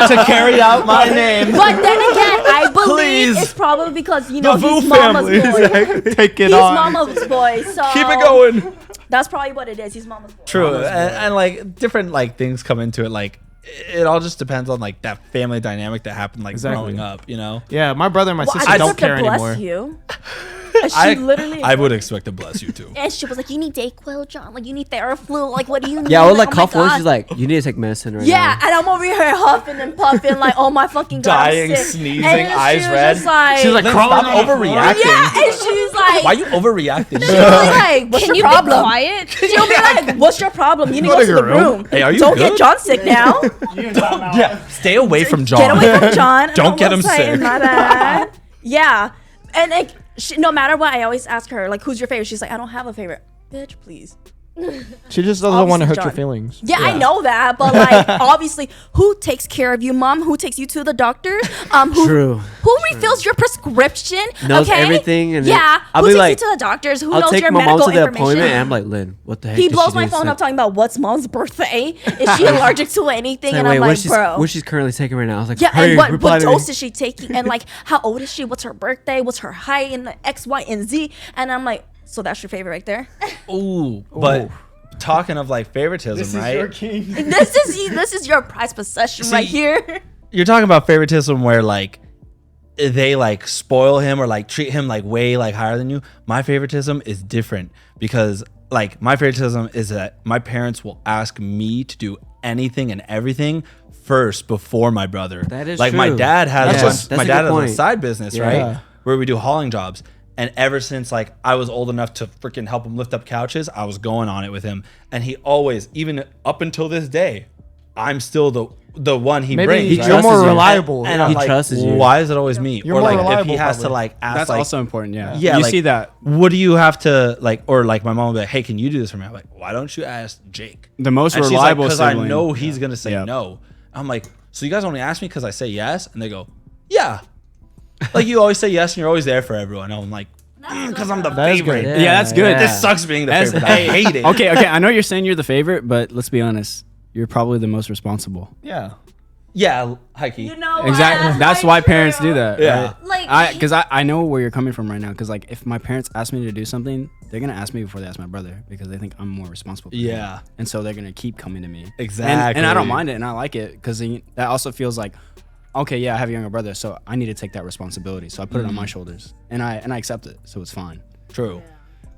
to carry out my name. but then again, I believe Please. it's probably because you know The he's Vu mama's family. boy. Take it He's on. mama's boy, so Keep it going. That's probably what it is. He's mama's boy. True, and like different like things come into it. Like it all just depends on like that family dynamic that happened like Exactly. growing up. You know, Yeah, my brother and my Well, sister I don't just have care to bless anymore. you. And she literally. I would expect to bless you too. And she was like, "You need Dayquil, John. Like, you need Theraflu. Like, what do you need?" Yeah, I would like, like oh my cough once. God. She's like, you need to take medicine right Yeah, now. and I'm over here huffing and puffing, like, oh my fucking god, I'm Dying, sick. sneezing, And then eyes she was red. just like, She's like Then crawling stop on the floor. overreacting. yeah, and she's like, Why are you overreacting? She'll be like, what's Can your you problem? be quiet? She'll be like, what's your problem? You need to Go go to to your the room. room. Hey, are you Don't good? get John sick now. Yeah, stay away from John. Get away from John. Don't I get him was like, sick. My bad. Yeah, and like, no matter what, I always ask her like, who's your favorite? She's like, I don't have a favorite. Bitch, please. She just doesn't want to Obviously hurt your John. feelings. Yeah, I know that, but like, obviously, who takes care of you, mom? Who takes you to the doctor? True. Who refills your prescription? Knows okay? everything and yeah. I'll Who be takes like- you to the doctors? Who I'll knows take your my mom medical to the information? appointment and I'm like, Lynn, what the heck? He did blows she my do phone this up talking about what's mom's birthday. Is she allergic to anything? Like, And wait, I'm like, bro. what she's currently taking right now? I was like, Yeah, hurry, and reply what to me. dose is she taking? And like, how old is she? What's her birthday? What's her height? And X, Y, and Z. And I'm like, so that's your favorite right there? Ooh, but talking of like favoritism, right? this is your prized possession See, right here. You're talking about favoritism where like they like spoil him or like treat him like way like higher than you. My favoritism is different because like my favoritism is that my parents will ask me to do anything and everything first before my brother. That is like my true. dad has That's a- just- that's my a dad good has a point. side business, Yeah. right? Where we do hauling jobs. And ever since like I was old enough to freaking help him lift up couches, I was going on it with him. And he always, even up until this day, I'm still the one he Maybe brings. He right? you're more trusts you. reliable. And yeah. I'm He like, trusts you. why is it always me? You're or more like if reliable, he has to probably. like ask That's like, also important. Yeah. yeah, You like, see that. what do you have to like? Or like my mom will be like, hey, can you do this for me? I'm like, why don't you ask Jake? The most And she's like, reliable because I sibling. know he's gonna say Yeah. no. I'm like, so you guys only ask me because I say yes? And they go, yeah. Like you always say yes and you're always there for everyone. I'm like, because I'm the That is favorite. good. Yeah, that's good. This sucks being the That's- favorite. I hate it. Okay, I know you're saying you're the favorite, but let's be honest. You're probably the most responsible. Yeah. Yeah, Heike. You know Exactly. That's why parents do that. Yeah. Right? Like, Because I know where you're coming from right now. Because like if my parents asked me to do something, they're gonna ask me before they ask my brother because they think I'm more responsible. For Yeah. him. And so they're gonna keep coming to me. Exactly. And I don't mind it, and I like it because that also feels like, okay, yeah, I have a younger brother, so I need to take that responsibility. So I put it on my shoulders, and I accept it, so it's fine. True.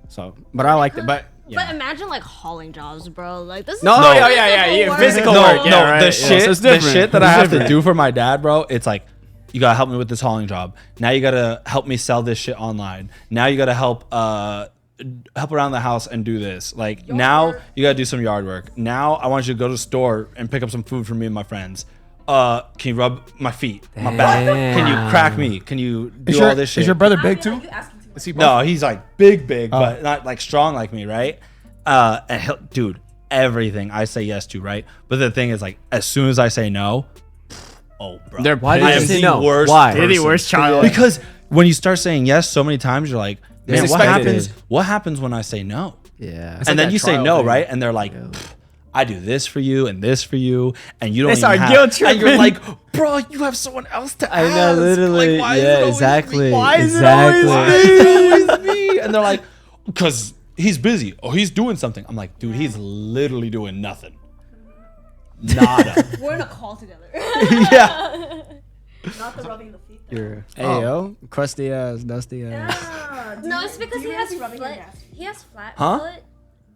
So, but I liked it. But yeah. But imagine like hauling jobs, bro. Like this is yeah, physical No, work. no, Yeah, right. the Yeah, shit, so it's the different. shit that I It's have to different. do for my dad, bro. It's like, you gotta help me with this hauling job. Now you gotta help me sell this shit online. Now you gotta help around the house and do this. Like now you gotta do some yard work. Now I want you to go to the store and pick up some food for me and my friends. Can you rub my feet, my back? Can you crack me? Can you do all this shit? Is your brother big too? Is he No, he's like big, but not like strong like me, right? And dude, everything I say yes to, right? But the thing is, like, as soon as I say no, oh, bro, Why did I you am say the no? worst Why? You're the person. worst child. Because when you start saying yes so many times, you're like, man, what expected. happens? What happens when I say no? Yeah. And like then that you say trial no, thing. right? And they're like, I do this for you and this for you, and you don't They even start have. guilt And you're tripping. like, bro, you have someone else to I ask. know, literally. Like, why is Yeah, it always exactly. me? Why is it Exactly. Always me? And they're like, because he's busy or he's doing something. I'm like, dude, he's literally doing nothing. Nada. We're in a call together. Yeah. Not the rubbing the feet. You're, Hey yo, crusty ass, dusty ass. No, it's because he has rubbing your flat. dad's He has flat Huh? foot.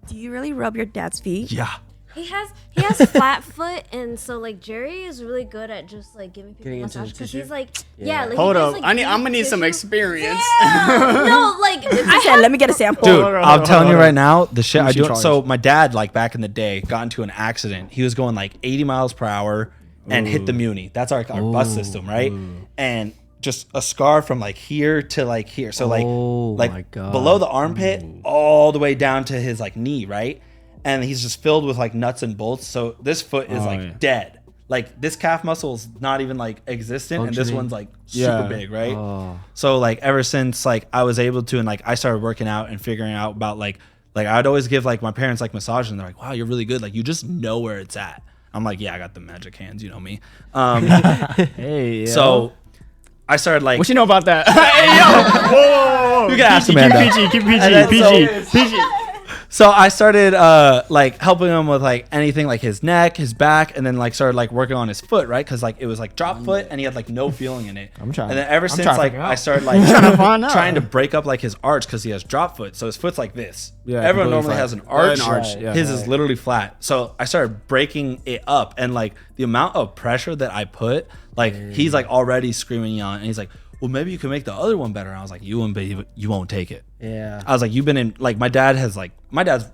Do you really rub your dad's feet? Yeah. He has flat foot, and so like Jerry is really good at just like giving people Getting into massage the because tissue? he's like like Hold he up, gives, like, I'm gonna deep need some tissue. experience. No, like I said, let me get a sample. Dude, on, I'm telling you right now, the shit How I much you do. charge? So my dad, like back in the day, got into an accident. He was going like 80 miles per hour and hit the Muni. That's our bus system, right? And just a scar from like here to like here. So like Oh my God. below the armpit, all the way down to his like knee, right? And he's just filled with like nuts and bolts. So this foot is like yeah. dead. Like this calf muscle is not even like existent, and this Functioning. one's like super Yeah. big, right? oh. So like ever since like I was able to, and like I started working out and figuring out about like I'd always give like my parents like massages, and they're like, wow, you're really good. Like you just know where it's at. I'm like, yeah, I got the magic hands, you know me. Hey yo. So I started like, what you know about that? Hey yo, whoa. You can ask PG, Amanda. keep PG, And then PG. so I started like helping him with like anything like his neck, his back, and then like started like working on his foot, right? Because like it was like drop foot, and he had like no feeling in it. I'm trying- And then ever I'm since trying to like figure it I out. started like find out. trying to break up like his arch because he has drop foot, so his foot's like this. Yeah, Everyone completely normally flat. has an arch. An arch, yeah. His is literally flat. So I started breaking it up, and like the amount of pressure that I put, like he's like already screaming on, and he's like, well, maybe you can make the other one better. And I was like, you won't take it. Yeah. I was like, you've been in, like, my dad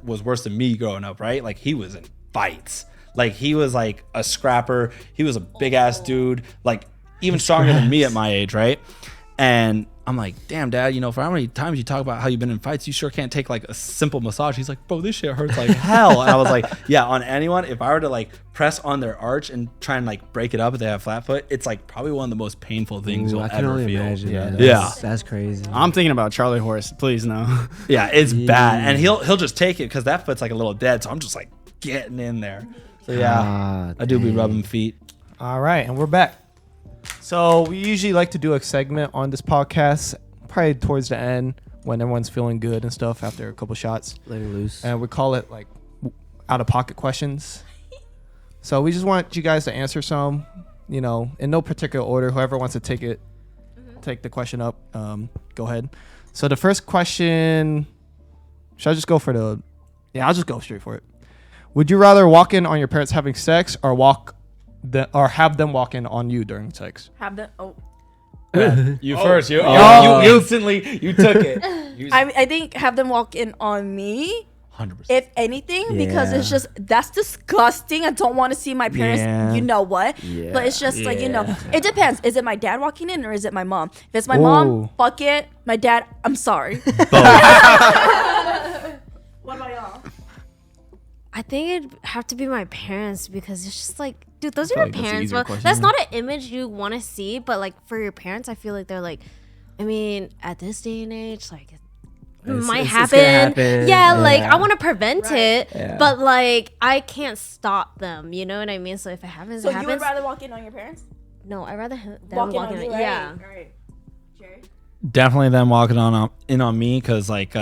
was worse than me growing up, right? Like, he was in fights. Like, he was like a scrapper. He was a big ass dude, like, even stronger than me at my age, right? And I'm like, damn, Dad, you know, for how many times you talk about how you've been in fights, you sure can't take like a simple massage. He's like, bro, this shit hurts like hell. And I was like, yeah, on anyone, if I were to like press on their arch and try and like break it up if they have flat foot, it's like probably one of the most painful things Ooh, you'll I can ever only feel. imagine. Yeah, man. yeah. That's crazy. I'm thinking about Charlie Horse. Please no. Yeah, it's bad, and he'll just take it because that foot's like a little dead. So I'm just like getting in there. So yeah, God I do be dang. rubbing feet. All right, and we're back. So we usually like to do a segment on this podcast, probably towards the end when everyone's feeling good and stuff after a couple shots, Letting loose. and we call it like out of pocket questions. So we just want you guys to answer some, you know, in no particular order. Whoever wants to take the question up, go ahead. So the first question, should I just go for the? Yeah, I'll just go straight for it. Would you rather walk in on your parents having sex or have them walk in on you during sex? Have the You first. You instantly you took it. I think have them walk in on me. 100%. If anything, because it's Yeah. just that's disgusting. I don't want to see my parents. Yeah. You know what? Yeah. But it's just like, you know, it depends. Is it my dad walking in or is it my mom? If it's my Ooh. mom, fuck it. My dad, I'm sorry. What about y'all? I think it'd have to be my parents because it's just like, dude, those are your like that's an parents. easier Well, question. that's not an image you want to see, but like for your parents, I feel like they're like, I mean, at this day and age, like it might it's happen. gonna happen. Yeah, like Yeah. I want to prevent it, Yeah. but like I can't stop them. You know what I mean? So if it happens, So it you would happens. rather walk in on your parents? No, I'd rather them Walk in walk on in. you, right? Yeah. All right. Jerry? Definitely them walking in on me because, like,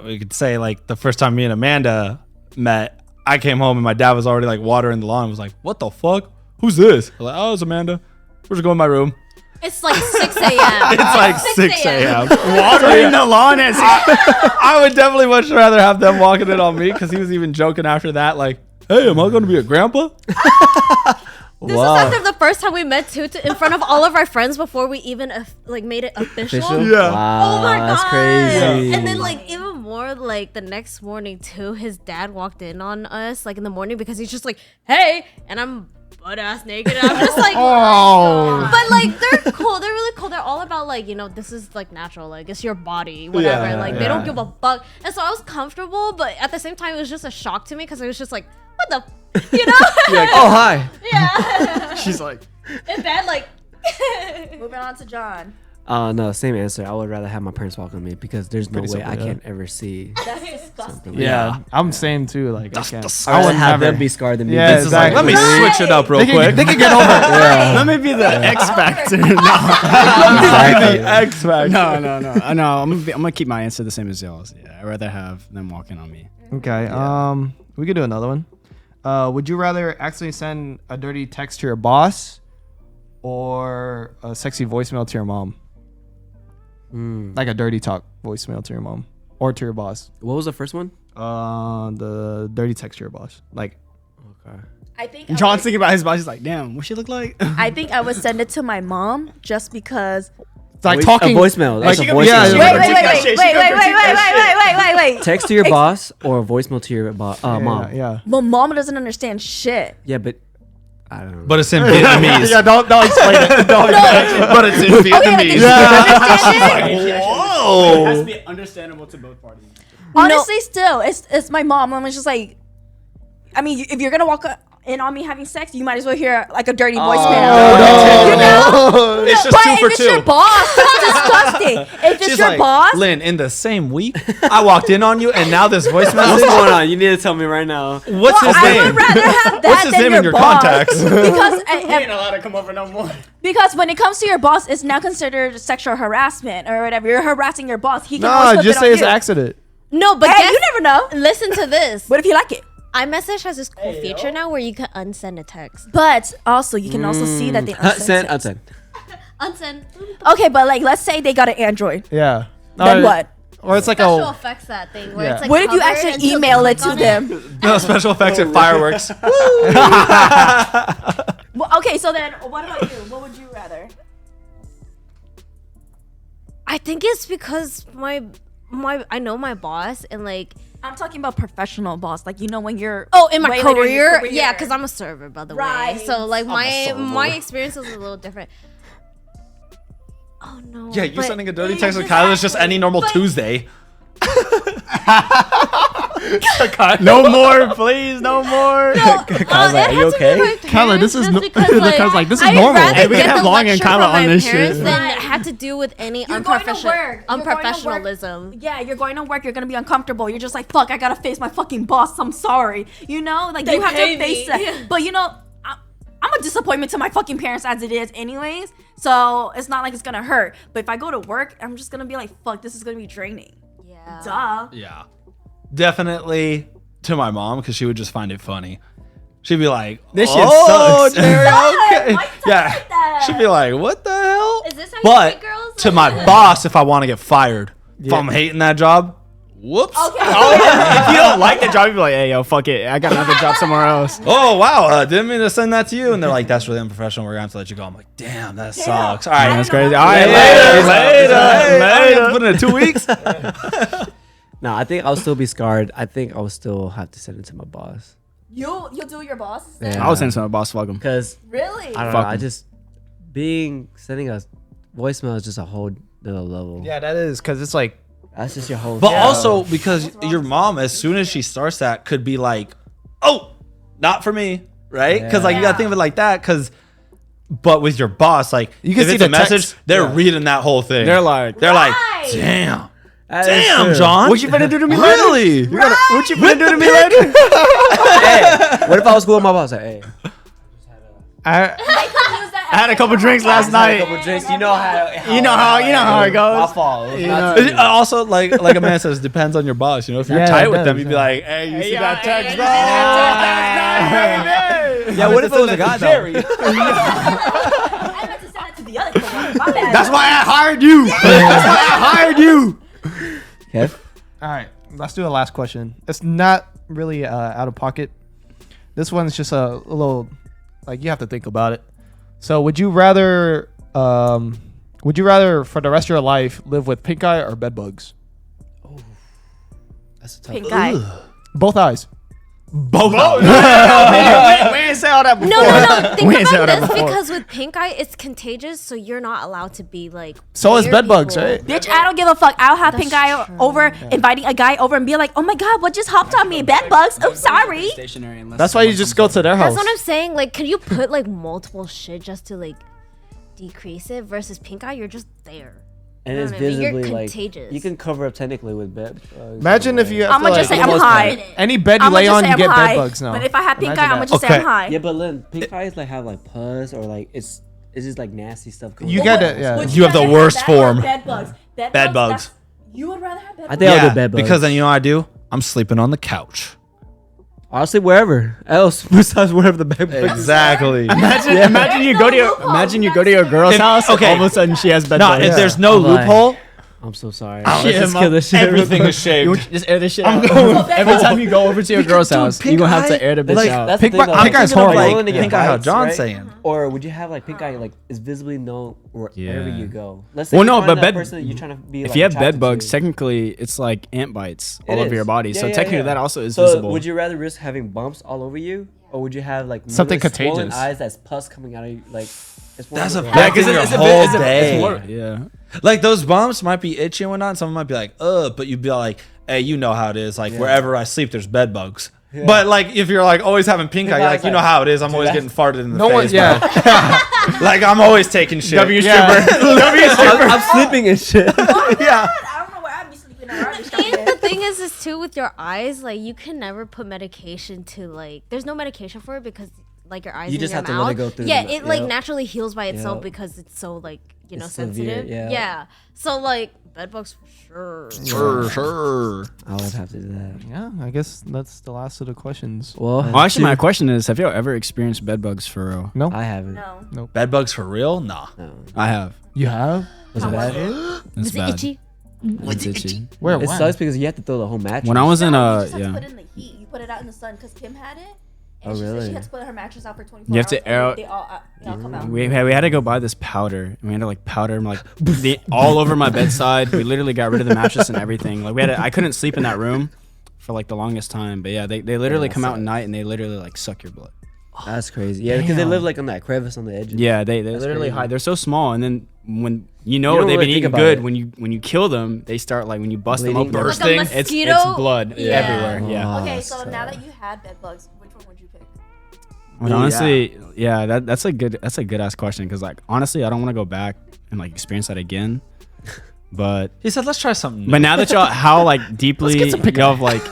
we could say, like, the first time me and Amanda met, I came home and my dad was already, like, watering the lawn and was like, what the fuck? Who's this? I'm like, oh, it's Amanda. We're just going in my room. It's like 6 a.m. It's like 6 a.m. Watering the lawn. I would definitely much rather have them walking in on me because he was even joking after that, like, hey, am I going to be a grandpa? This was after the first time we met too, in front of all of our friends before we even like made it official. Yeah. Wow, Oh my god, that's crazy. And then like even more like the next morning too, his dad walked in on us like in the morning because he's just like, hey, and I'm butt ass naked. And I'm just like, Oh. but like they're cool. They're really cool. They're all about like, you know, this is like natural. Like it's your body, whatever. Yeah, like they don't give a fuck. And so I was comfortable, but at the same time, it was just a shock to me because I was just like, what the, you know? Oh, hi. Yeah. She's like, In bed, like. Moving on to John. No, same answer. I would rather have my parents walk on me because there's no way Pretty I simple, yeah. can ever see. That's disgusting. Yeah, I'm same too. Like I can't. I I would would have never. them be scarred than me. Yeah, This is like, let me exactly. switch it up real They quick. can get over it. let me be the X Factor. No, Exactly. X Factor. no. I'm gonna keep my answer the same as y'all's. Yeah, I'd rather have them walking on me. Okay. We could do another one. Would you rather accidentally send a dirty text to your boss or a sexy voicemail to your mom? Like a dirty talk voicemail to your mom or to your boss. What was the first one? The dirty text to your boss. Like, Okay. I think John's thinking about his boss. He's like, damn, what she look like? I think I would send it to my mom just because. it's like A talking. voicemail. That's like, a voicemail. yeah, She Wait, gonna wait, critique that wait, shit. wait, She gonna wait, wait, critique wait, that wait, wait, wait. Text to your boss or a voicemail to your mom. Yeah. Well, mom doesn't understand shit. Yeah, but I don't know. But it's in Vietnamese. Yeah, don't explain it. Don't explain it. But it's in Okay, like, Vietnamese. does she understand it? It has Whoa. to be understandable to both parties. Honestly, still, it's my mom. I'm just like, I mean, if you're gonna walk in on me having sex, you might as well hear like a dirty voicemail. You know? It's just But 2 for if it's your 2. boss, that's disgusting. If it's She's your like, boss, Lynn, in the same week, I walked in on you, and now this voice What's message. going on? You need to tell me right now. What's his I name? would rather have that What's his than name your in your boss. contacts? Because He ain't allowed to come over no more. because when it comes to your boss, it's now considered sexual harassment or whatever. You're harassing your boss. He can always Nah, flip just it say on it's you. an accident. No, but Hey, guess, you never know. listen to this. What if you like it? iMessage has this cool feature now where you can unsend a text. But also, you can also see that they Send, unsend. unsend. Unsend. Okay, but like, let's say they got an Android. Yeah. Then Or- what? Or it's like Special a. effects that thing where Yeah. it's like What if you covered actually until you email it click to on them? No special effects and fireworks. Well, okay, so then what about you? What would you rather? I think it's because my I know my boss and like I'm talking about professional boss, like you know when you're in my way later in your career, yeah, because I'm a server by the way. Right. So like my experience is a little different. Oh no. Yeah, you but- sending a dirty text to Kyla is just any normal Tuesday. No more, please, no more. Kyle's like, it "Are you had to be okay?" my Kyla, this parents is just no- because, Kyla's like, this is I'd normal. rather Hey, we can get have the Long and lecture Kyla from my on this parents shit. than Right. have to do with any You're going to work. You're going to work. unprofessionalism. Yeah, you're going to work. You're gonna be uncomfortable. You're just like, fuck. I gotta face my fucking boss. I'm sorry. You know, like you have to pay face me. that. But you know, I'm a disappointment to my fucking parents as it is, anyways. So it's not like it's gonna hurt. But if I go to work, I'm just gonna be like, fuck. This is gonna be draining. Yeah. Duh. Yeah. Definitely to my mom because she would just find it funny. She'd be like, This shit "Oh, sucks." Jerry, Why okay." you talking Yeah. like that? She'd be like, what the hell? Is this how you But treat girls? to my boss, if I want to get fired, if I'm hating that job, whoops. Okay. If you don't like the job, you be like, hey, yo, fuck it. I got another job somewhere else. Oh, wow. Didn't mean to send that to you. And they're like, that's really unprofessional. We're going to have to let you go. I'm like, damn, that sucks. All right. That's crazy. All right, Later. Put it in 2 weeks. No, I think I'll still be scarred. I think I'll still have to send it to my boss. You'll do your boss. Yeah. I was saying something, boss, fuck him. Because Really? I don't Fuck know. I 'em. just sending a voicemail is just a whole other level. Yeah, that is because it's like. That's just your whole. But also because your mom, as soon as she starts that, could be like, oh, not for me. Right? Because like you got to think of it like that. But with your boss, like You can if see it's a the message, text. they're Yeah. reading that whole thing. They're like, damn. That is Damn, true. John. what you finna do to me later? Really? What you finna do to me later? Hey, what if I was cool with my boss? Like, hey, I, They could use that I had a couple drinks last night. Drinks. You know how it goes. My fault. You know, Also, like Amanda says, depends on your boss. You know, if you're Yeah, tight it with does, them, you'd be yeah. like, "Hey, you see that text, bro?" Yeah, what if it was a guy though? I meant to send it to the other coworker. My bad. That's why I hired you. That's why I hired you. Kev? All right, let's do the last question. It's not really out of pocket. This one's just a little, like, you have to think about it. So, would you rather for the rest of your life live with pink eye or bed bugs? That's a tough. Pink eye. Both eyes. Both. We ain't say all that before. No. Think We ain't said about that this before. because with pink eye, it's contagious, so you're not allowed to be like. So is near bed bugs, people. right? Bitch, I don't give a fuck. I'll have That's pink eye true. over, inviting a guy over and be like, oh my God, what just hopped on me? Bed bugs? Oh, sorry. Stationary unless That's why you someone just comes go to their house. That's what I'm saying. Like, could you put like multiple shit just to like decrease it? Versus pink eye, you're just there. And You know it's what I mean? You're visibly like contagious. you can cover up technically with bed. Imagine if you have I'ma to, just like, say I'm almost- high. Any bed you I'ma lay just on, say you I'm get high. bed bugs now. But if I have pink eye, Imagine I'm gonna that. just say Okay. I'm high. Yeah, but Lynn, pink eyes like have like pus or like it's just like nasty stuff. Going You on. get it, yeah. Would You have the rather worst that or form. Bed bugs. Bed bugs. that's- You would rather have bed I bugs? think I'll do bed bugs. because then you know what I do? I'm sleeping on the couch. I'll sleep wherever else besides wherever the bed bugs. Exactly. Imagine you go to your girl's house. okay. All of a sudden she has bed No, bugs. if there's no I'm like- loophole, I'm so sorry. Shit, Let's just Mom. kill this shit. everything is You shaved. just air this shit out. Every time you go over to your girl's house, you're gonna have to air the bitch like, out. That's Pink the thing, eye- though. pink eye's Thinking of, horrible. willing to get Pink eye, how bites, John's right? saying. Or would you have like pink eye like is visibly known wherever Yeah. you go? Let's say Well, you no, find but that bed. person that you're trying to be. If like, you have attracted bed bugs, to. technically it's like ant bites all It over is. your body. Yeah, So yeah, technically yeah. that also is So visible. would you rather risk having bumps all over you, or would you have like Something really swollen contagious. eyes that's pus coming out of you? Like it's That's one a of bad those- thing your a bit- whole it's a- day. it's more- yeah. Like those bumps might be itchy and whatnot. Someone might be like, but you'd be like, hey, you know how it is. Like wherever I sleep, there's bed bugs. But like if you're like always having pink eye, you're like, you know how it is. I'm always getting farted in the No one, face. yeah. bro. Like I'm always taking shit. W Yeah. I'm sleeping and shit. I don't know where I'd be sleeping at. I'd be sleeping. And the thing is too with your eyes, like you can never put medication to like. There's no medication for it because like your eyes. You and just your have to mouth, let it go through Yeah, the- it like yep. naturally heals by itself Yep. because it's so like It's severe, sensitive. yeah. Yeah. So like bed bugs for sure. Sure. I would have to do that. Yeah, I guess that's the last of the questions. Well, Well, actually, my question is: have you ever experienced bed bugs for real? No, I haven't. No. Bed bugs for real? Nah. No. I have. you have. Was it bad? It's Was it bad. itchy? It's itchy. Where? It when? sucks because you have to throw the whole mattress. When I was in No, you just have to yeah. put it in the heat. You put it out in the sun because Kim had it. Oh, And she said really? she had to put her mattress out for 24 You have hours. to air out- They all come out. We had to go buy this powder. And we had to like powder like all over my bedside. We literally got rid of the mattress and everything. Like I couldn't sleep in that room for like the longest time. But yeah, they literally that come out at sucks. night and they literally like suck your blood. That's crazy. Yeah, because they live like on that crevice on the edge. Yeah, they literally crazy. hide. They're so small, and then when you You know don't they've really been think eating about good, it. when you kill them, they start like when you bust them Bleeding. open, Like a it's mosquito? blood Yeah. everywhere. Yeah. Okay, that's so tough. now that you had bed bugs, which one would you pick? But honestly, yeah, that's a good ass question because like honestly, I don't want to go back and like experience that again. But He said, let's try something. but now that y'all how like deeply get some pink y'all have like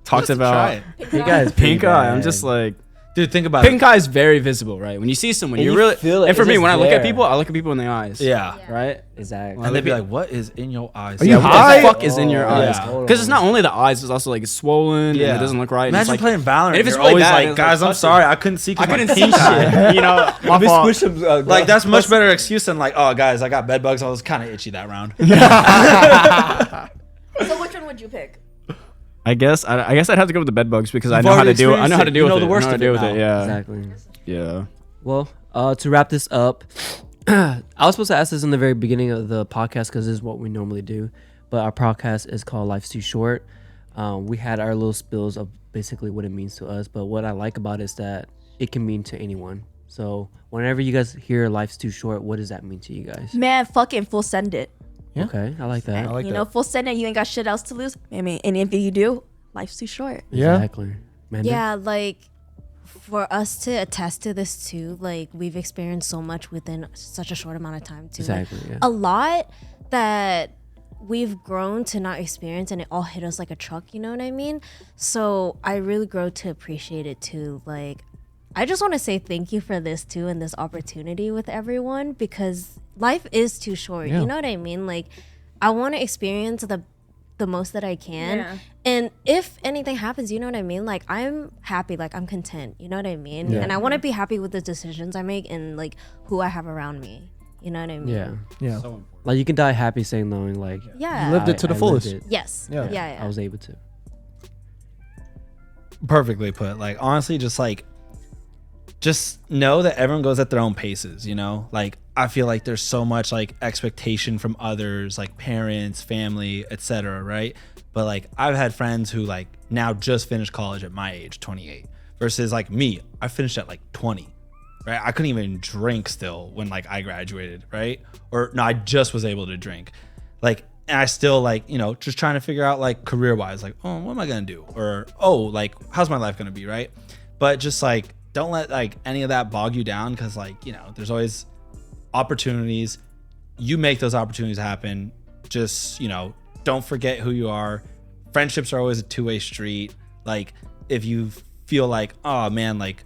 talked Try about it. Pink eye is pink pretty eye, I'm bad. just like Dude, think about pink eye is very visible, right? When you see someone, And you you really feel it, and for it's me just when I look at there. people, I look at people in the eyes. it. Yeah. Right. Exactly. And they'd be like, what is in your eyes? Are you Yeah, what high? the fuck is in your Oh, eyes? yeah. Because it's not only the eyes; it's also like it's swollen and it doesn't look right. and it's Imagine like, playing Valorant. and if it's you're really always bad, like, it's guys, like I'm sorry, I couldn't see. 'cause I my couldn't see pink eye." shit. You know, my Let me fault. squish them. Like that's much better excuse than like, oh guys, I got bed bugs. I was kind of itchy that round. So which one would you pick? I guess I'd have to go with the bed bugs because I You've know how already to deal. I know how to experienced it. deal You know with the it. worst I know how of to deal it with it. now. Yeah. Exactly. Yeah. Well, to wrap this up, I was supposed to ask this in the very beginning of the podcast because this is what we normally do. But our podcast is called Life's Too Short. We had our little spills of basically what it means to us. But what I like about it is that it can mean to anyone. So whenever you guys hear Life's Too Short, what does that mean to you guys? Man, fucking full send it. Yeah. Okay, I like that. I like You that. know, full send it. You ain't got shit else to lose. I mean, and if you do, life's too short. Yeah. Exactly. Amanda? Yeah, like for us to attest to this too, like we've experienced so much within such a short amount of time too. Like, Exactly. Yeah. a lot that we've grown to not experience and it all hit us like a truck, you know what I mean? So I really grow to appreciate it too. Like I just want to say thank you for this too and this opportunity with everyone, because life is too short. Yeah. You know what I mean? Like, I want to experience the most that I can. Yeah. And if anything happens, you know what I mean? Like, I'm happy, like I'm content, you know what I mean? Yeah. And I want to be happy with the decisions I make and like who I have around me. You know what I mean? Yeah. Yeah. So important. Like you can die happy saying knowing like Yeah. You lived it to the I fullest. lived it. Yes. Yeah. Yeah. I was able to. Perfectly put. Like, honestly, just know that everyone goes at their own paces, you know? Like, I feel like there's so much like expectation from others, like parents, family, etc., right? But like, I've had friends who like now just finished college at my age, 28, versus like me, I finished at like 20, right? I couldn't even drink still when like I graduated, right? Or no, I just was able to drink. Like, and I still like, you know, just trying to figure out like career wise, like, oh, what am I gonna do? Or, oh, like, how's my life gonna be, right? But just like, don't let like any of that bog you down, because like, you know, there's always opportunities. You make those opportunities happen. Just, you know, don't forget who you are. Friendships are always a two-way street. Like, if you feel like, oh man, like,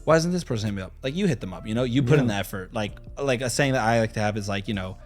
why isn't this person hitting me up? Like, you hit them up, you know, you put in the effort. Like a saying that I like to have is like, you know,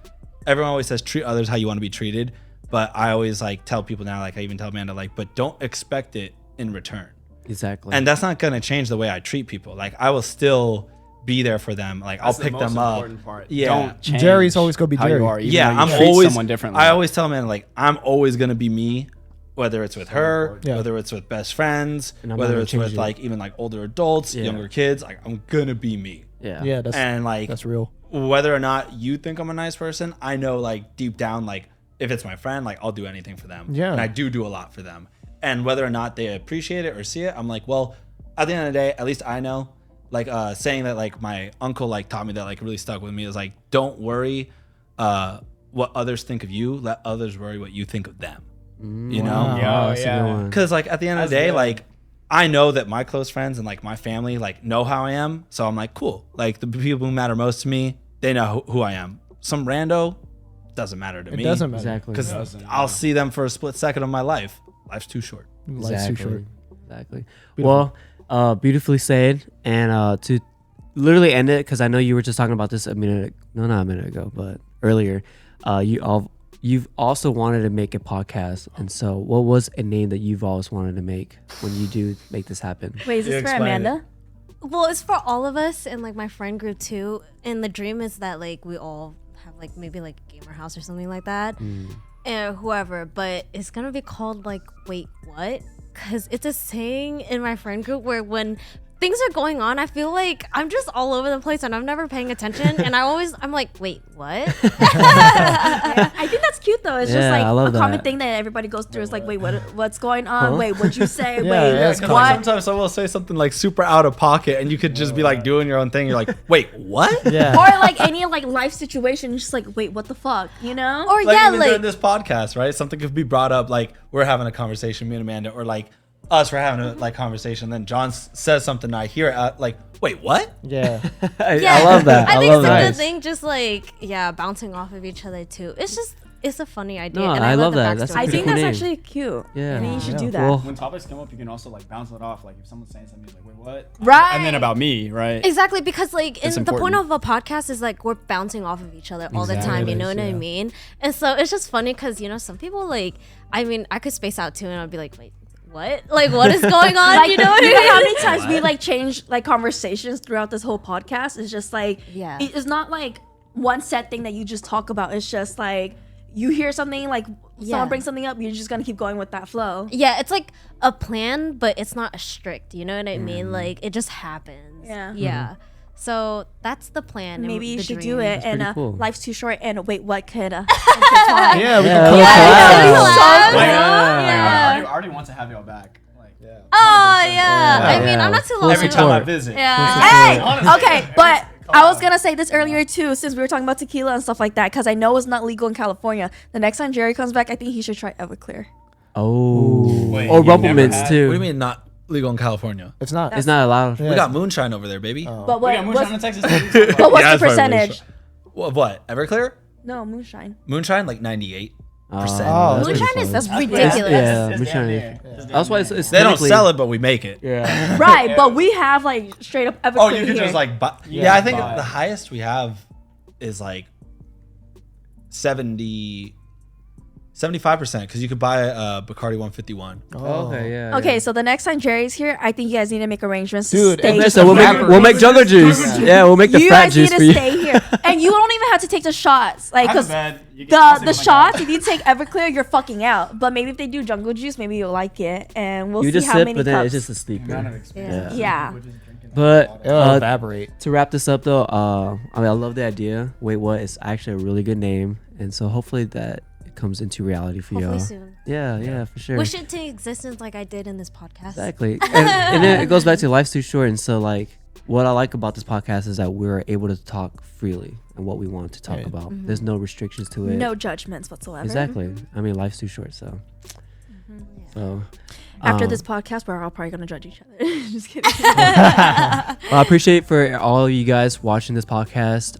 everyone always says treat others how you want to be treated, but I always like tell people now, like I even tell Amanda, like, but don't expect it in return. Exactly. And that's not going to change the way I treat people. Like, I will still be there for them. Like, That's I'll pick the most them up. important part. Yeah. Don't change Jerry's always gonna be how Jerry. you are, even Yeah, though you I'm treat always someone differently. I always tell them, like, I'm always going to be me, whether it's with her, important. Yeah. whether it's with best friends, And I'm not whether gonna it's change with it. like even like older adults, Yeah. younger kids. Like, I'm going to be me. yeah. Yeah, that's And like, that's real. whether or not you think I'm a nice person, I know like deep down, like if it's my friend, like I'll do anything for them. Yeah. And I do a lot for them. And whether or not they appreciate it or see it, I'm like, well, at the end of the day, at least I know. Like saying that like my uncle like taught me that like really stuck with me is like, don't worry what others think of you. Let others worry what you think of them. You know? Wow. Yeah, that's a good one. Because like at the end of the That's day, good. like I know that my close friends and like my family like know how I am. So I'm like, cool. Like the people who matter most to me, they know who I am. Some rando doesn't matter to It me. doesn't matter. Exactly. Because doesn't, I'll yeah. see them for a split second of my life. Life's too short. Life's too short. Exactly. Beautiful. Well, beautifully said. And to literally end it, because I know you were just talking about this not a minute ago, but earlier, you've also wanted to make a podcast. And so what was a name that you've always wanted to make when you do make this happen? Wait, is You this for explain Amanda? Well, it's for all of us and like my friend group too. And the dream is that like we all have like maybe like a gamer house or something like that. And whoever, but it's gonna be called like wait what? Because it's a saying in my friend group where when things are going on, I feel like I'm just all over the place and I'm never paying attention. And I'm like, wait, what? I think that's cute though. It's Yeah, just like I love a common that. thing that everybody goes through. Is like, wait, what's going on? Huh? Wait, what'd you say? Yeah, wait, yeah, it's Like, what? sometimes someone will say something like super out of pocket and you could just be like doing your own thing. You're like, wait, what? Yeah. Or like any like life situation, just like, wait, what the fuck? You know? Or Like yeah, even like during this podcast, right? Something could be brought up, like we're having a conversation, me and Amanda, or like us, we're having a like conversation. Then John says something, and I hear it, like, wait, what? Yeah. I love that. I think love it's a that. good thing, just like bouncing off of each other too. It's a funny idea. No, and I love the that. That's backstory. a I pretty think cool that's name. actually cute. Yeah. I think you should Yeah. do that. Well, When topics come up, you can also like bounce it off. Like if someone's saying something, you're like, wait, what? Right. And then about me, right? Exactly, because like It's the point important. of a podcast is like we're bouncing off of each other all the Exactly. time. You It know is, what I yeah. mean? And so it's just funny because some people like, I mean, I could space out too, and I'd be like, wait, what? Like, what is going on? Like, you know what I how mean? many times we like change like conversations throughout this whole podcast? It's just like, Yeah. it's not like one set thing that you just talk about. It's just like you hear something, like Yeah. someone brings something up, you're just gonna keep going with that flow. Yeah, it's like a plan, but it's not a strict. You know what I mean? Like it just happens. Yeah. Yeah. So that's the plan. and Maybe you the should do dream. it. And pretty cool. life's too short. And wait, what could? Yeah, we Yeah, can yeah, collab. Yeah. Like, Yeah. I already want to have y'all back. Like, Yeah. Oh yeah. I mean, Yeah. I'm not too Full long. Every time I support. visit. Yeah. Hey, Honestly, okay, but I was gonna say this earlier too, since we were talking about tequila and stuff like that, because I know it's not legal in California. The next time Jerry comes back, I think he should try Everclear. Oh. Wait, Or you've Rumple never Mints had- too. What do you mean not legal in California? It's not. It's not allowed. Yeah. We got moonshine over there, baby. Oh. But We what? got moonshine in What's, Texas. but what's Yeah, the that's probably percentage? What? Everclear? No, moonshine. Moonshine, like 98. Oh, Moonshine pretty is close. that's ridiculous. Yeah, moonshine. That's why it's They don't technically- sell it, but we make it. Yeah. Right, but we have like straight up Everclear Oh, you can here. just like buy. Yeah, I think the highest we have is like 75% because you could buy a Bacardi 151. Okay, yeah. Okay, so the next time Jerry's here, I think you guys need to make arrangements Dude, to stay. and So we'll make jungle juice. Yeah, we'll make the You frat guys need juice to for you. stay here, and you don't even have to take the shots, like because the shots. If you take Everclear, you're fucking out. But maybe if they do jungle juice, maybe you'll like it, and we'll You see just how sip, many but then cups. it's just a sleeper. Yeah. Yeah. But It'll evaporate. to wrap this up though, I mean, I love the idea. Wait, what? It's actually a really good name, and so hopefully that it comes into reality for Hopefully y'all. soon. Yeah, for sure. Wish it to existence like I did in this podcast. Exactly. And then it goes back to life's too short, and so like what I like about this podcast is that we're able to talk freely and what we want to talk Right. about. There's no restrictions to it. No judgments whatsoever. Exactly. I mean, life's too short, so. So. After um, this podcast, we're all probably gonna judge each other. Just kidding. well, I appreciate for all of you guys watching this podcast.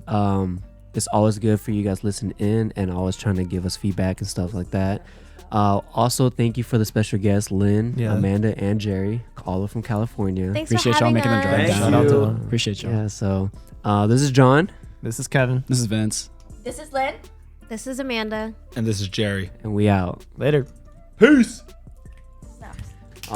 It's always good for you guys listening in and always trying to give us feedback and stuff like that. Also, thank you for the special guests, Lynn, Yeah. Amanda, and Jerry, all from California. Thanks Appreciate for y'all having making the us. drive Thank down. Shout out you. to appreciate y'all. Yeah, so this is John, This is Kevin. This is Vince. This is Lynn. This is Amanda. And this is Jerry. and we out. Later. Peace.